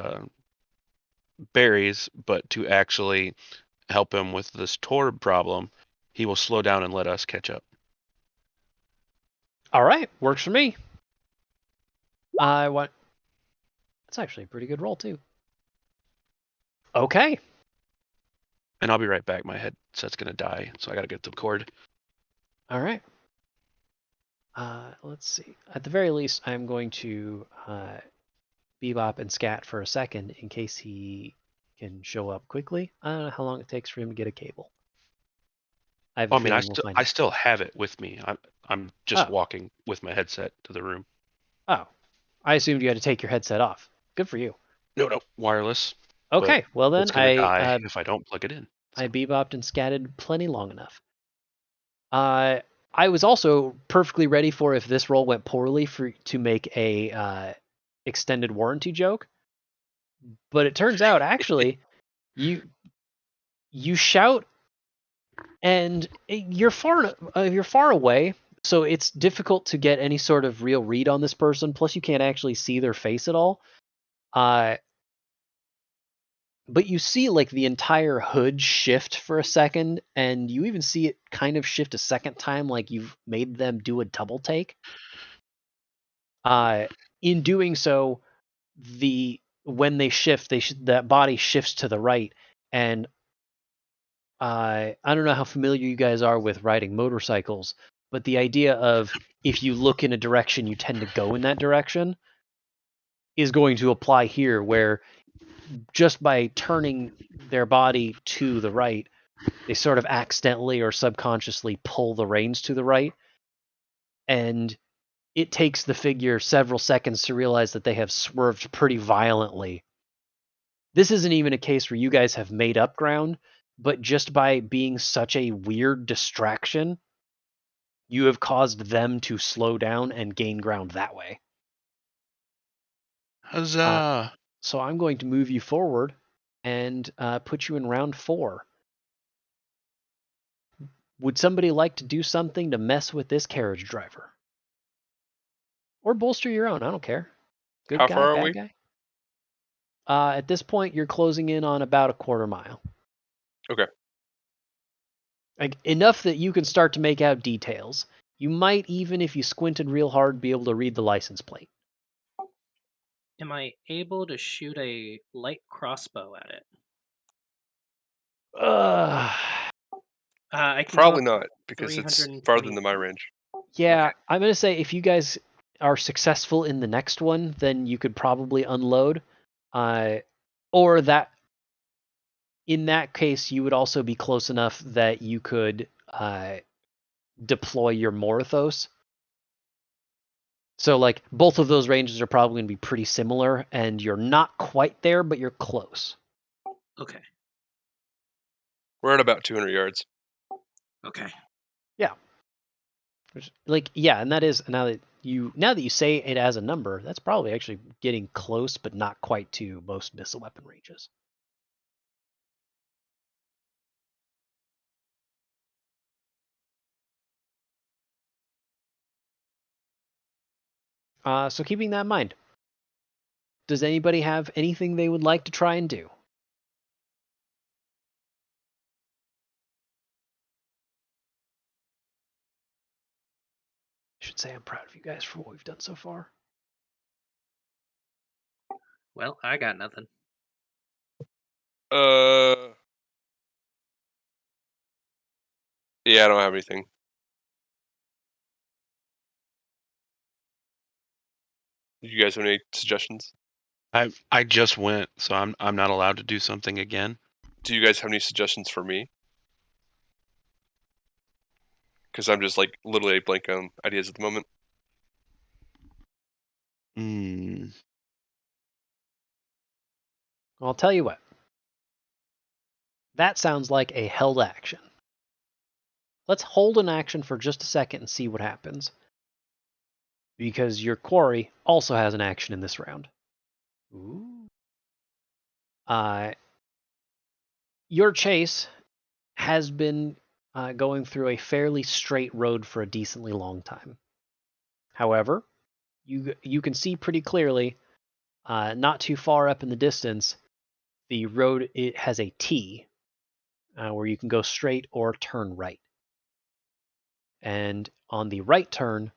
berries, but to actually help him with this Torb problem, he will slow down and let us catch up. All right, works for me. That's actually a pretty good roll too. Okay. And I'll be right back. My headset's gonna die, so I gotta get the cord. All right. Let's see. At the very least, I'm going to bebop and scat for a second in case he can show up quickly. I don't know how long it takes for him to get a cable. I still have it with me. I'm just walking with my headset to the room. Oh, I assumed you had to take your headset off. Good for you. No, wireless. Okay, well then it's gonna die if I don't plug it in. So. I bebopped and scatted plenty long enough. I was also perfectly ready for if this roll went poorly to make a extended warranty joke, but it turns out actually you shout and you're far away, so it's difficult to get any sort of real read on this person. Plus, you can't actually see their face at all. But you see like the entire hood shift for a second, and you even see it kind of shift a second time, like you've made them do a double take. In doing so, when they shift, that body shifts to the right, and I don't know how familiar you guys are with riding motorcycles, but the idea of if you look in a direction, you tend to go in that direction is going to apply here, where just by turning their body to the right, They sort of accidentally or subconsciously pull the reins to the right, and it takes the figure several seconds to realize that they have swerved pretty violently. This isn't even a case where you guys have made up ground, but just by being such a weird distraction, you have caused them to slow down and gain ground that way. Huzzah! So I'm going to move you forward and put you in round 4. Would somebody like to do something to mess with this carriage driver? Or bolster your own, I don't care. Good How guy, far are bad we? guy? At this point, you're closing in on about a quarter mile. Okay. Like, enough that you can start to make out details. You might even, if you squinted real hard, be able to read the license plate. Am I able to shoot a light crossbow at it? I can go Probably up to not, because it's 320 farther than my feet. range. Yeah, Okay. I'm going to say if you guys are successful in the next one, then you could probably unload. Or that, in that case, you would also be close enough that you could deploy your Morthos. So, like, both of those ranges are probably going to be pretty similar, and you're not quite there, but you're close. Okay. We're at about 200 yards. Okay. Like, yeah, and that is, now that you say it as a number, that's probably actually getting close, but not quite to most missile weapon ranges. So keeping that in mind, does anybody have anything they would like to try and do? I should say I'm proud of you guys for what we've done so far. Well, I got nothing. Yeah, I don't have anything. You guys have any suggestions? I just went, so I'm not allowed to do something again. Do you guys have any suggestions for me? Because I'm just like literally blank on ideas at the moment. I'll tell you what. That sounds like a held action. Let's hold an action for just a second and see what happens. Because your quarry also has an action in this round. Ooh. Your chase has been going through a fairly straight road for a decently long time. However, you can see pretty clearly, not too far up in the distance, the road, it has a T where you can go straight or turn right. And on the right turn,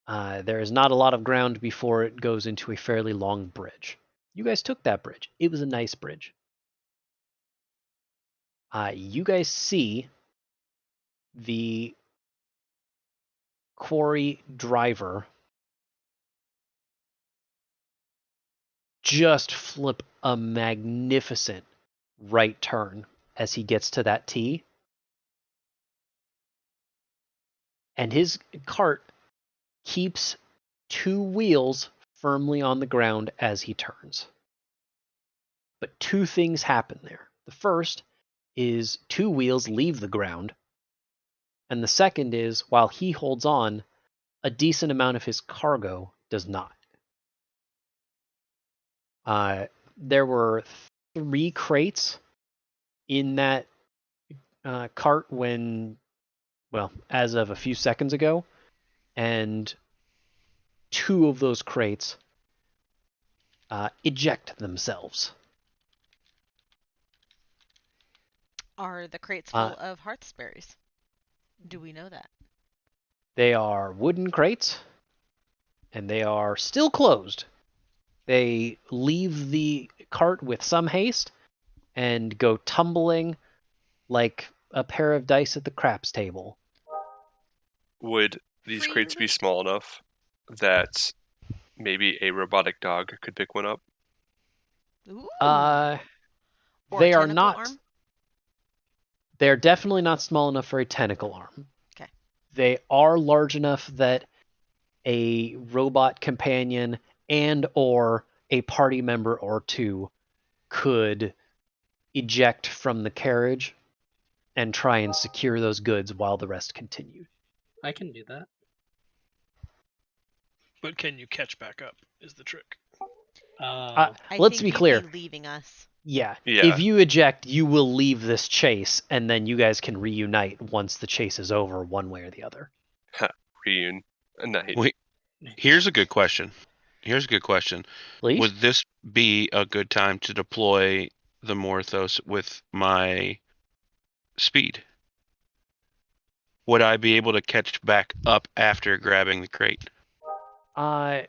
there is not a lot of ground before it goes into a fairly long bridge. You guys took that bridge. It was a nice bridge. You guys see the quarry driver just flip a magnificent right turn as he gets to that T. And his cart keeps 2 wheels firmly on the ground as he turns. But 2 things happen there. The first is 2 wheels leave the ground. And the second is, while he holds on, a decent amount of his cargo does not. There were 3 crates in that cart when, well, as of a few seconds ago, and 2 of those crates eject themselves. Are the crates full of hearthsberries? Do we know that? They are wooden crates, and they are still closed. They leave the cart with some haste and go tumbling like a pair of dice at the craps table. Would these crates be small enough that maybe a robotic dog could pick one up? Ooh. They are not. Arm? They're definitely not small enough for a tentacle arm. Okay. They are large enough that a robot companion and or a party member or two could eject from the carriage and try and secure those goods while the rest continued. I can do that. But can you catch back up? Is the trick. I Let's think be you'd clear. Be leaving us. Yeah. Yeah. If you eject, you will leave this chase, and then you guys can reunite once the chase is over, one way or the other. Reunite. Wait, here's a good question. Please? Would this be a good time to deploy the Morthos with my speed? Would I be able to catch back up after grabbing the crate? I'm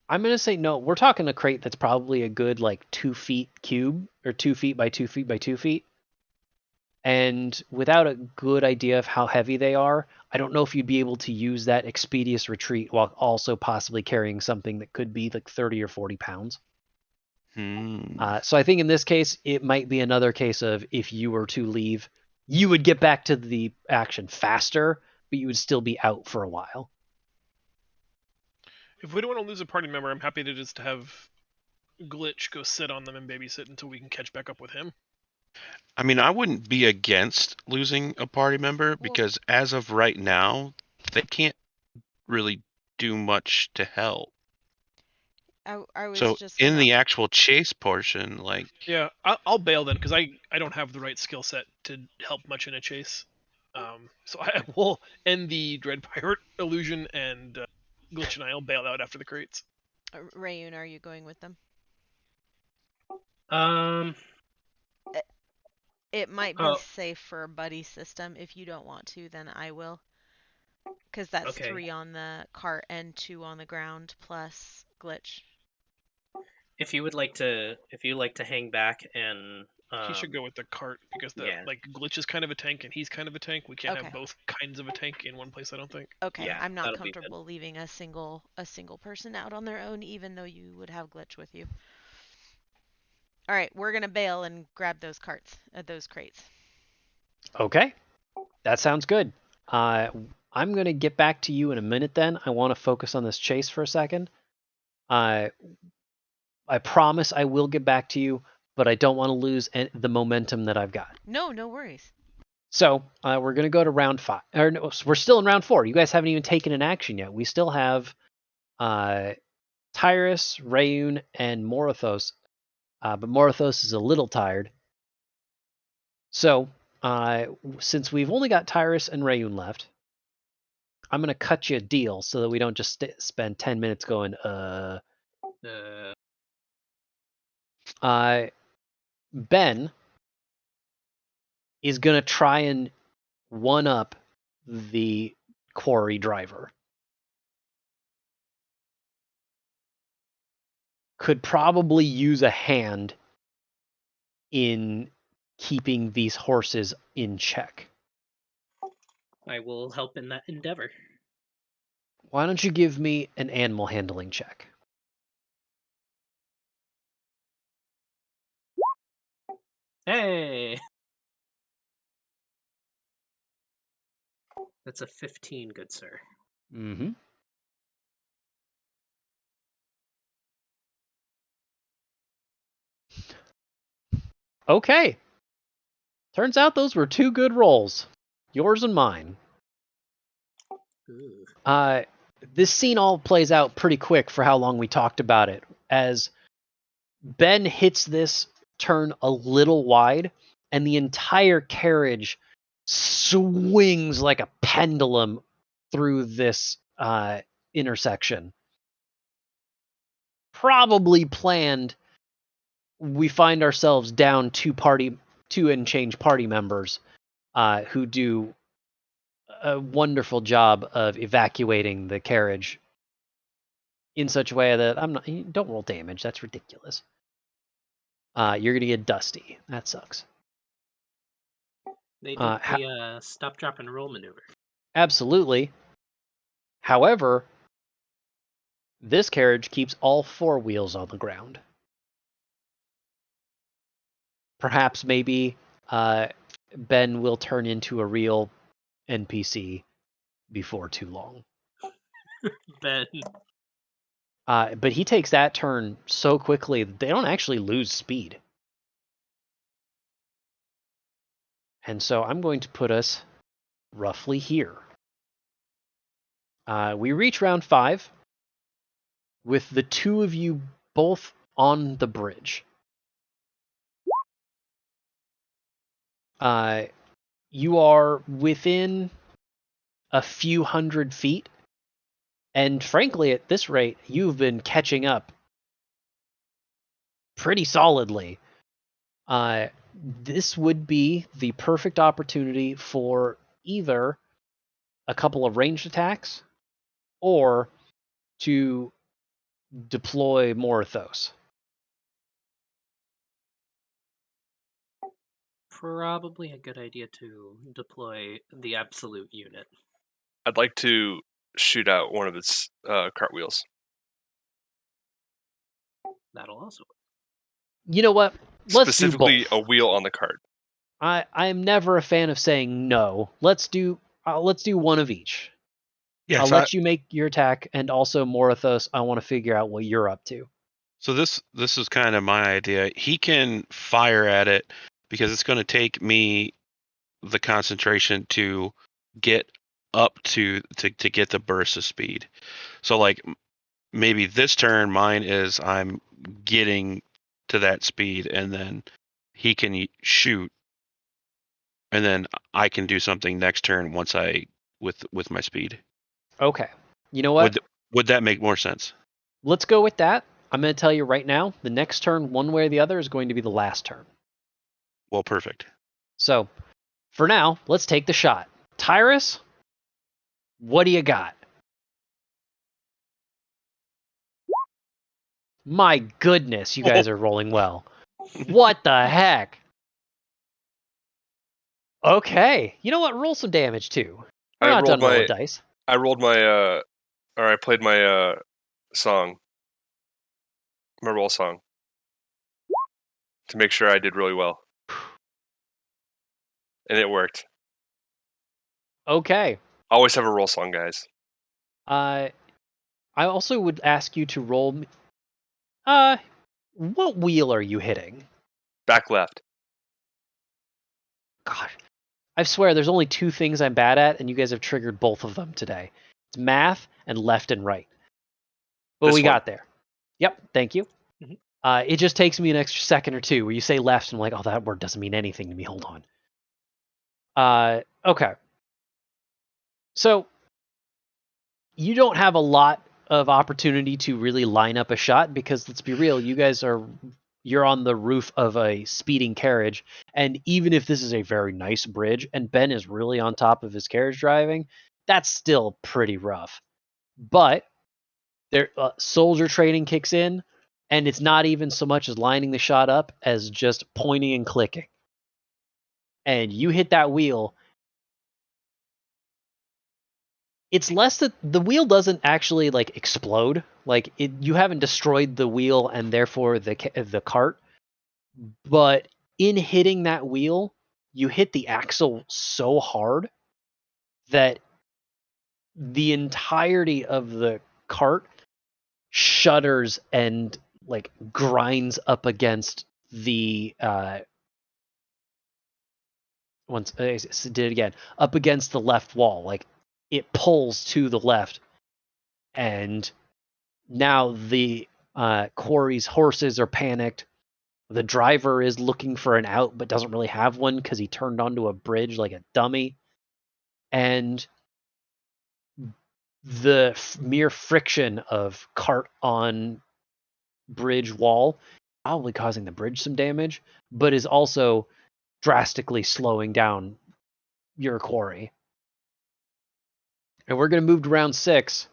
gonna say no. We're talking a crate that's probably a good 2 feet cube, or 2 feet by 2 feet by 2 feet. And without a good idea of how heavy they are, I don't know if you'd be able to use that expeditious retreat while also possibly carrying something that could be 30 or 40 pounds. So I think in this case, it might be another case of if you were to leave, you would get back to the action faster, but you would still be out for a while. If we don't want to lose a party member, I'm happy to just have Glitch go sit on them and babysit until we can catch back up with him. I mean, I wouldn't be against losing a party member because as of right now, they can't really do much to help. I was So just in gonna... the actual chase portion, Yeah, I'll bail then because I don't have the right skill set to help much in a chase. So I will end the Dread Pirate illusion, and Glitch and I'll bail out after the crates. Rayun, are you going with them? It might be safe for a buddy system. If you don't want to, then I will. Because that's 3 on the cart and 2 on the ground plus Glitch. If you would like to, hang back and he should go with the cart because Glitch is kind of a tank and he's kind of a tank. We can't have both kinds of a tank in one place, I don't think. Okay, yeah, I'm not comfortable leaving a single person out on their own, even though you would have Glitch with you. All right, we're gonna bail and grab those crates. Okay, that sounds good. I'm gonna get back to you in a minute. Then I want to focus on this chase for a second. I promise I will get back to you, but I don't want to lose the momentum that I've got. No worries. So we're gonna go to round 5. Or no, we're still in round 4. You guys haven't even taken an action yet. We still have Tyrus, Rayun, and Morthos. But Morthos is a little tired. So since we've only got Tyrus and Rayun left, I'm gonna cut you a deal so that we don't just spend 10 minutes going. Ben is gonna try and one up the quarry driver. Could probably use a hand in keeping these horses in check. I will help in that endeavor. Why don't you give me an animal handling check? Hey! That's a 15, good sir. Mm-hmm. Okay. Turns out those were 2 good rolls. Yours and mine. Ooh. This scene all plays out pretty quick for how long we talked about it. As Ben hits this turn a little wide, and the entire carriage swings like a pendulum through this intersection. Probably planned. We find ourselves down 2 and change party members who do a wonderful job of evacuating the carriage in such a way that don't roll damage. That's ridiculous. You're gonna get dusty. That sucks. They did the stop, drop, and roll maneuver. Absolutely. However, this carriage keeps all 4 wheels on the ground. Perhaps maybe Ben will turn into a real NPC before too long. Ben. But he takes that turn so quickly that they don't actually lose speed. And so I'm going to put us roughly here. We reach round 5 with the two of you both on the bridge. You are within a few hundred feet, and frankly, at this rate, you've been catching up pretty solidly. This would be the perfect opportunity for either a couple of ranged attacks or to deploy Morthos. Probably a good idea to deploy the absolute unit. I'd like to shoot out one of its cartwheels. That'll also work. You know what? Let's do Specifically, both. a wheel on the cart. I'm never a fan of saying no. Let's do one of each. Yeah, I'll so let you make your attack, and also Morthos, I want to figure out what you're up to. So this is kind of my idea. He can fire at it because it's going to take me the concentration to get up to get the burst of speed. So like maybe this turn mine is I'm getting to that speed, and then he can shoot, and then I can do something next turn once I with my speed. Okay. You know what? Would that make more sense? Let's go with that. I'm going to tell you right now, the next turn, one way or the other, is going to be the last turn. Well, perfect. So, for now, let's take the shot. Tyrus, what do you got? My goodness, you guys are rolling well. What the heck? Okay. You know what? Roll some damage, too. We're not done rolling dice. I rolled my, or I played my song. My roll song. To make sure I did really well. And it worked. Okay. Always have a roll song, guys. I also would ask you to roll. What wheel are you hitting? Back left. God, I swear there's only 2 things I'm bad at, and you guys have triggered both of them today. It's math and left and right. But we got there. Yep, thank you. Mhm. It just takes me an extra second or two where you say left, and I'm like, oh, that word doesn't mean anything to me. Hold on. Okay. So, you don't have a lot of opportunity to really line up a shot because, let's be real, you're on the roof of a speeding carriage, and even if this is a very nice bridge and Ben is really on top of his carriage driving, that's still pretty rough. But there, soldier training kicks in, and it's not even so much as lining the shot up as just pointing and clicking. And you hit that wheel. It's less that the wheel doesn't actually like explode. Like you haven't destroyed the wheel and therefore the cart. But in hitting that wheel, you hit the axle so hard that the entirety of the cart shudders and like grinds up against the did it again, up against the left wall. Like it pulls to the left, and now the quarry's horses are panicked. The driver is looking for an out but doesn't really have one because he turned onto a bridge like a dummy. And the mere friction of cart on bridge wall probably causing the bridge some damage, but is also drastically slowing down your quarry. And we're going to move to round 6.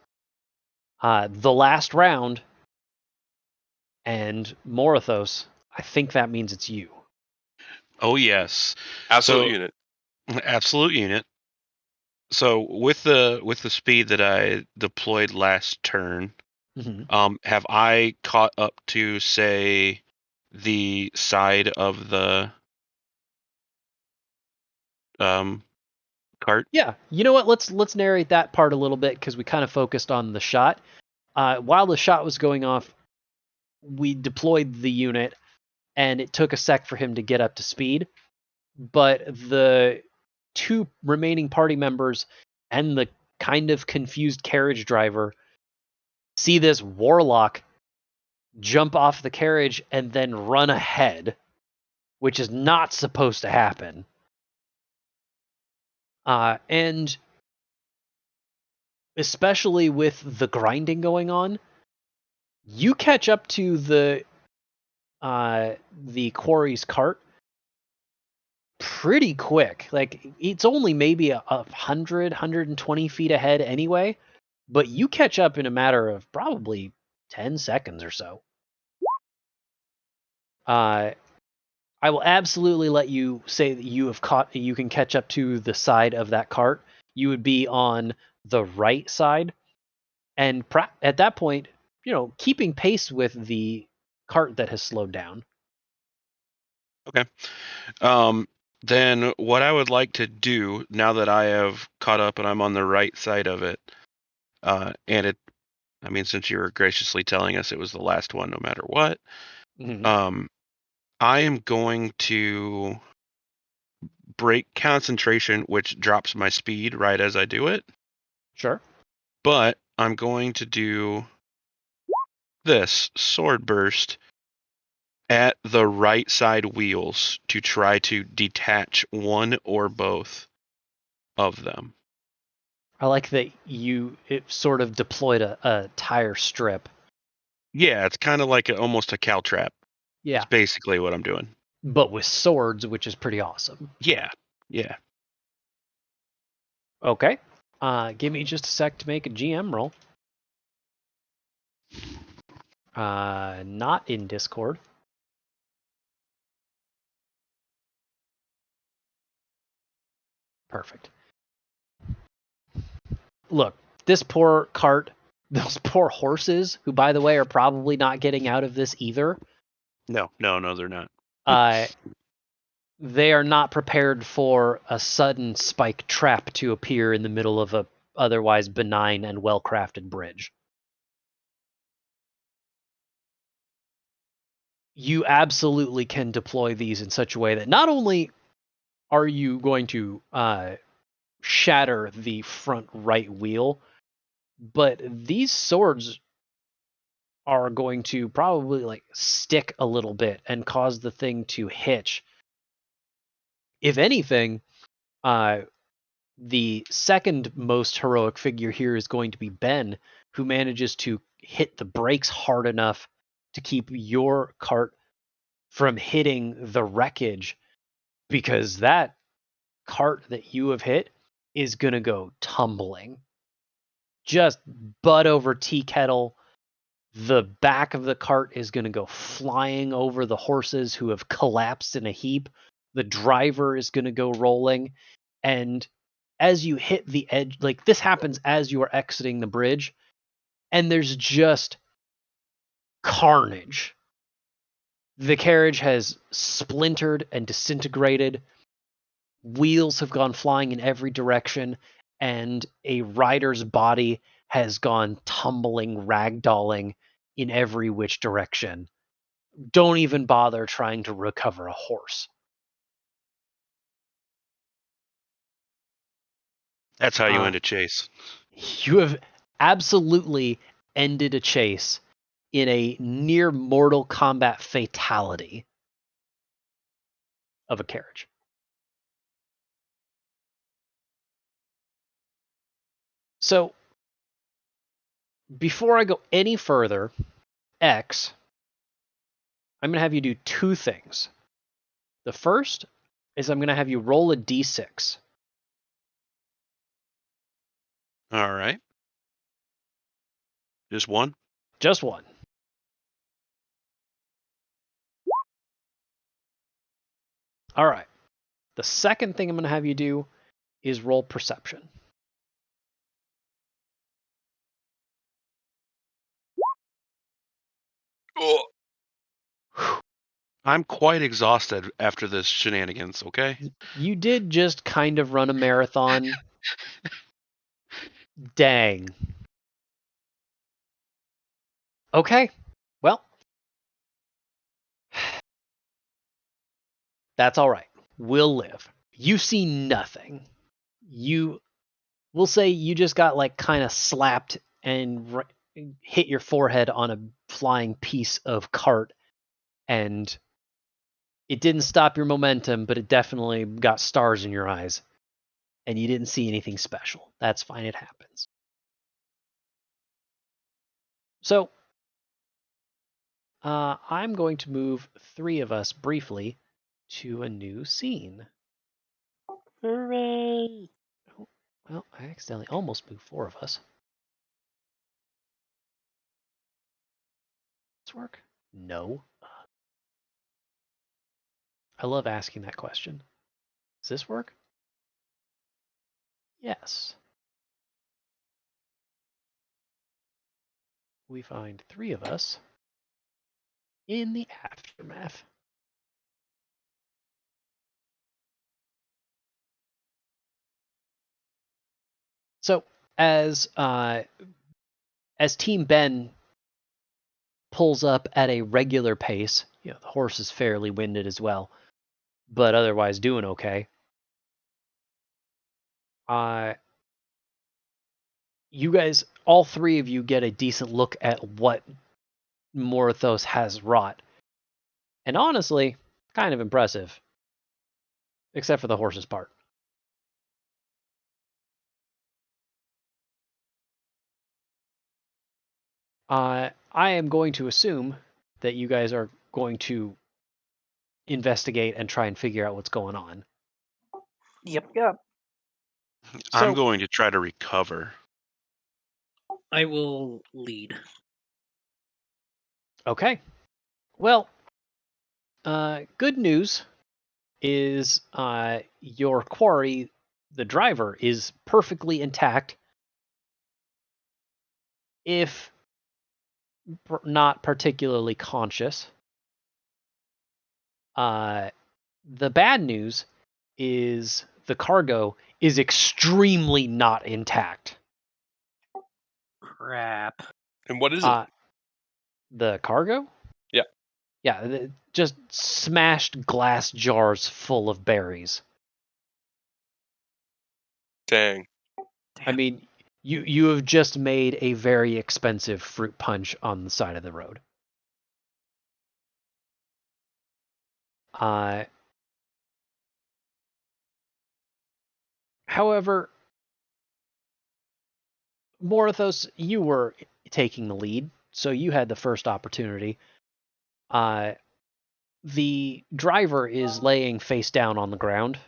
The last round. And Morthos, I think that means it's you. Oh yes. Absolute unit. Absolute unit. So with the speed that I deployed last turn, have I caught up to say the side of the cart? Yeah, you know what? Let's narrate that part a little bit because we kind of focused on the shot. While the shot was going off, we deployed the unit, and it took a sec for him to get up to speed. But the 2 remaining party members and the kind of confused carriage driver see this warlock jump off the carriage and then run ahead, which is not supposed to happen. And especially with the grinding going on, you catch up to the quarry's cart pretty quick. Like, it's only maybe 120 feet ahead anyway, but you catch up in a matter of probably 10 seconds or so. I will absolutely let you say that you can catch up to the side of that cart. You would be on the right side, and at that point, keeping pace with the cart that has slowed down. Okay. Then what I would like to do now that I have caught up and I'm on the right side of it, since you're graciously telling us it was the last one, no matter what, Mm-hmm. I am going to break concentration, which drops my speed right as I do it. Sure. But I'm going to do this sword burst at the right side wheels to try to detach one or both of them. I like that it sort of deployed a tire strip. Yeah, it's kind of like almost a caltrap. Yeah. It's basically what I'm doing. But with swords, which is pretty awesome. Yeah. Okay. Give me just a sec to make a GM roll. Not in Discord. Perfect. Look, this poor cart, those poor horses, who, by the way, are probably not getting out of this either. No, they're not. They are not prepared for a sudden spike trap to appear in the middle of a otherwise benign and well-crafted bridge. You absolutely can deploy these in such a way that not only are you going to shatter the front right wheel, but these swords are going to probably stick a little bit and cause the thing to hitch. If anything, the second most heroic figure here is going to be Ben, who manages to hit the brakes hard enough to keep your cart from hitting the wreckage, because that cart that you have hit is going to go tumbling. Just butt over tea kettle. The back of the cart is going to go flying over the horses who have collapsed in a heap. The driver is going to go rolling. And as you hit the edge, this happens as you are exiting the bridge, and there's just carnage. The carriage has splintered and disintegrated. Wheels have gone flying in every direction, and a rider's body has gone tumbling, ragdolling in every which direction. Don't even bother trying to recover a horse. That's how you end a chase. You have absolutely ended a chase in a near Mortal Kombat fatality of a carriage. So, before I go any further, X, I'm going to have you do 2 things. The first is I'm going to have you roll a d6. All right. Just one? Just one. All right. The second thing I'm going to have you do is roll perception. Oh. I'm quite exhausted after this shenanigans, okay? You did just kind of run a marathon. Dang. Okay. Well, that's all right. We'll live. You see nothing. We'll say you just got like kind of slapped and hit your forehead on a flying piece of cart, and it didn't stop your momentum, but it definitely got stars in your eyes, and you didn't see anything special. That's fine. It happens. So, I'm going to move 3 of us briefly to a new scene. Hooray! Oh, well, I accidentally almost moved 4 of us. Does this work? No. I love asking that question. Does this work? Yes. We find 3 of us in the aftermath. So as Team Ben pulls up at a regular pace, the horse is fairly winded as well, but otherwise doing okay. You guys, all 3 of you, get a decent look at what Morthos has wrought, and honestly, kind of impressive, except for the horse's part. I am going to assume that you guys are going to investigate and try and figure out what's going on. Yep. I'm So, going to try to recover. I will lead. okay. Well, good news is your quarry, the driver, is perfectly intact, if not particularly conscious. The bad news is the cargo is extremely not intact. Crap. And what is it? The cargo? Yeah. Yeah, just smashed glass jars full of berries. Dang. I mean, you have just made a very expensive fruit punch on the side of the road. However, Morthos, you were taking the lead, so you had the first opportunity. The driver is laying face down on the ground.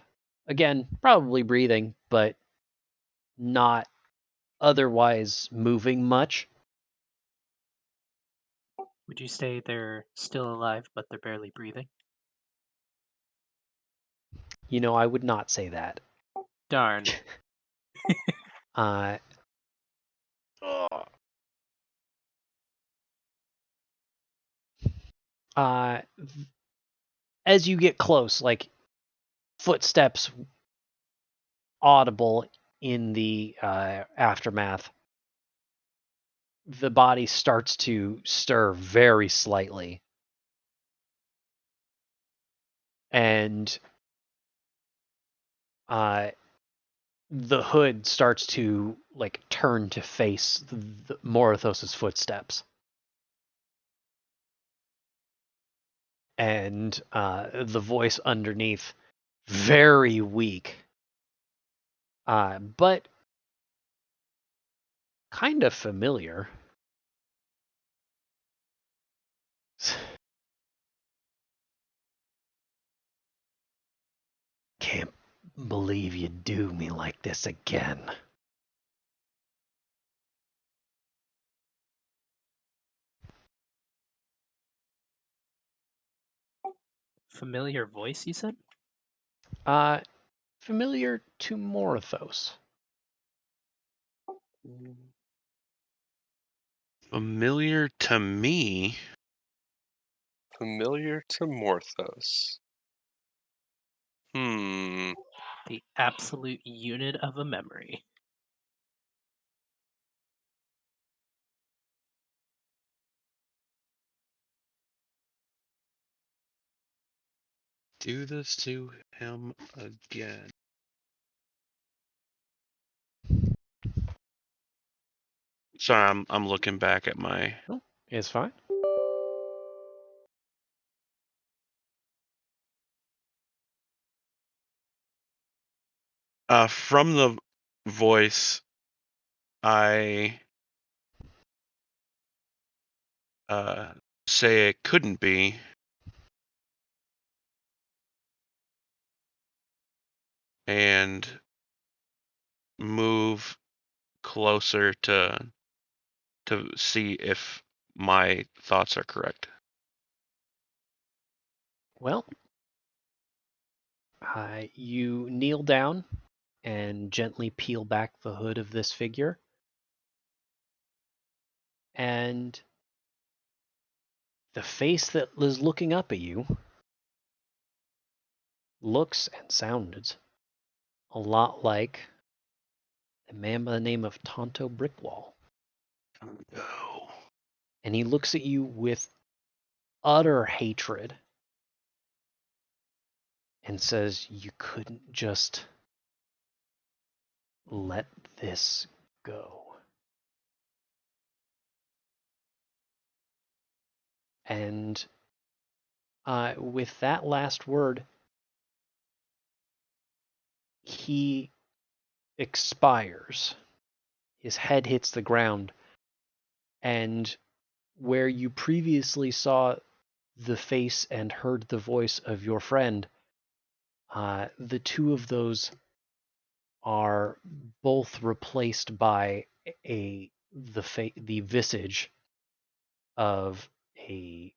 Again, probably breathing, but not otherwise moving much. Would you say they're still alive, but they're barely breathing? I would not say that. Darn. As you get close, like footsteps audible in the aftermath, the body starts to stir very slightly. And the hood starts to turn to face Morthos's footsteps. And the voice underneath, very weak, but kind of familiar. Can't believe you do me like this again. Familiar voice, you said? Familiar to Morthos. Familiar to me. Familiar to Morthos. The absolute unit of a memory. Do this to him again. Sorry, I'm looking back at my. It's fine. From the voice, I say it couldn't be. And move closer to see if my thoughts are correct. Well, you kneel down and gently peel back the hood of this figure. And the face that is looking up at you looks and sounds a lot like a man by the name of Tonto Brickwall. Oh. And he looks at you with utter hatred and says, "You couldn't just let this go." And with that last word, he expires. His head hits the ground, and where you previously saw the face and heard the voice of your friend, the two of those are both replaced by the visage of a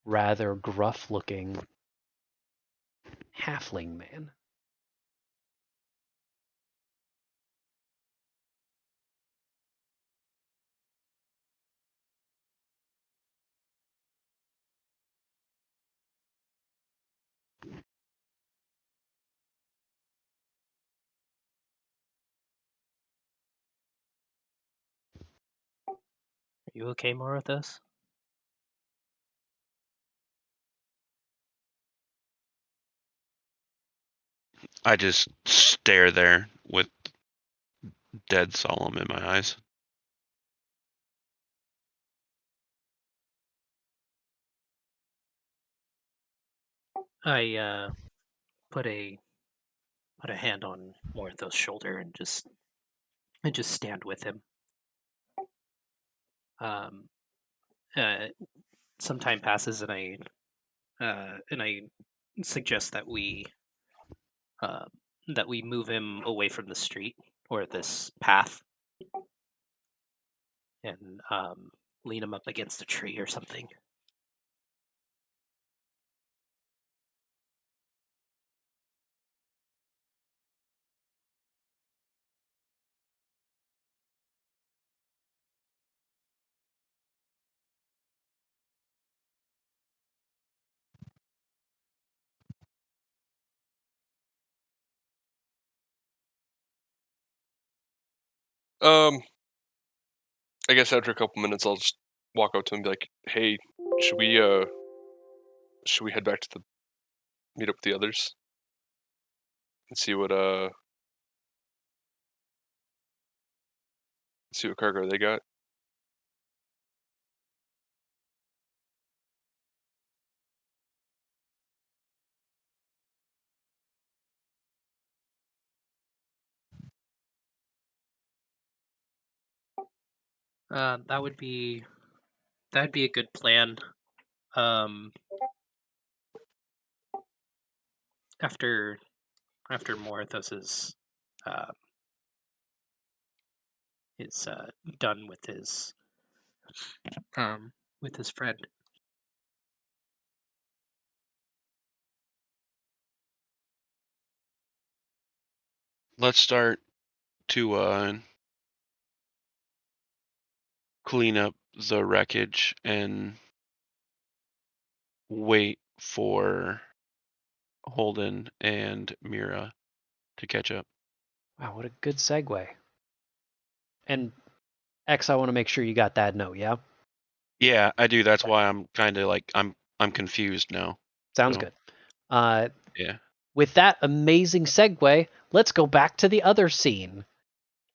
rather gruff-looking halfling man. Are you okay, Morthos? I just stare there with dead solemn in my eyes. I put a hand on Morthos' shoulder and just stand with him. Um, some time passes, and I suggest that we move him away from the street or this path, and lean him up against a tree or something. I guess after a couple minutes, I'll just walk up to him and be like, "Hey, should we head back to meet up with the others and see what cargo they got?" That'd be a good plan. After Morthos is done with his friend. Let's start to clean up the wreckage and wait for Holden and Mira to catch up. Wow, what a good segue. And X, I want to make sure you got that note, yeah? Yeah, I do. That's why I'm kind of like I'm confused now. Sounds So, good. Yeah. With that amazing segue, let's go back to the other scene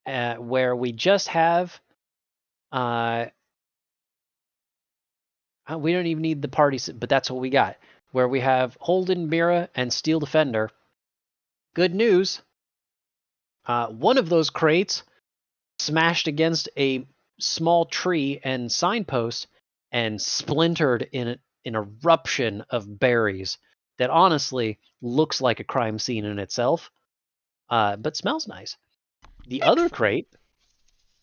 where we just have. We don't even need the party, but that's what we got. Where we have Holden, Mira, and Steel Defender. Good news. One of those crates smashed against a small tree and signpost and splintered in an eruption of berries that honestly looks like a crime scene in itself, but smells nice. The other crate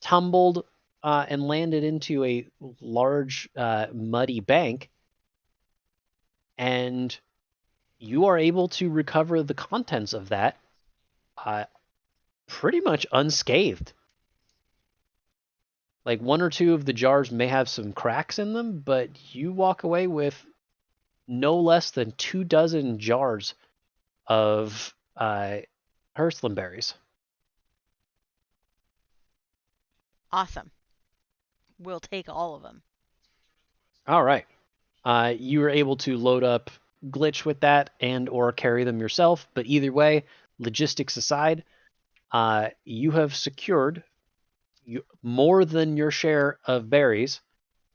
tumbled and landed into a large muddy bank, and you are able to recover the contents of that pretty much unscathed. Like one or two of the jars may have some cracks in them, but you walk away with no less than 24 jars of Hearthland berries. Awesome. We'll take all of them. All right. You were able to load up Glitch with that and or carry them yourself, but either way, logistics aside, you have secured more than your share of berries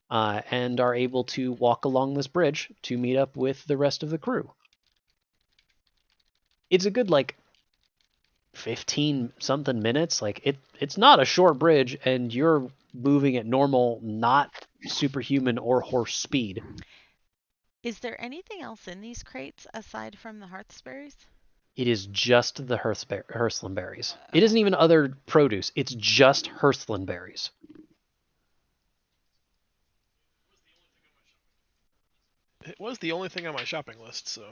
and are able to walk along this bridge to meet up with the rest of the crew. It's a good 15 something minutes. It's not a short bridge, and you're moving at normal, not superhuman or horse speed. Is there anything else in these crates aside from the hearthberries? It is just the Hearthland berries. It isn't even other produce. It's just Hearthland berries. It was the only thing on my shopping list, so.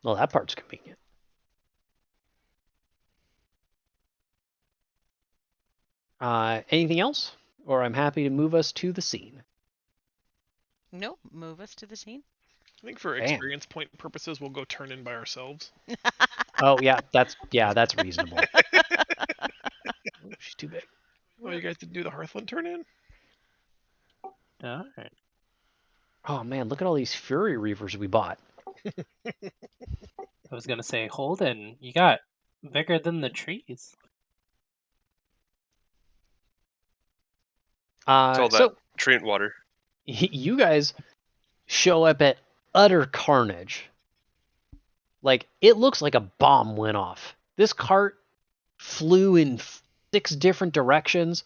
Well, that part's convenient. Anything else? Or I'm happy to move us to the scene. Nope. Move us to the scene. I think for experience point purposes, we'll go turn in by ourselves. Oh yeah, that's reasonable. Oh, she's too big. Oh, you guys didn't do the Hearthland turn in? All right. Oh man, look at all these Fury Reavers we bought. I was gonna say, Holden, you got bigger than the trees. It's all that treant water. You guys show up at utter carnage. Like, it looks like a bomb went off. This cart flew in 6 different directions.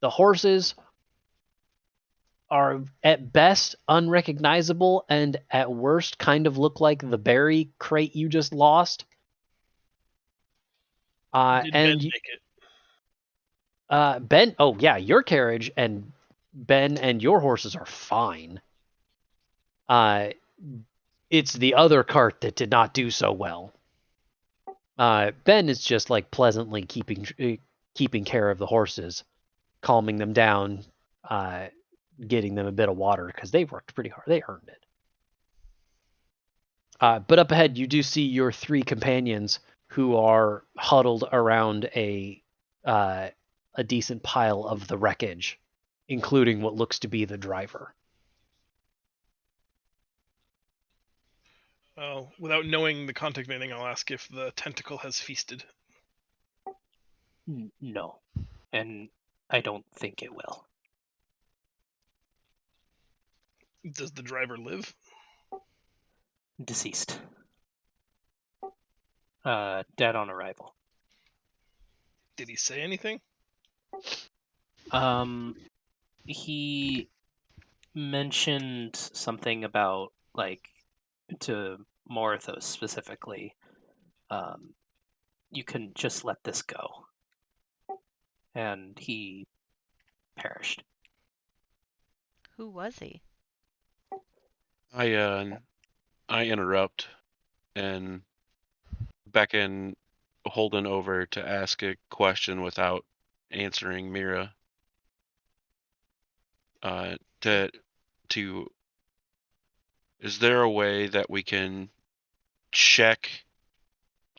The horses are at best unrecognizable and at worst kind of look like the berry crate you just lost. Did Ben make it? Ben, oh yeah, your carriage and Ben and your horses are fine. It's the other cart that did not do so well. Ben is just pleasantly keeping care of the horses, calming them down, getting them a bit of water because they worked pretty hard. They earned it. But up ahead, you do see your 3 companions who are huddled around a decent pile of the wreckage, including what looks to be the driver. Without knowing the context of anything, I'll ask if the tentacle has feasted. No, and I don't think it will. Does the driver live? Deceased. Dead on arrival. Did he say anything? He mentioned something about, to Morthos specifically, you can just let this go. And he perished. Who was he? I interrupt and beckon Holden over to ask a question without answering Mira. To Is there a way that we can check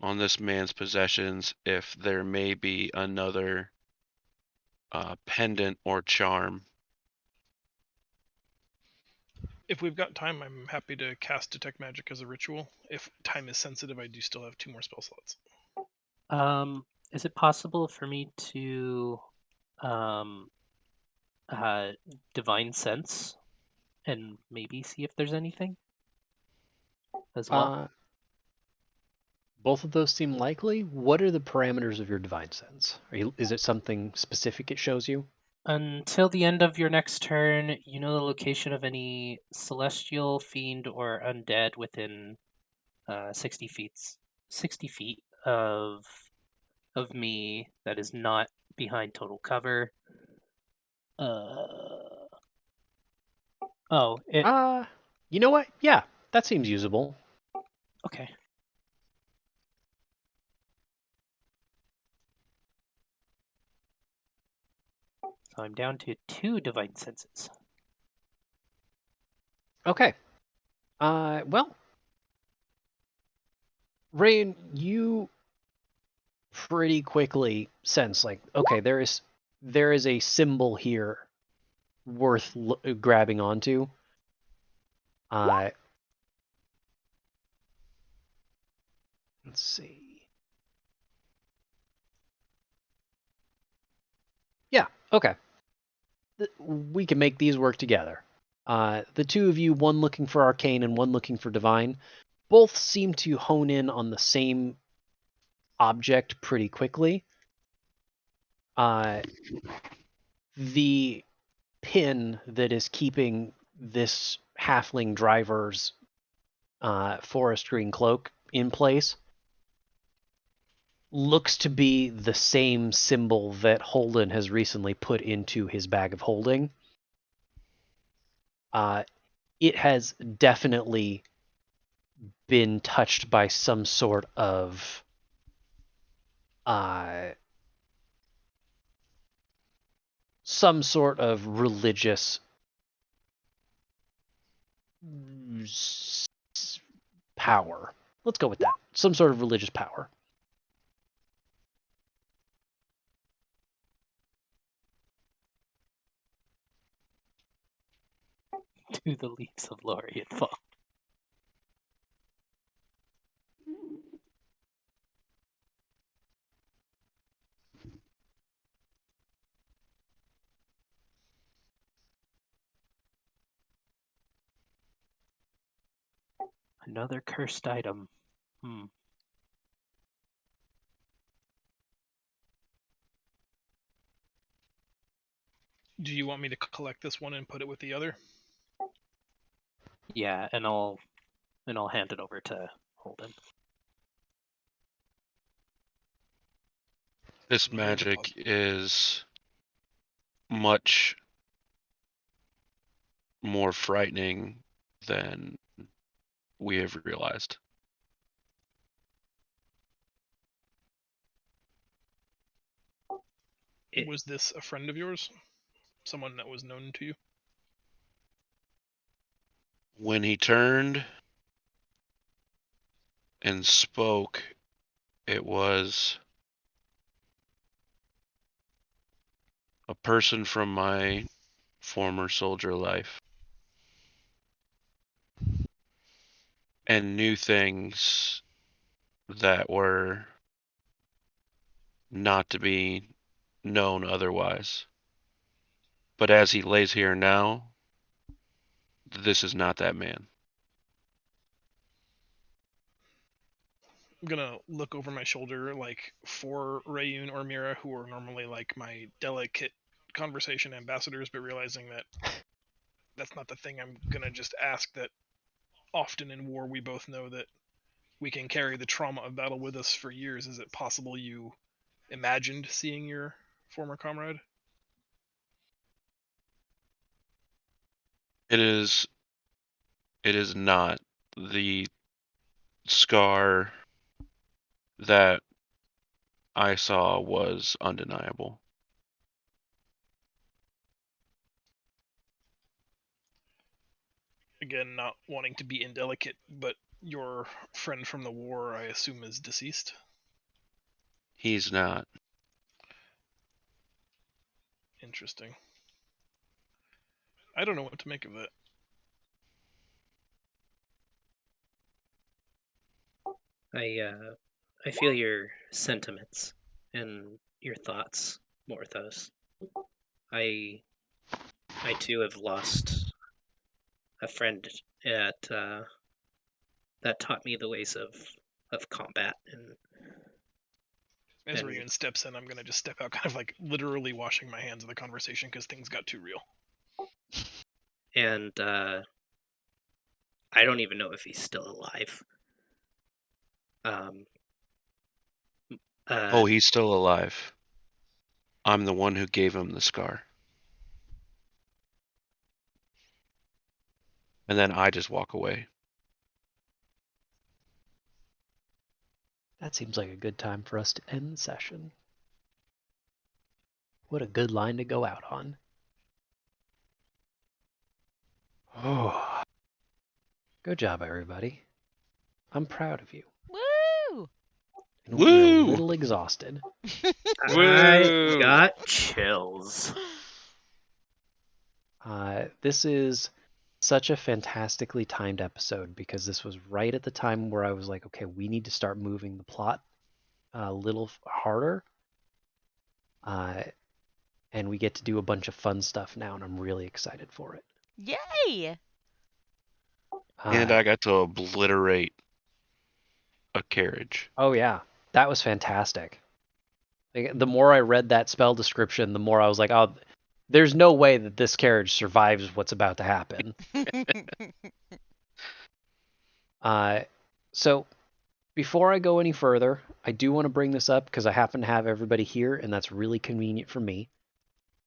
on this man's possessions if there may be another pendant or charm? If we've got time, I'm happy to cast Detect Magic as a ritual. If time is sensitive, I do still have 2 more spell slots. Is it possible for me to um divine sense and maybe see if there's anything as well? Both of those seem likely. What are the parameters of your divine sense? Is it something specific it shows you? Until the end of your next turn, you know the location of any celestial, fiend, or undead within 60 feet of me that is not behind total cover. It You know what? Yeah, that seems usable. okay. So I'm down to 2 divine senses. Okay. Well, Rain, you pretty quickly sense like, okay, there is a symbol here worth grabbing onto. Let's see. Yeah, okay. We can make these work together. The two of you, one looking for arcane and one looking for divine, both seem to hone in on the same object pretty quickly. The pin that is keeping this halfling driver's forest green cloak in place looks to be the same symbol that Holden has recently put into his bag of holding. It has definitely been touched by some sort of religious power. Let's go with that. Some sort of religious power. To the leaves of Lorien fall. Another cursed item. Do you want me to collect this one and put it with the other? Yeah, and I'll hand it over to Holden. This Very magic deposit. is much more frightening than we have realized. Was this a friend of yours? Someone that was known to you? When he turned and spoke, it was a person from my former soldier life and knew things that were not to be known otherwise. But as he lays here now, this is not that man. I'm gonna look over my shoulder, like, for Rayun or Mira, who are normally like my delicate conversation ambassadors, but realizing that that's not the thing I'm gonna just ask. That often in war we both know that we can carry the trauma of battle with us for years. Is it possible you imagined seeing your former comrade? It is not. The scar that I saw was undeniable. again, not wanting to be indelicate, but your friend from the war, I assume, is deceased. He's not. Interesting. I don't know what to make of that. I feel your sentiments and your thoughts, Morthos. I too have lost a friend at that taught me the ways of combat As and Regan steps in, I'm gonna just step out, kind of like literally washing my hands of the conversation because things got too real. and I don't even know if he's still alive. Oh, he's still alive. I'm the one who gave him the scar. And then I just walk away. That seems like a good time for us to end the session. What a good line to go out on. Oh, good job, everybody. I'm proud of you. Woo! And we're a Woo! little exhausted. I Woo! got chills. This is such a fantastically timed episode because this was right at the time where I was like, okay, we need to start moving the plot a little harder. And we get to do a bunch of fun stuff now, and I'm really excited for it. Yay! And I got to obliterate a carriage. Oh yeah, that was fantastic. Like, the more I read that spell description, the more I was like, oh, there's no way that this carriage survives what's about to happen. So before I go any further, I do want to bring this up because I happen to have everybody here, and that's really convenient for me.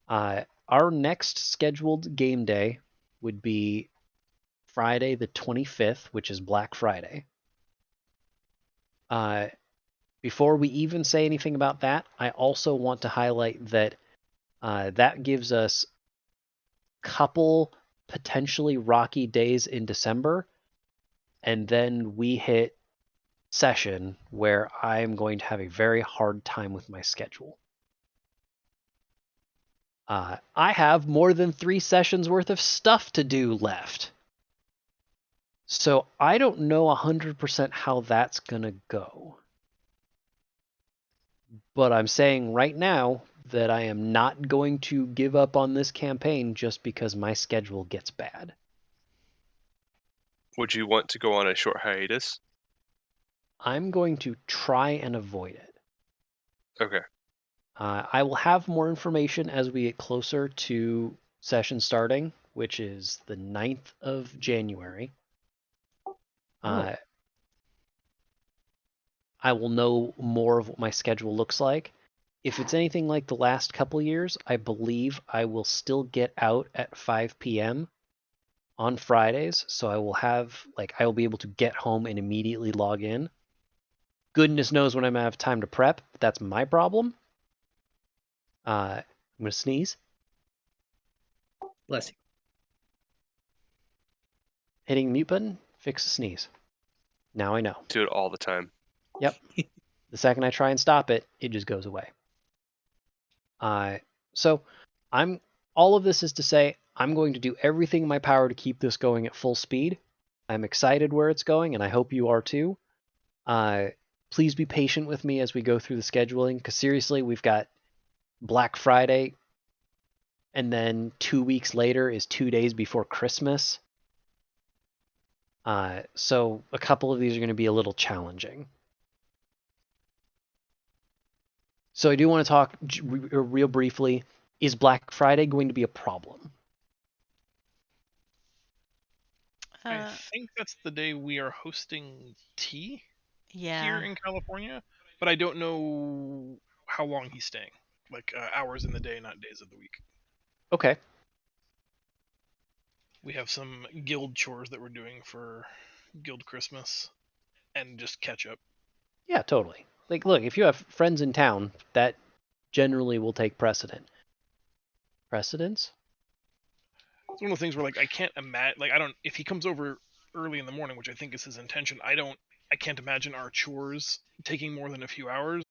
Our next scheduled game day would be Friday the 25th, which is Black Friday. Before we even say anything about that, I also want to highlight that that gives us a couple potentially rocky days in December, and then we hit session where I'm going to have a very hard time with my schedule. I have more than 3 sessions worth of stuff to do left. So I don't know 100% how that's going to go. But I'm saying right now that I am not going to give up on this campaign just because my schedule gets bad. Would you want to go on a short hiatus? I'm going to try and avoid it. Okay. I will have more information as we get closer to session starting, which is the 9th of January. I will know more of what my schedule looks like. If it's anything like the last couple years, I believe I will still get out at 5 p.m. on Fridays, so I will be able to get home and immediately log in. Goodness knows when I'm going to have time to prep, but that's my problem. I'm going to sneeze. Bless you. Hitting the mute button, fix the sneeze. Now I know. Do it all the time. Yep. The second I try and stop it, it just goes away. So all of this is to say, I'm going to do everything in my power to keep this going at full speed. I'm excited where it's going, and I hope you are too. Please be patient with me as we go through the scheduling, because seriously, we've got Black Friday, and then 2 weeks later is 2 days before Christmas. So a couple of these are going to be a little challenging. So I do want to talk real briefly. Is Black Friday going to be a problem? I think that's the day we are hosting tea Yeah. here in California, but I don't know how long he's staying. Like hours in the day, not days of the week. Okay. We have some guild chores that we're doing for Guild Christmas and just catch up. Yeah, totally. Like, look, if you have friends in town, that generally will take precedence. It's one of the things where like I can't imagine. Like I don't. If he comes over early in the morning, which I think is his intention, I can't imagine our chores taking more than a few hours.